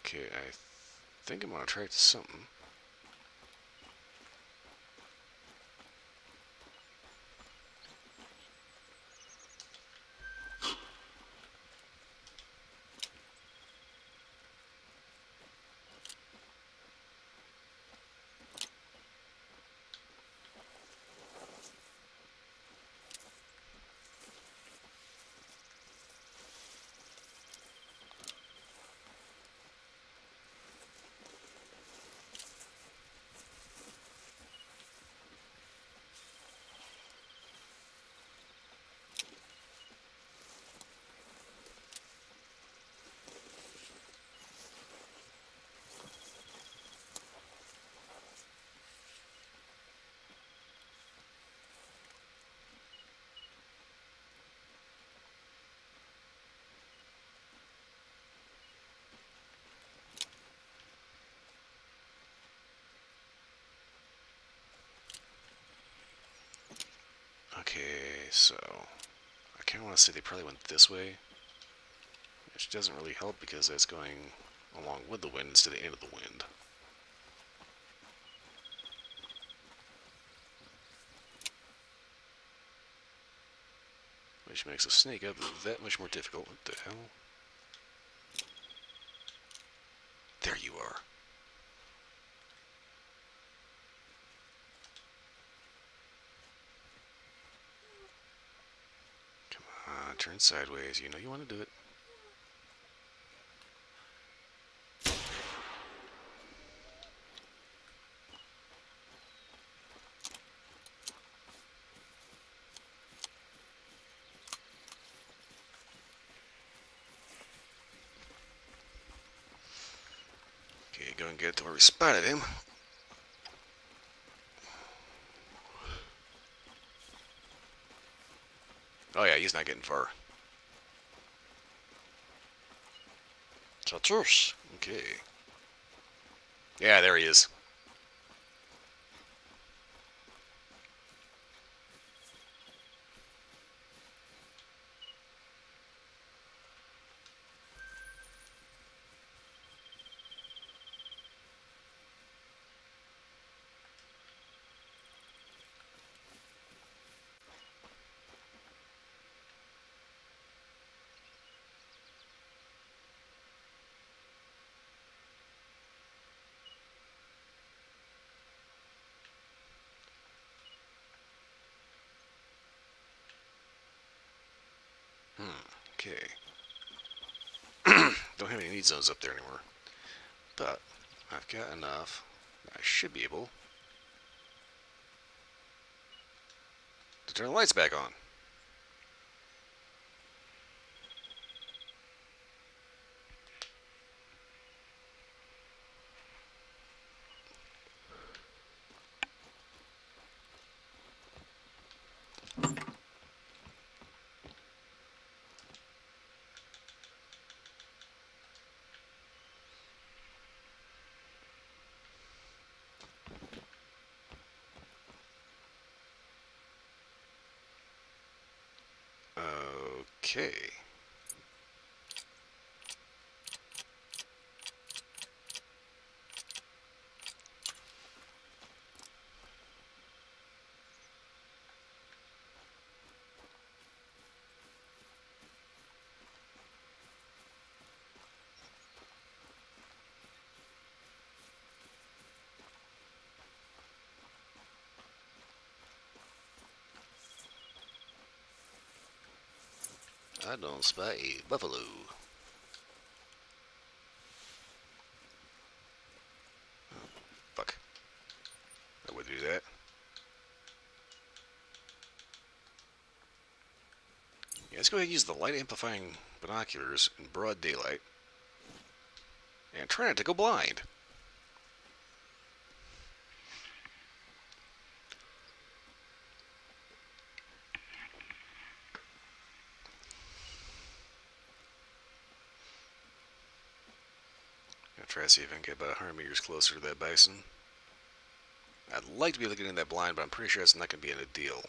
[SPEAKER 1] Okay, I think I'm gonna try it to something. Okay, so I kind of want to say they probably went this way, which doesn't really help because that's going along with the wind instead of into the wind. Which makes a snake up that much more difficult. What the hell? There you are. Come on, turn sideways. You know you want to do it. Okay, go and get to where we spotted him. Oh yeah, he's not getting far. Tatoosh. Okay. Yeah, there he is. Okay. Don't have any need zones up there anymore. But I've got enough. I should be able to turn the lights back on. Okay. I don't spy a buffalo. Fuck. I would do that. Yeah, let's go ahead and use the light amplifying binoculars in broad daylight. And try not to go blind. Gonna try to see if I can get about 100 meters closer to that bison. I'd like to be able to get in that blind, but I'm pretty sure it's not going to be in a deal.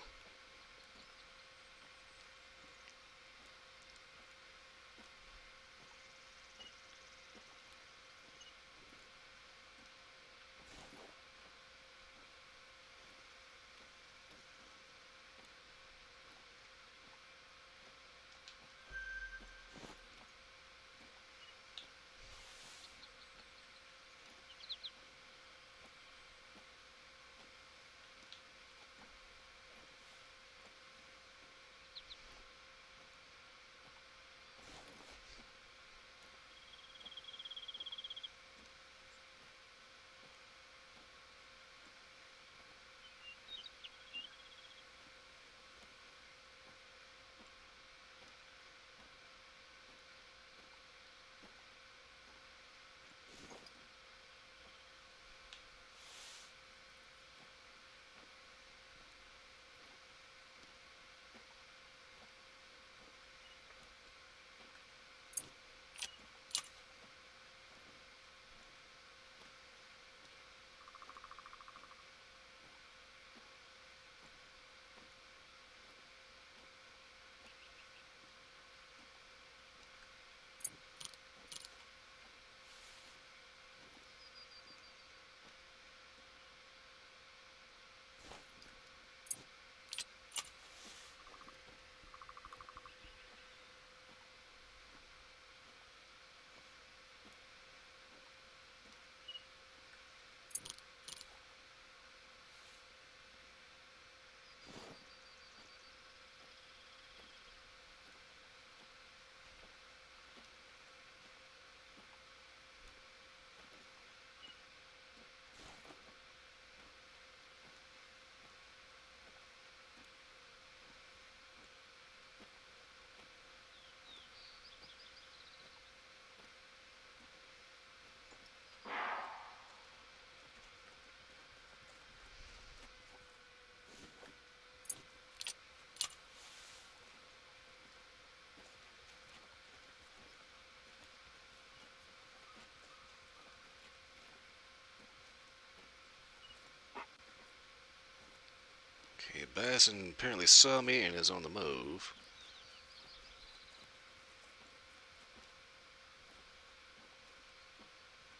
[SPEAKER 1] Okay, bison apparently saw me and is on the move.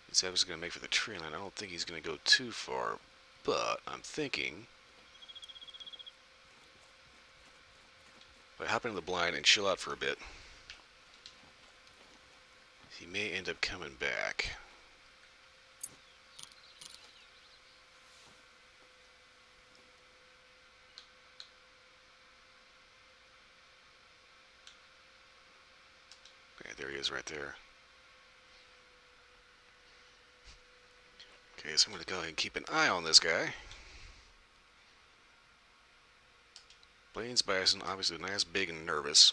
[SPEAKER 1] He said I was going to make for the tree line. I don't think he's going to go too far, but I'm thinking if I hop into the blind and chill out for a bit, he may end up coming back. Okay, there he is right there. Okay, so I'm going to go ahead and keep an eye on this guy. Blaine's bison, obviously nice, big, and nervous.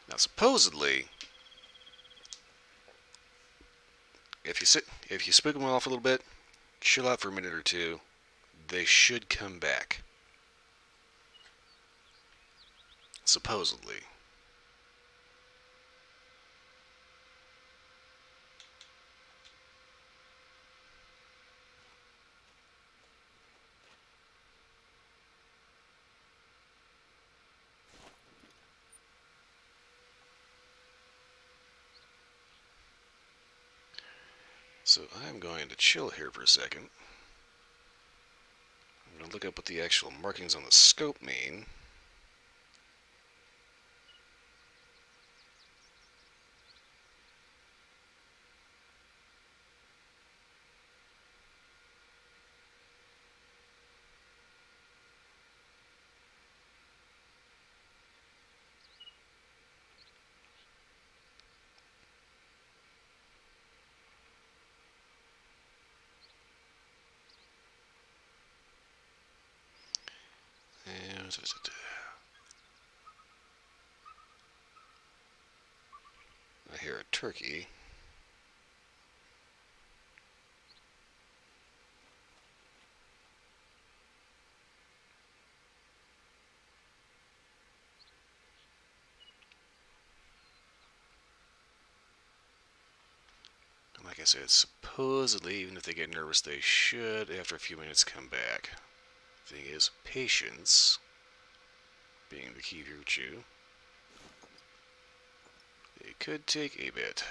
[SPEAKER 1] Now, supposedly, if you spook them off a little bit, chill out for a minute or two, they should come back. Supposedly. So I'm going to chill here for a second. I'm going to look up what the actual markings on the scope mean. I hear a turkey. And like I said, supposedly, even if they get nervous, they should, after a few minutes, come back. Thing is, patience being the key virtue. It could take a bit.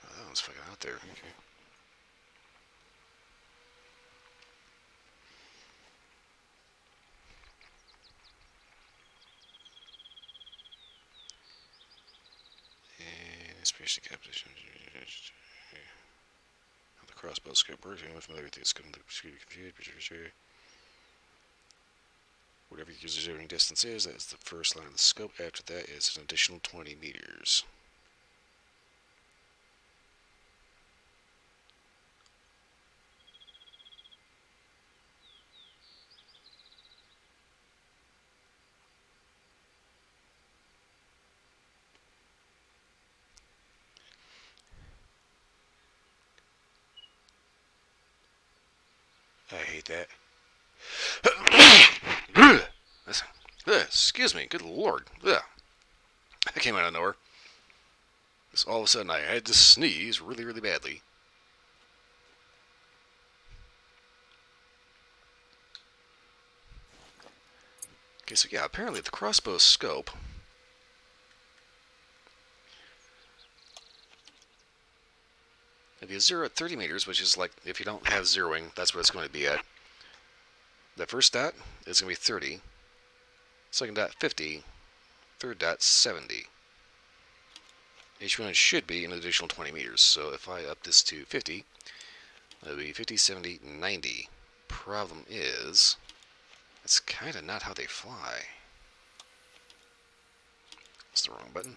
[SPEAKER 1] Oh, that one's fucking out there. Okay. And inspiration composition. How the crossbow scope works. Anyone familiar with this? Confused. Whatever your zeroing distance is, that is the first line of the scope. After that is an additional 20 meters. I hate that. Excuse me, good lord. That came out of nowhere. Just all of a sudden I had to sneeze really, really badly. Okay, so yeah, apparently the crossbow scope if you zero at 30 meters, which is like if you don't have zeroing, that's what it's going to be at. The first dot is going to be 30, second dot 50, third dot 70. Each one should be an additional 20 meters. So if I up this to 50, that'll be 50, 70, 90. Problem is, that's kind of not how they fly. That's the wrong button.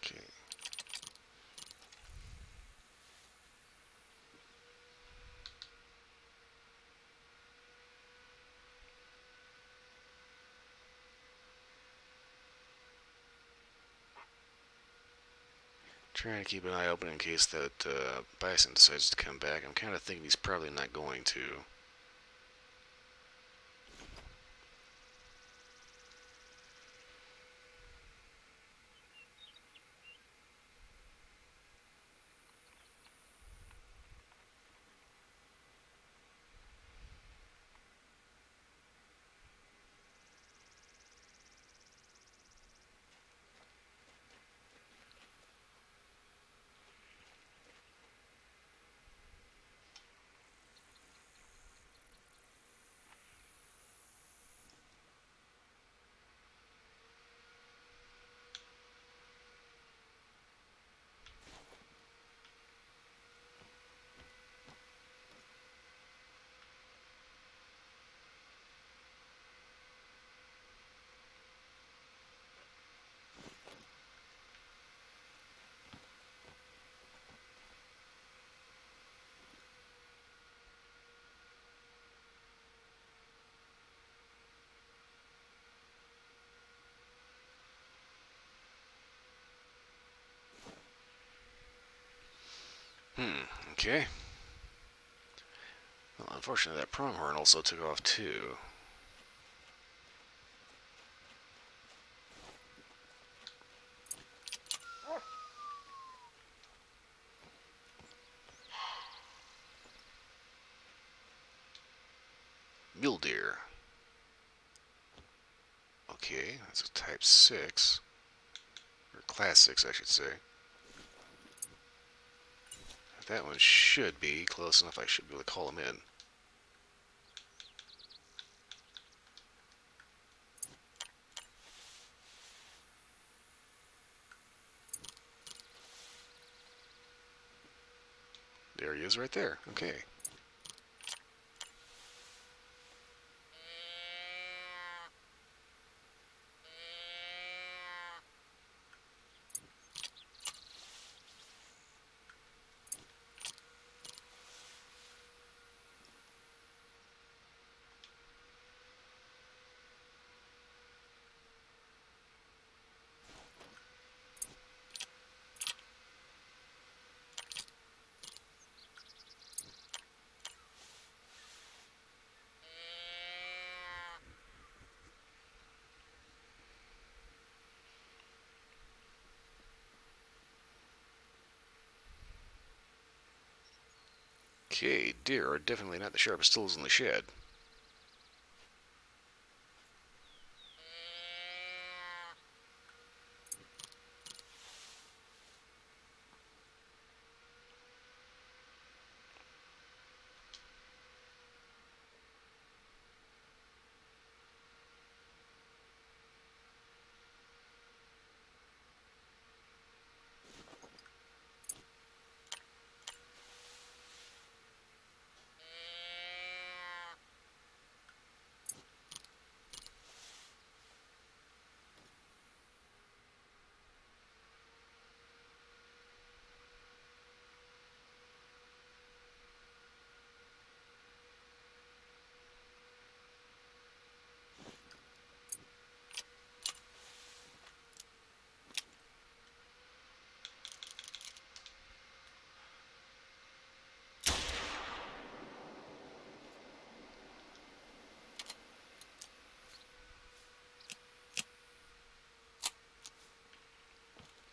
[SPEAKER 1] Okay. Trying to keep an eye open in case that Bison decides to come back. I'm kind of thinking he's probably not going to. Okay. Well, unfortunately, that pronghorn also took off too. Mule deer. Okay, that's a type 6. Or class 6, I should say. That one should be close enough. I should be able to call him in. There he is right there. Okay. Okay, deer are definitely not the sharpest tools in the shed.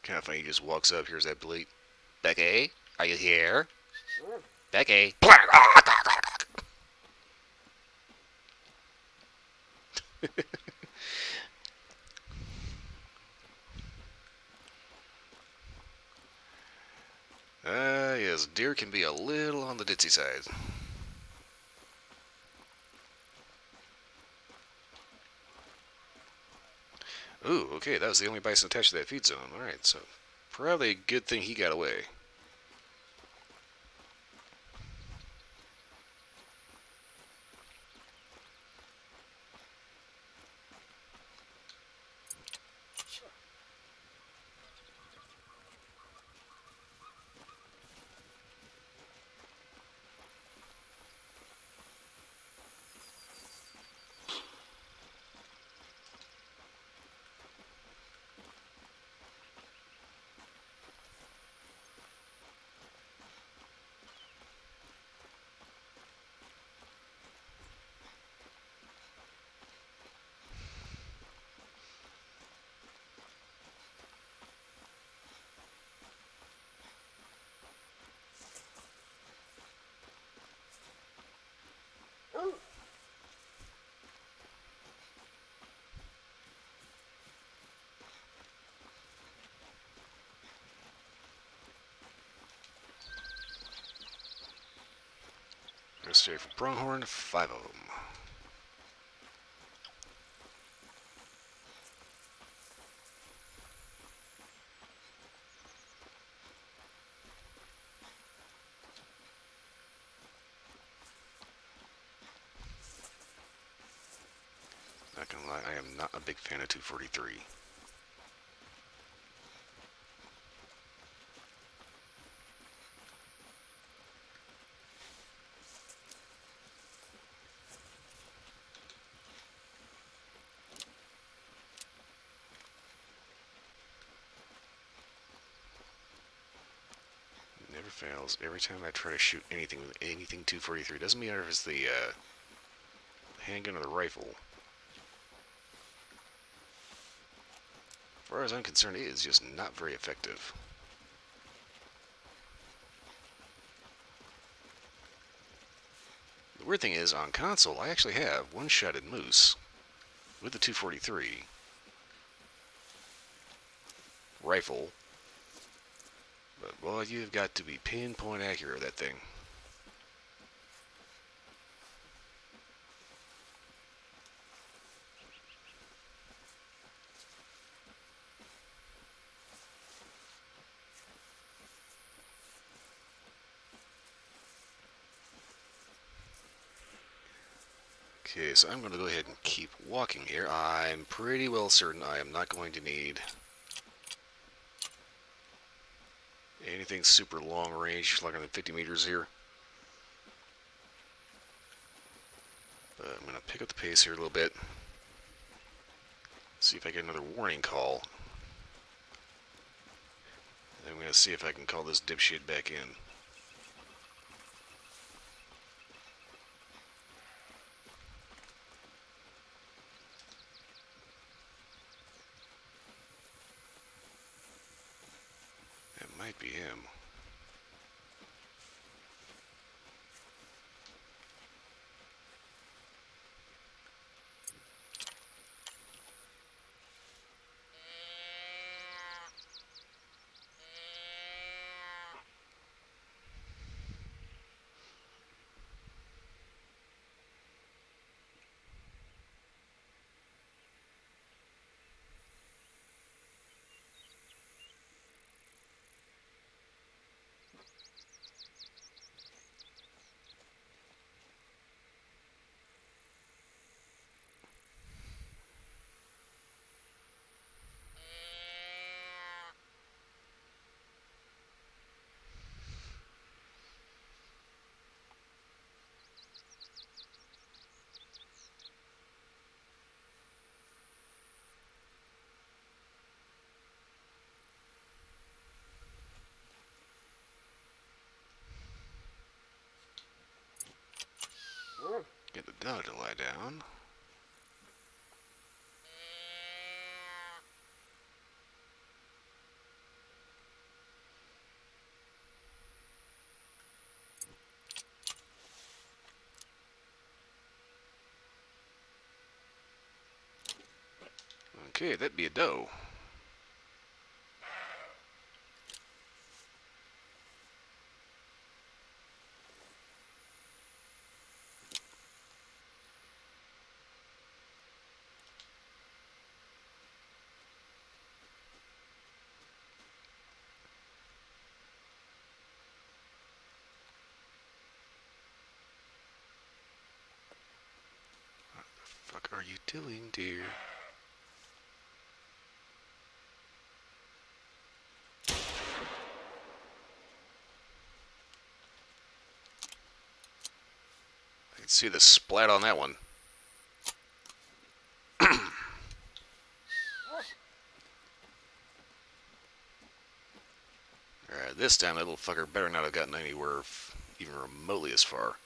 [SPEAKER 1] Kind of funny, he just walks up, here's that bleat. Becky, are you here? Becky. Yes, deer can be a little on the ditzy side. Ooh, okay, that was the only bison attached to that feed zone. Alright, so probably a good thing he got away. Let's stay for pronghorn, 5 of them. Not gonna lie, I am not a big fan of 243. Never fails. Every time I try to shoot anything with anything 243, doesn't matter if it's the handgun or the rifle. As far as I'm concerned, it is just not very effective. The weird thing is, on console, I actually have one-shotted moose with the 243 rifle. But boy, you've got to be pinpoint accurate with that thing. Okay, so I'm going to go ahead and keep walking here. I'm pretty well certain I am not going to need anything super long range, like on the 50 meters here. But I'm going to pick up the pace here a little bit. See if I get another warning call. And I'm going to see if I can call this dipshit back in. That might be him. Get the dog to lie down. Okay, that'd be a doe. What the fuck are you doing, dear? I can see the splat on that one. Alright, this time that little fucker better not have gotten anywhere even remotely as far.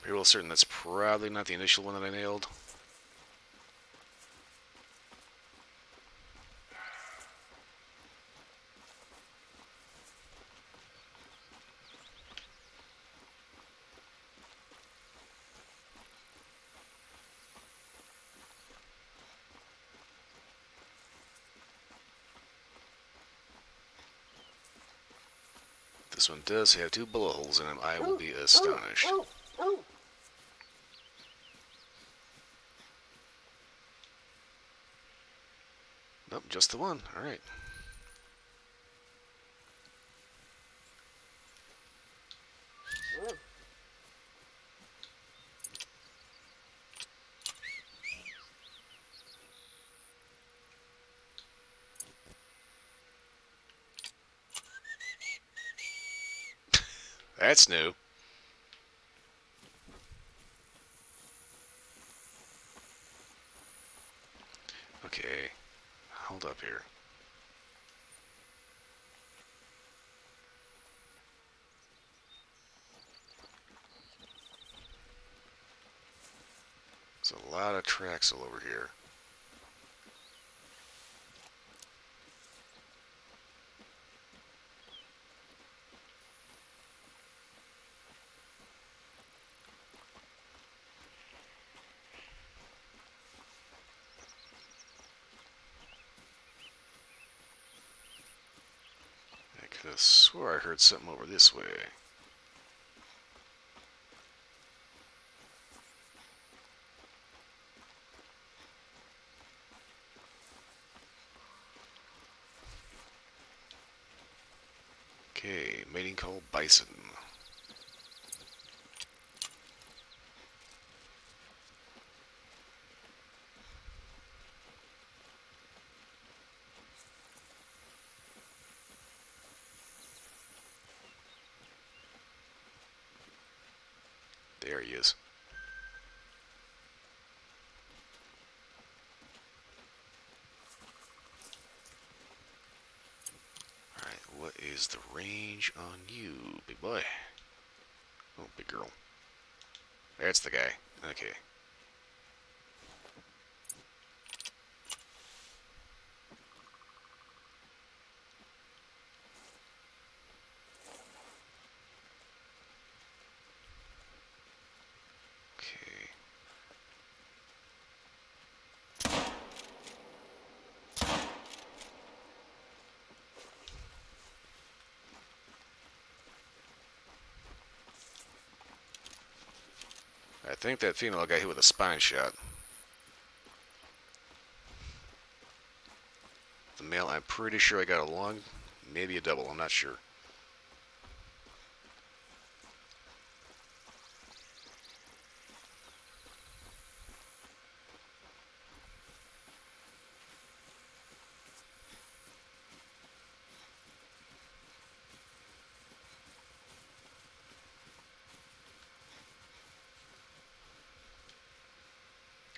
[SPEAKER 1] Pretty well certain that's probably not the initial one that I nailed. If this one does have 2 bullet holes in him, I will be astonished. Nope, just the one. Alright. That's new. Okay, hold up here. There's a lot of tracks all over here. I could have swore I heard something over this way. Okay, mating call bison. There he is. Alright, what is the range on you, big boy? Oh, big girl. That's the guy. Okay. Okay. I think that female got hit with a spine shot. The male, I'm pretty sure I got a long, maybe a double, I'm not sure.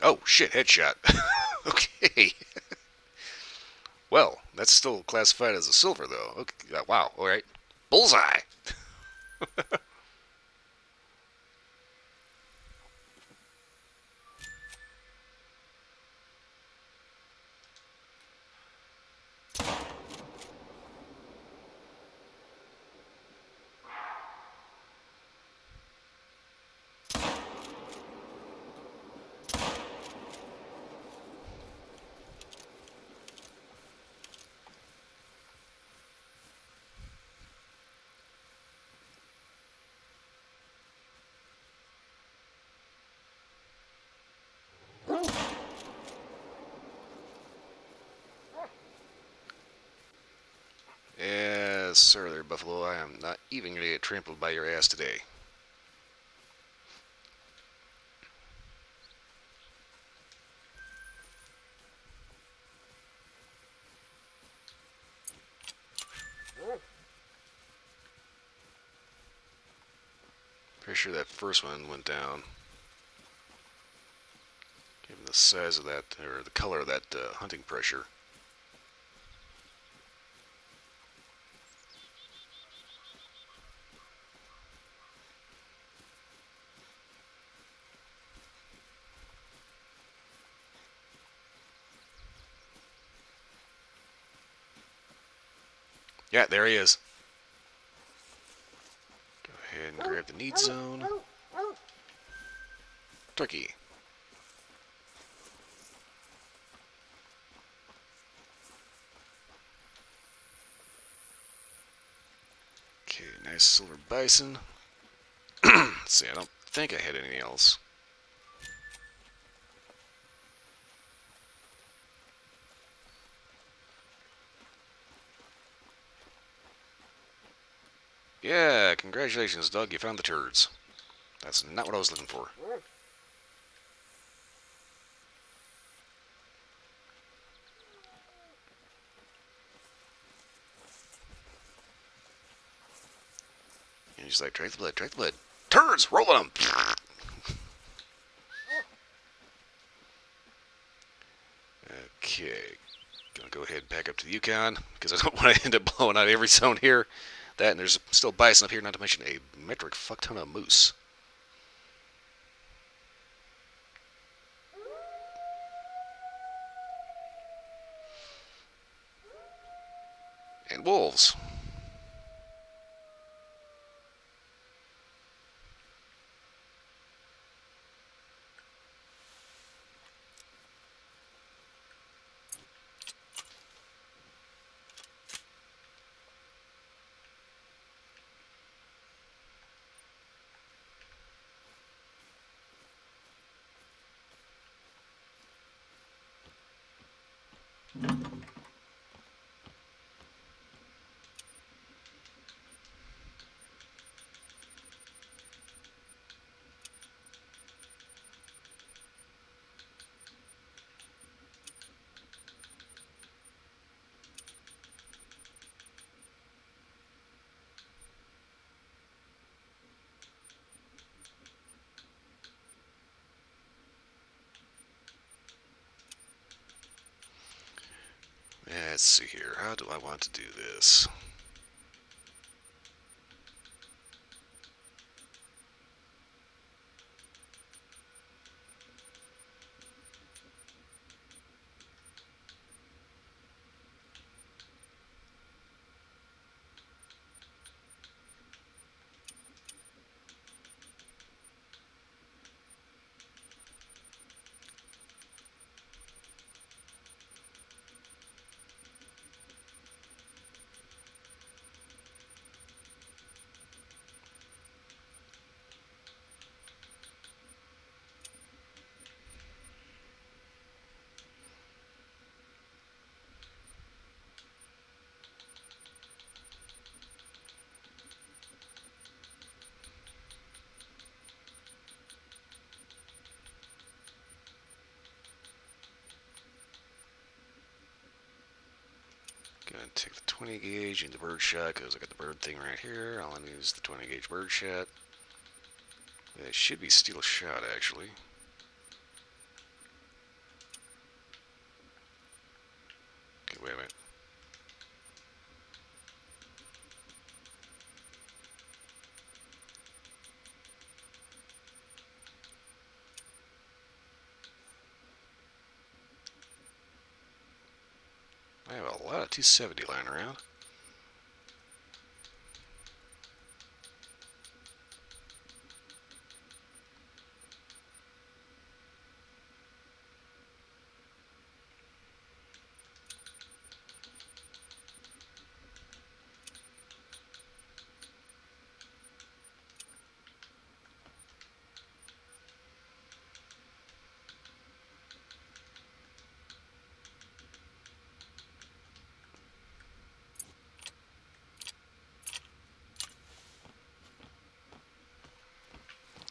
[SPEAKER 1] Oh, shit, headshot. Okay. Well, that's still classified as a silver, though. Okay, wow, alright. Bullseye! Yes, sir, there, Buffalo. I am not even going to get trampled by your ass today. Pretty sure that first one went down. Given the size of that, or the color of that hunting pressure. Yeah, there he is. Go ahead and grab the need zone. Turkey. Okay, nice silver bison. Let's see, I don't think I had anything else. Yeah, congratulations, Doug. You found the turds. That's not what I was looking for. And he's like, drag the blood, drag the blood. Turds! Rolling them! Okay. Gonna go ahead and back up to the Yukon, because I don't want to end up blowing out every zone here. That, and there's still bison up here, not to mention a metric fuck ton of moose. And wolves. Let's see here. How do I want to do this? Gonna take the 20 gauge and the bird shot, because I got the bird thing right here. I'll use the 20 gauge bird shot. It should be steel shot, actually. Wait a minute. I have a lot of 270 lying around.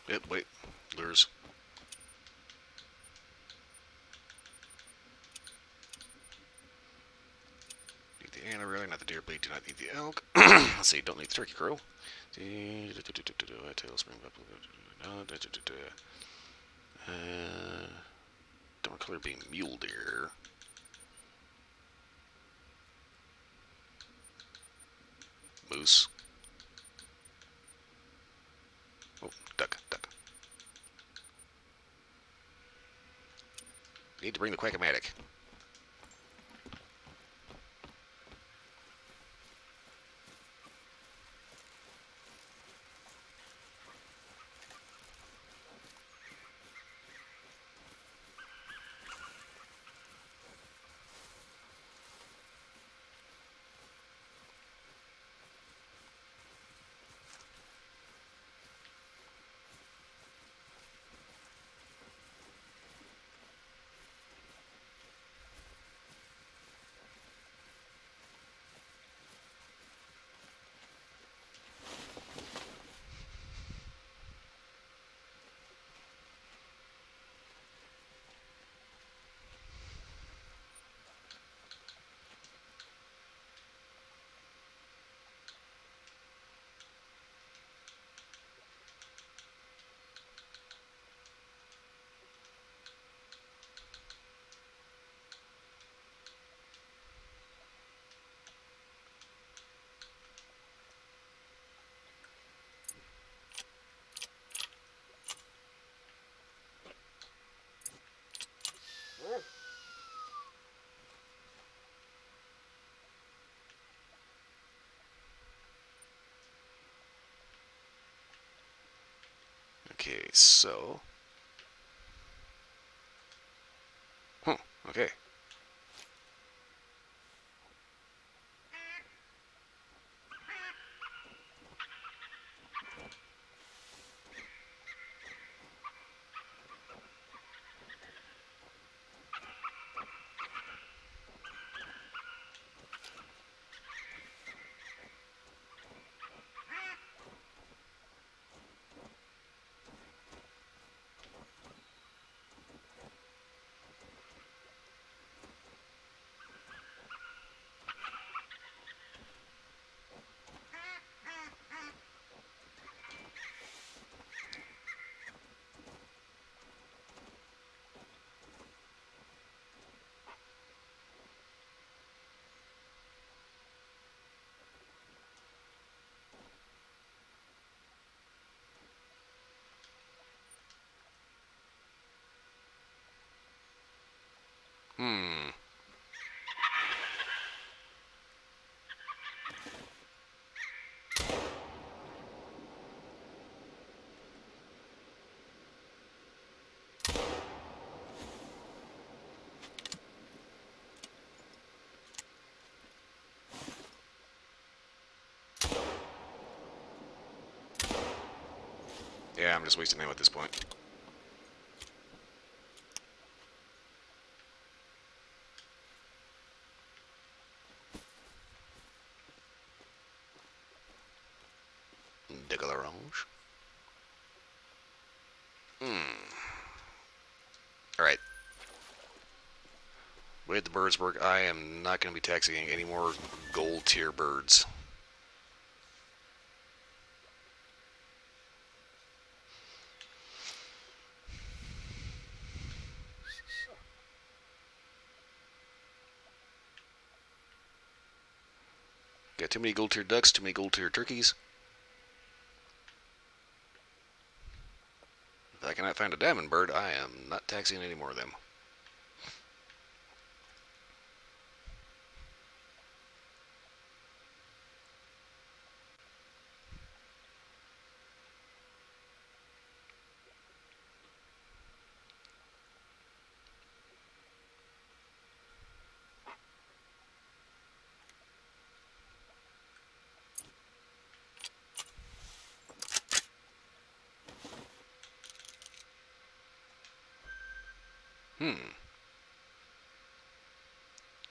[SPEAKER 1] Yep, wait. Lures. Need the antler, really, not the deer bleed. Do not need the elk. Let's see, don't need the turkey crow. Tailspring. Don't color being mule deer. Moose. Oh, duck. Need to bring the quack-o-matic. Okay, so... okay. Hmm. Yeah, I'm just wasting ammo at this point. Degal orange. Alright. With the birds work, I am not going to be taxiing any more gold tier birds. Got too many gold tier ducks, too many gold tier turkeys. If I cannot find a diamond bird, I am not taxiing any more of them.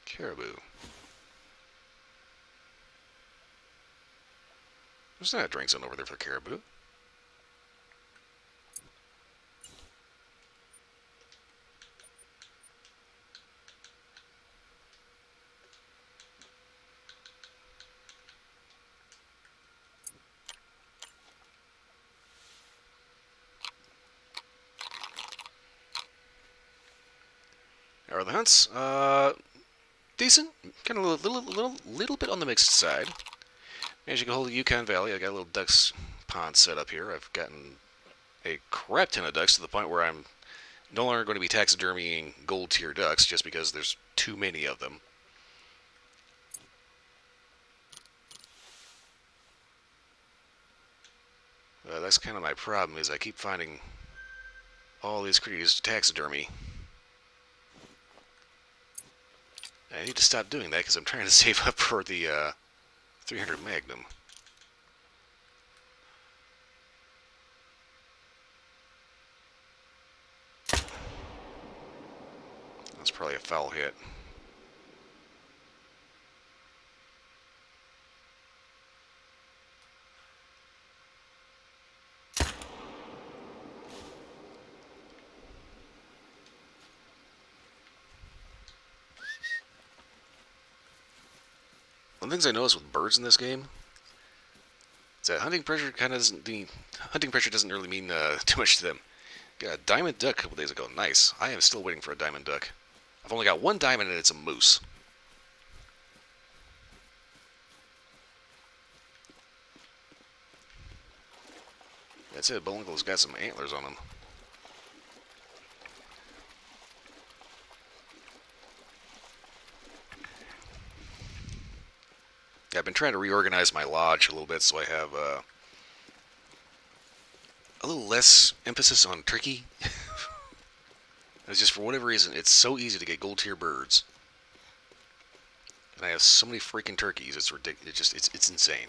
[SPEAKER 1] Caribou. There's not a drink zone over there for caribou. How are the hunts? Decent. Kind of a little bit on the mixed side. As you can hold the Yukon Valley, I got a little ducks pond set up here. I've gotten a crap ton of ducks to the point where I'm no longer going to be taxidermying gold tier ducks just because there's too many of them. That's kind of my problem, is I keep finding all these creatures to taxidermy. I need to stop doing that because I'm trying to save up for the 300 Magnum. That's probably a foul hit. One of the things I notice with birds in this game is that hunting pressure doesn't really mean too much to them. Got a diamond duck a couple days ago. Nice. I am still waiting for a diamond duck. I've only got one diamond and it's a moose. That's it. Bullwinkle's got some antlers on him. I've been trying to reorganize my lodge a little bit so I have a little less emphasis on turkey. It's just for whatever reason, it's so easy to get gold tier birds. And I have so many freaking turkeys, it's ridiculous. It's insane.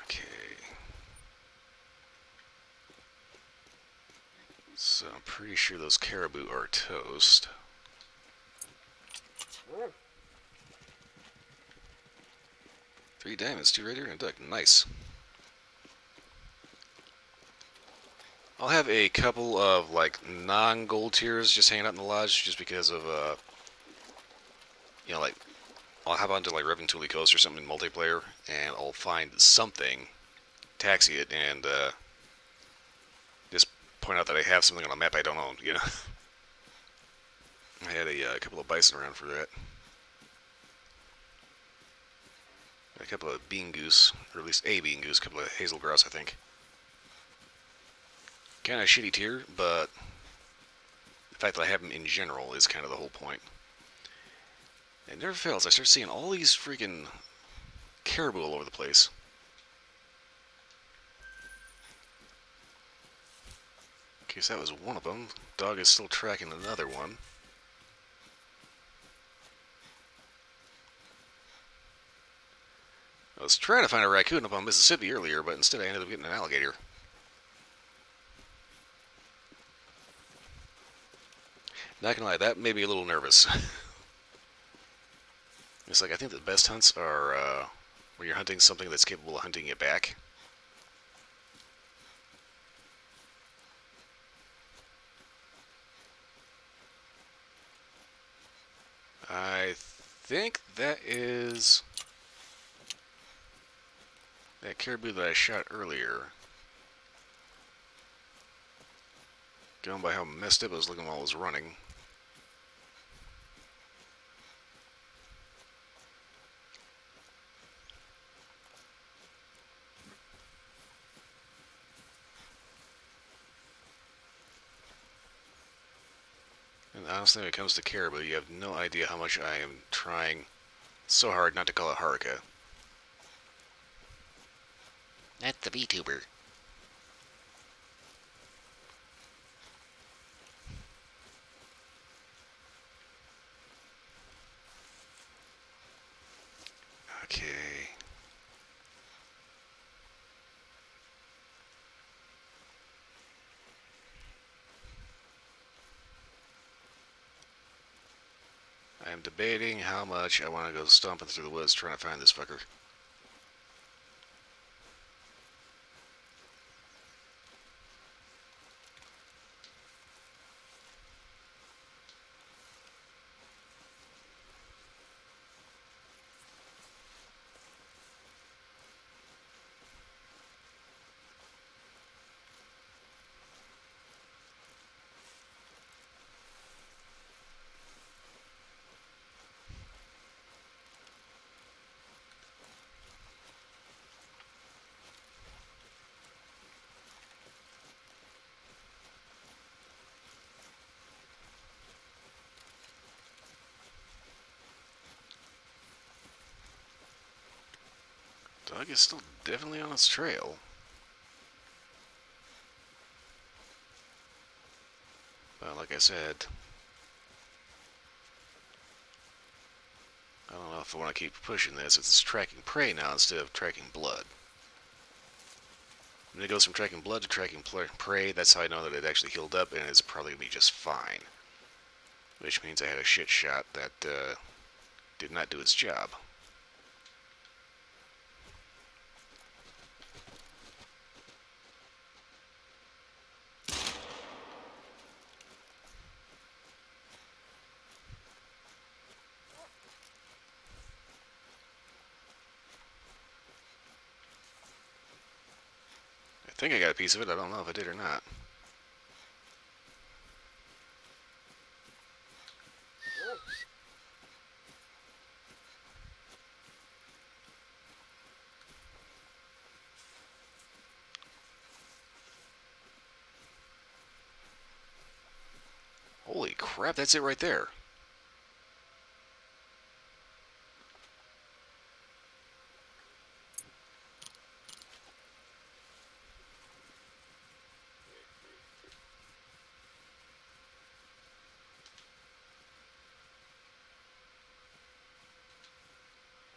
[SPEAKER 1] Okay. So I'm pretty sure those caribou are toast. Three diamonds, 2 reindeer, and a duck. Nice. I'll have a couple of like non-gold tiers just hanging out in the lodge just because of like I'll hop onto like Revan Tuli Coast or something in multiplayer and I'll find something, taxi it, and just point out that I have something on a map I don't own, you know. I had a couple of bison around for that. A couple of bean goose, or at least a bean goose, a couple of hazel grouse, I think. Kind of shitty tier, but the fact that I have them in general is kind of the whole point. It never fails. I start seeing all these freaking caribou all over the place. Okay, so that was one of them. Dog is still tracking another one. I was trying to find a raccoon up on Mississippi earlier, but instead I ended up getting an alligator. Not gonna lie, that made me a little nervous. It's like, I think the best hunts are when you're hunting something that's capable of hunting you back. I think that is that caribou that I shot earlier. Going by how messed up I was looking while I was running. honestly, when it comes to Caribou, you have no idea how much I am trying so hard not to call it Haruka. That's the VTuber. Okay. I am debating how much I want to go stomping through the woods trying to find this fucker. Dog is still definitely on its trail. But like I said, I don't know if I want to keep pushing this. It's tracking prey now instead of tracking blood. When it goes from tracking blood to tracking prey, that's how I know that it actually healed up and it's probably going to be just fine. Which means I had a shit shot that did not do its job. I think I got a piece of it. I don't know if I did or not. Holy crap, that's it right there.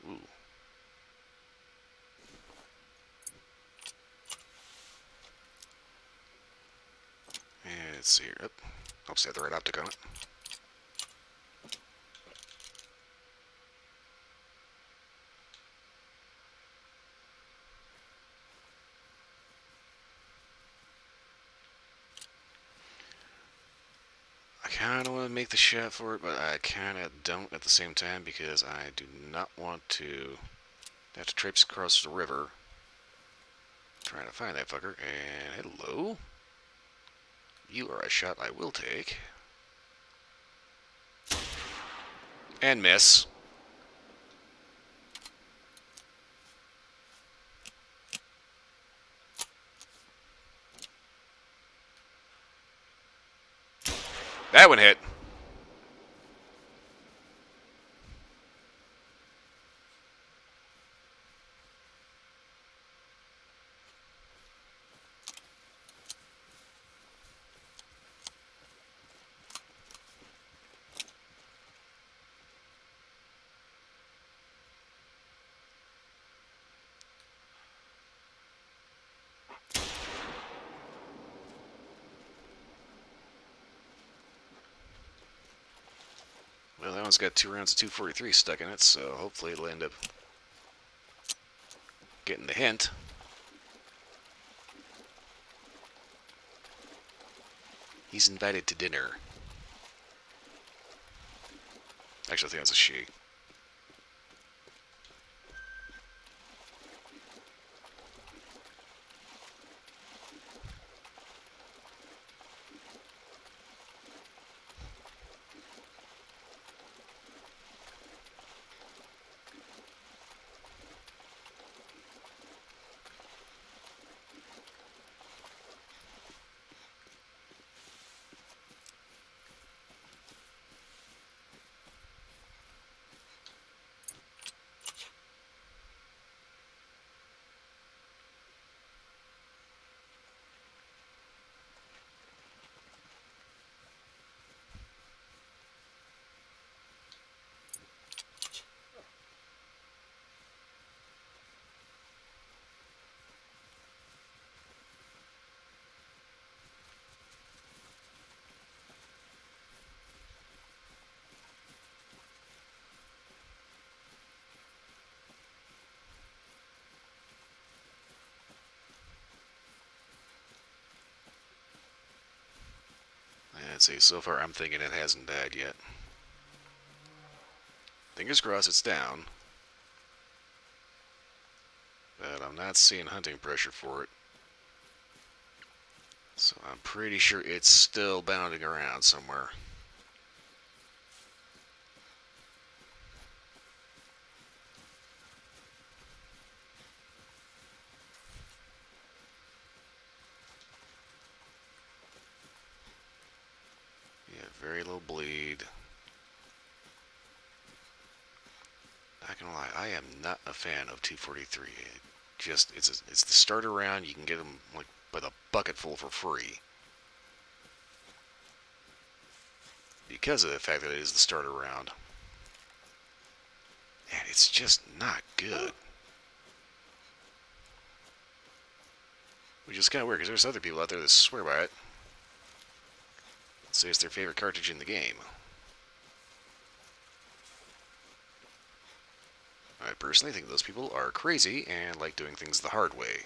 [SPEAKER 1] Ooh. And let's see here. Oh, hopes I have the right optic on it. I kind of want to make the shot for it, but I kind of don't at the same time because I do not want to have to traipse across the river trying to find that fucker. And hello. You are a shot I will take. And miss. That one hit. Well, that one's got 2 rounds of 243 stuck in it, so hopefully it'll end up getting the hint. He's invited to dinner. Actually, I think that's a she. Let's see, so far I'm thinking it hasn't died yet. Fingers crossed it's down. But I'm not seeing hunting pressure for it. So I'm pretty sure it's still bounding around somewhere. Yeah, very low bleed. Not gonna lie, I am not a fan of 243. It's the starter round. You can get them like by the bucket full for free because of the fact that it is the starter round. And it's just not good. Which is kind of weird because there's other people out there that swear by it. Say it's their favorite cartridge in the game. I personally think those people are crazy and like doing things the hard way.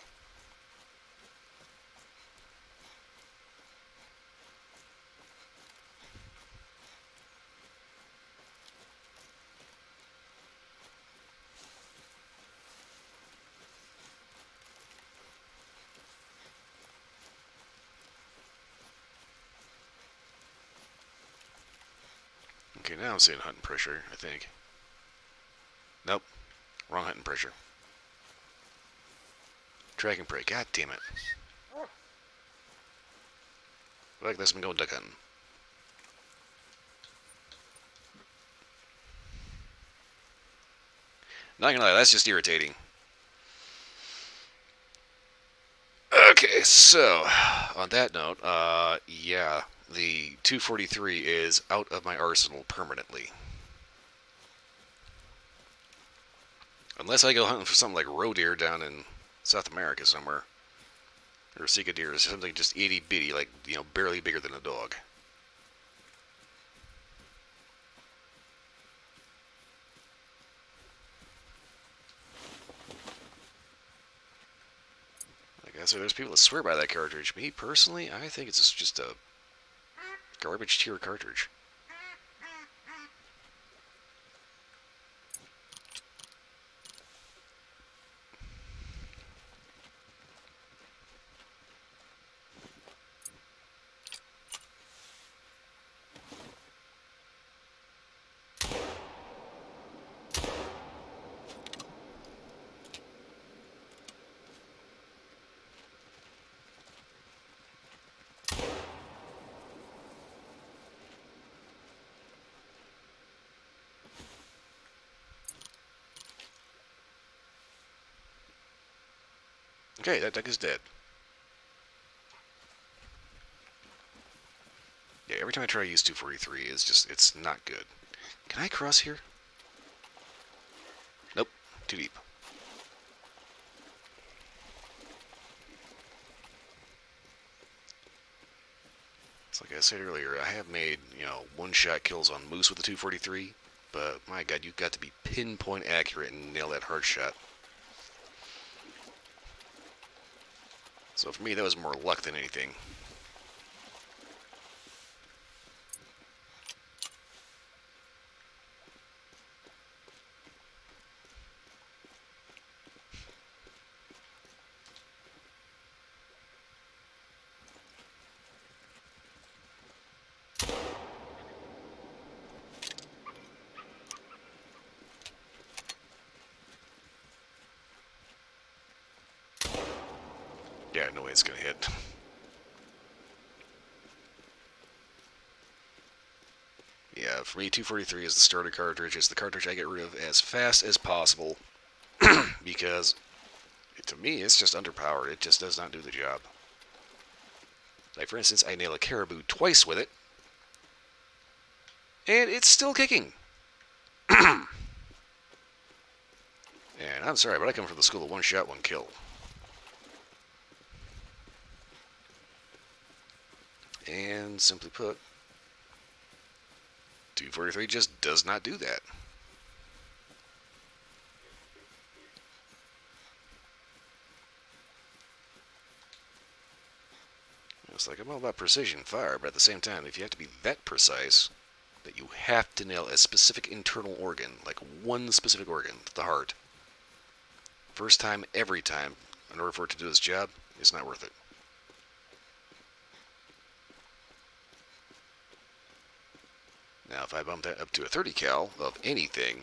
[SPEAKER 1] Okay, now I'm seeing hunting pressure, I think. Nope. Wrong hunting pressure. Track and prey. God damn it. I like this one going duck hunting. Not gonna lie, that's just irritating. Okay, so on that note, yeah, the 243 is out of my arsenal permanently. Unless I go hunting for something like roe deer down in South America somewhere. Or Sika deer, or something just itty bitty, like, barely bigger than a dog. Like I said, there's people that swear by that cartridge. Me, personally, I think it's just a garbage tier cartridge. Okay, that duck is dead. Yeah, every time I try to use 243, it's not good. Can I cross here? Nope, too deep. It's like I said earlier, I have made, one-shot kills on moose with the 243, but my god, you've got to be pinpoint accurate and nail that hard shot. So for me, that was more luck than anything. Yeah, no way it's gonna hit. Yeah, for me, 243 is the starter cartridge. It's the cartridge I get rid of as fast as possible because, to me, it's just underpowered. It just does not do the job. Like, for instance, I nail a caribou twice with it, and it's still kicking. And I'm sorry, but I come from the school of one shot, one kill. And simply put, 243 just does not do that. It's like I'm all about precision fire, but at the same time, if you have to be that precise, that you have to nail a specific internal organ, like one specific organ, the heart, first time, every time, in order for it to do its job, it's not worth it. Now, if I bump that up to a 30 cal of anything,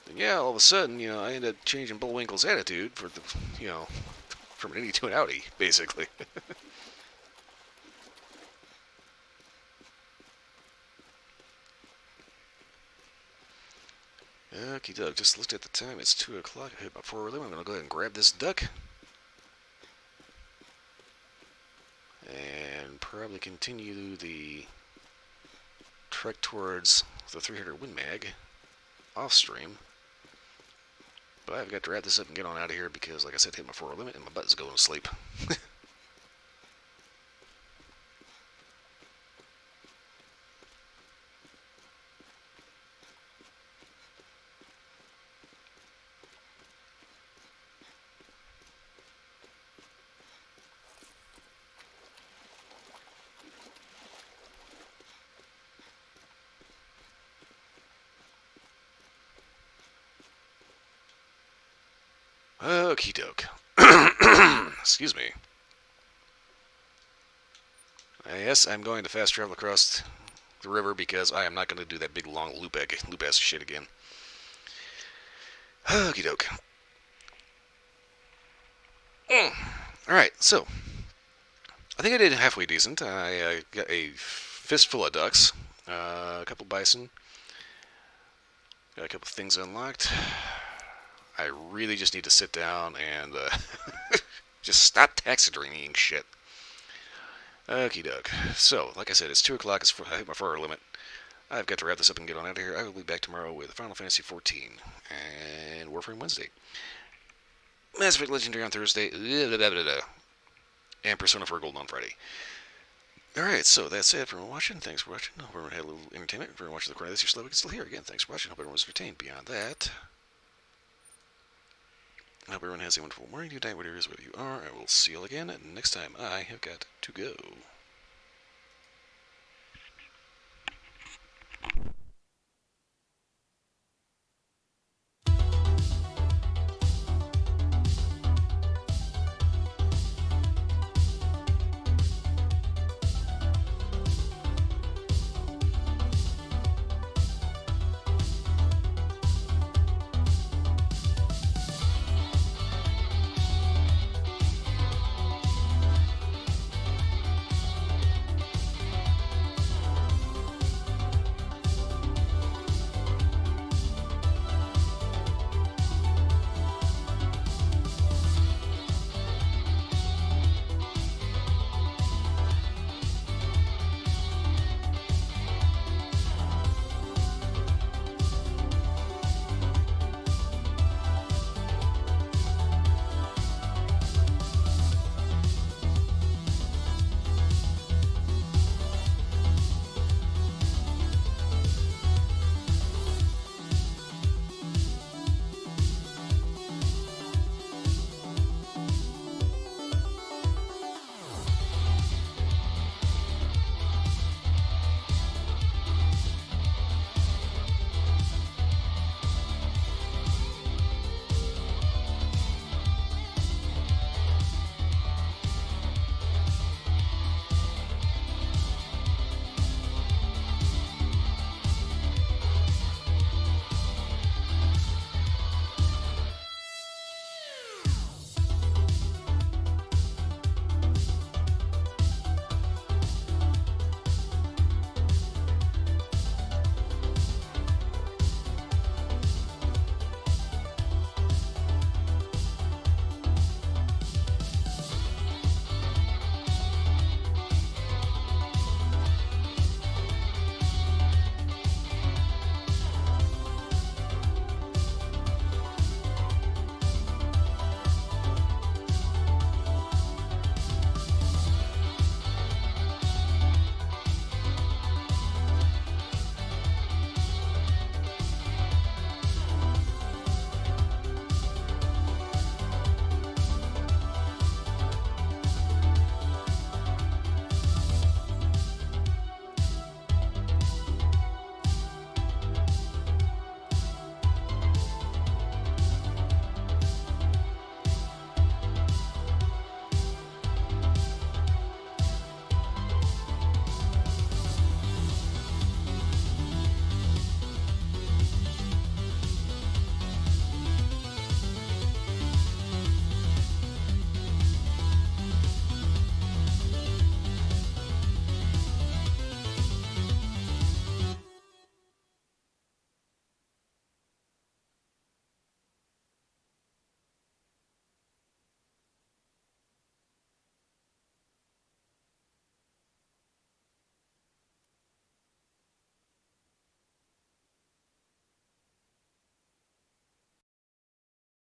[SPEAKER 1] then yeah, all of a sudden, I end up changing Bullwinkle's attitude for the, from an innie to an outie, basically. Okie doke, just looked at the time, it's 2 o'clock, I hit my forward limit, I'm going to go ahead and grab this duck. And probably continue the trek towards the 300 Win Mag off stream. But I've got to wrap this up and get on out of here because, like I said, hit my forward limit and my butt is going to sleep. Okie doke. Excuse me. Yes, I'm going to fast travel across the river because I am not going to do that big long loop-ass shit again. Okie doke. Alright, so I think I did halfway decent. I got a fistful of ducks, a couple bison, got a couple things unlocked. I really just need to sit down and just stop taxidermying shit. Okie doke. So, like I said, it's 2 o'clock. I hit my forward limit. I've got to wrap this up and get on out of here. I will be back tomorrow with Final Fantasy XIV and Warframe Wednesday. Mass Effect Legendary on Thursday. And Persona 4 Golden on Friday. Alright, so that's it for watching. Thanks for watching. Hope everyone had a little entertainment. If everyone watching the corner of this, you're slow, we can still hear. Again, thanks for watching. Hope everyone was entertained. Beyond that, I hope everyone has a wonderful morning, good night, whatever it is, wherever you are. I will see you all again next time. I have got to go.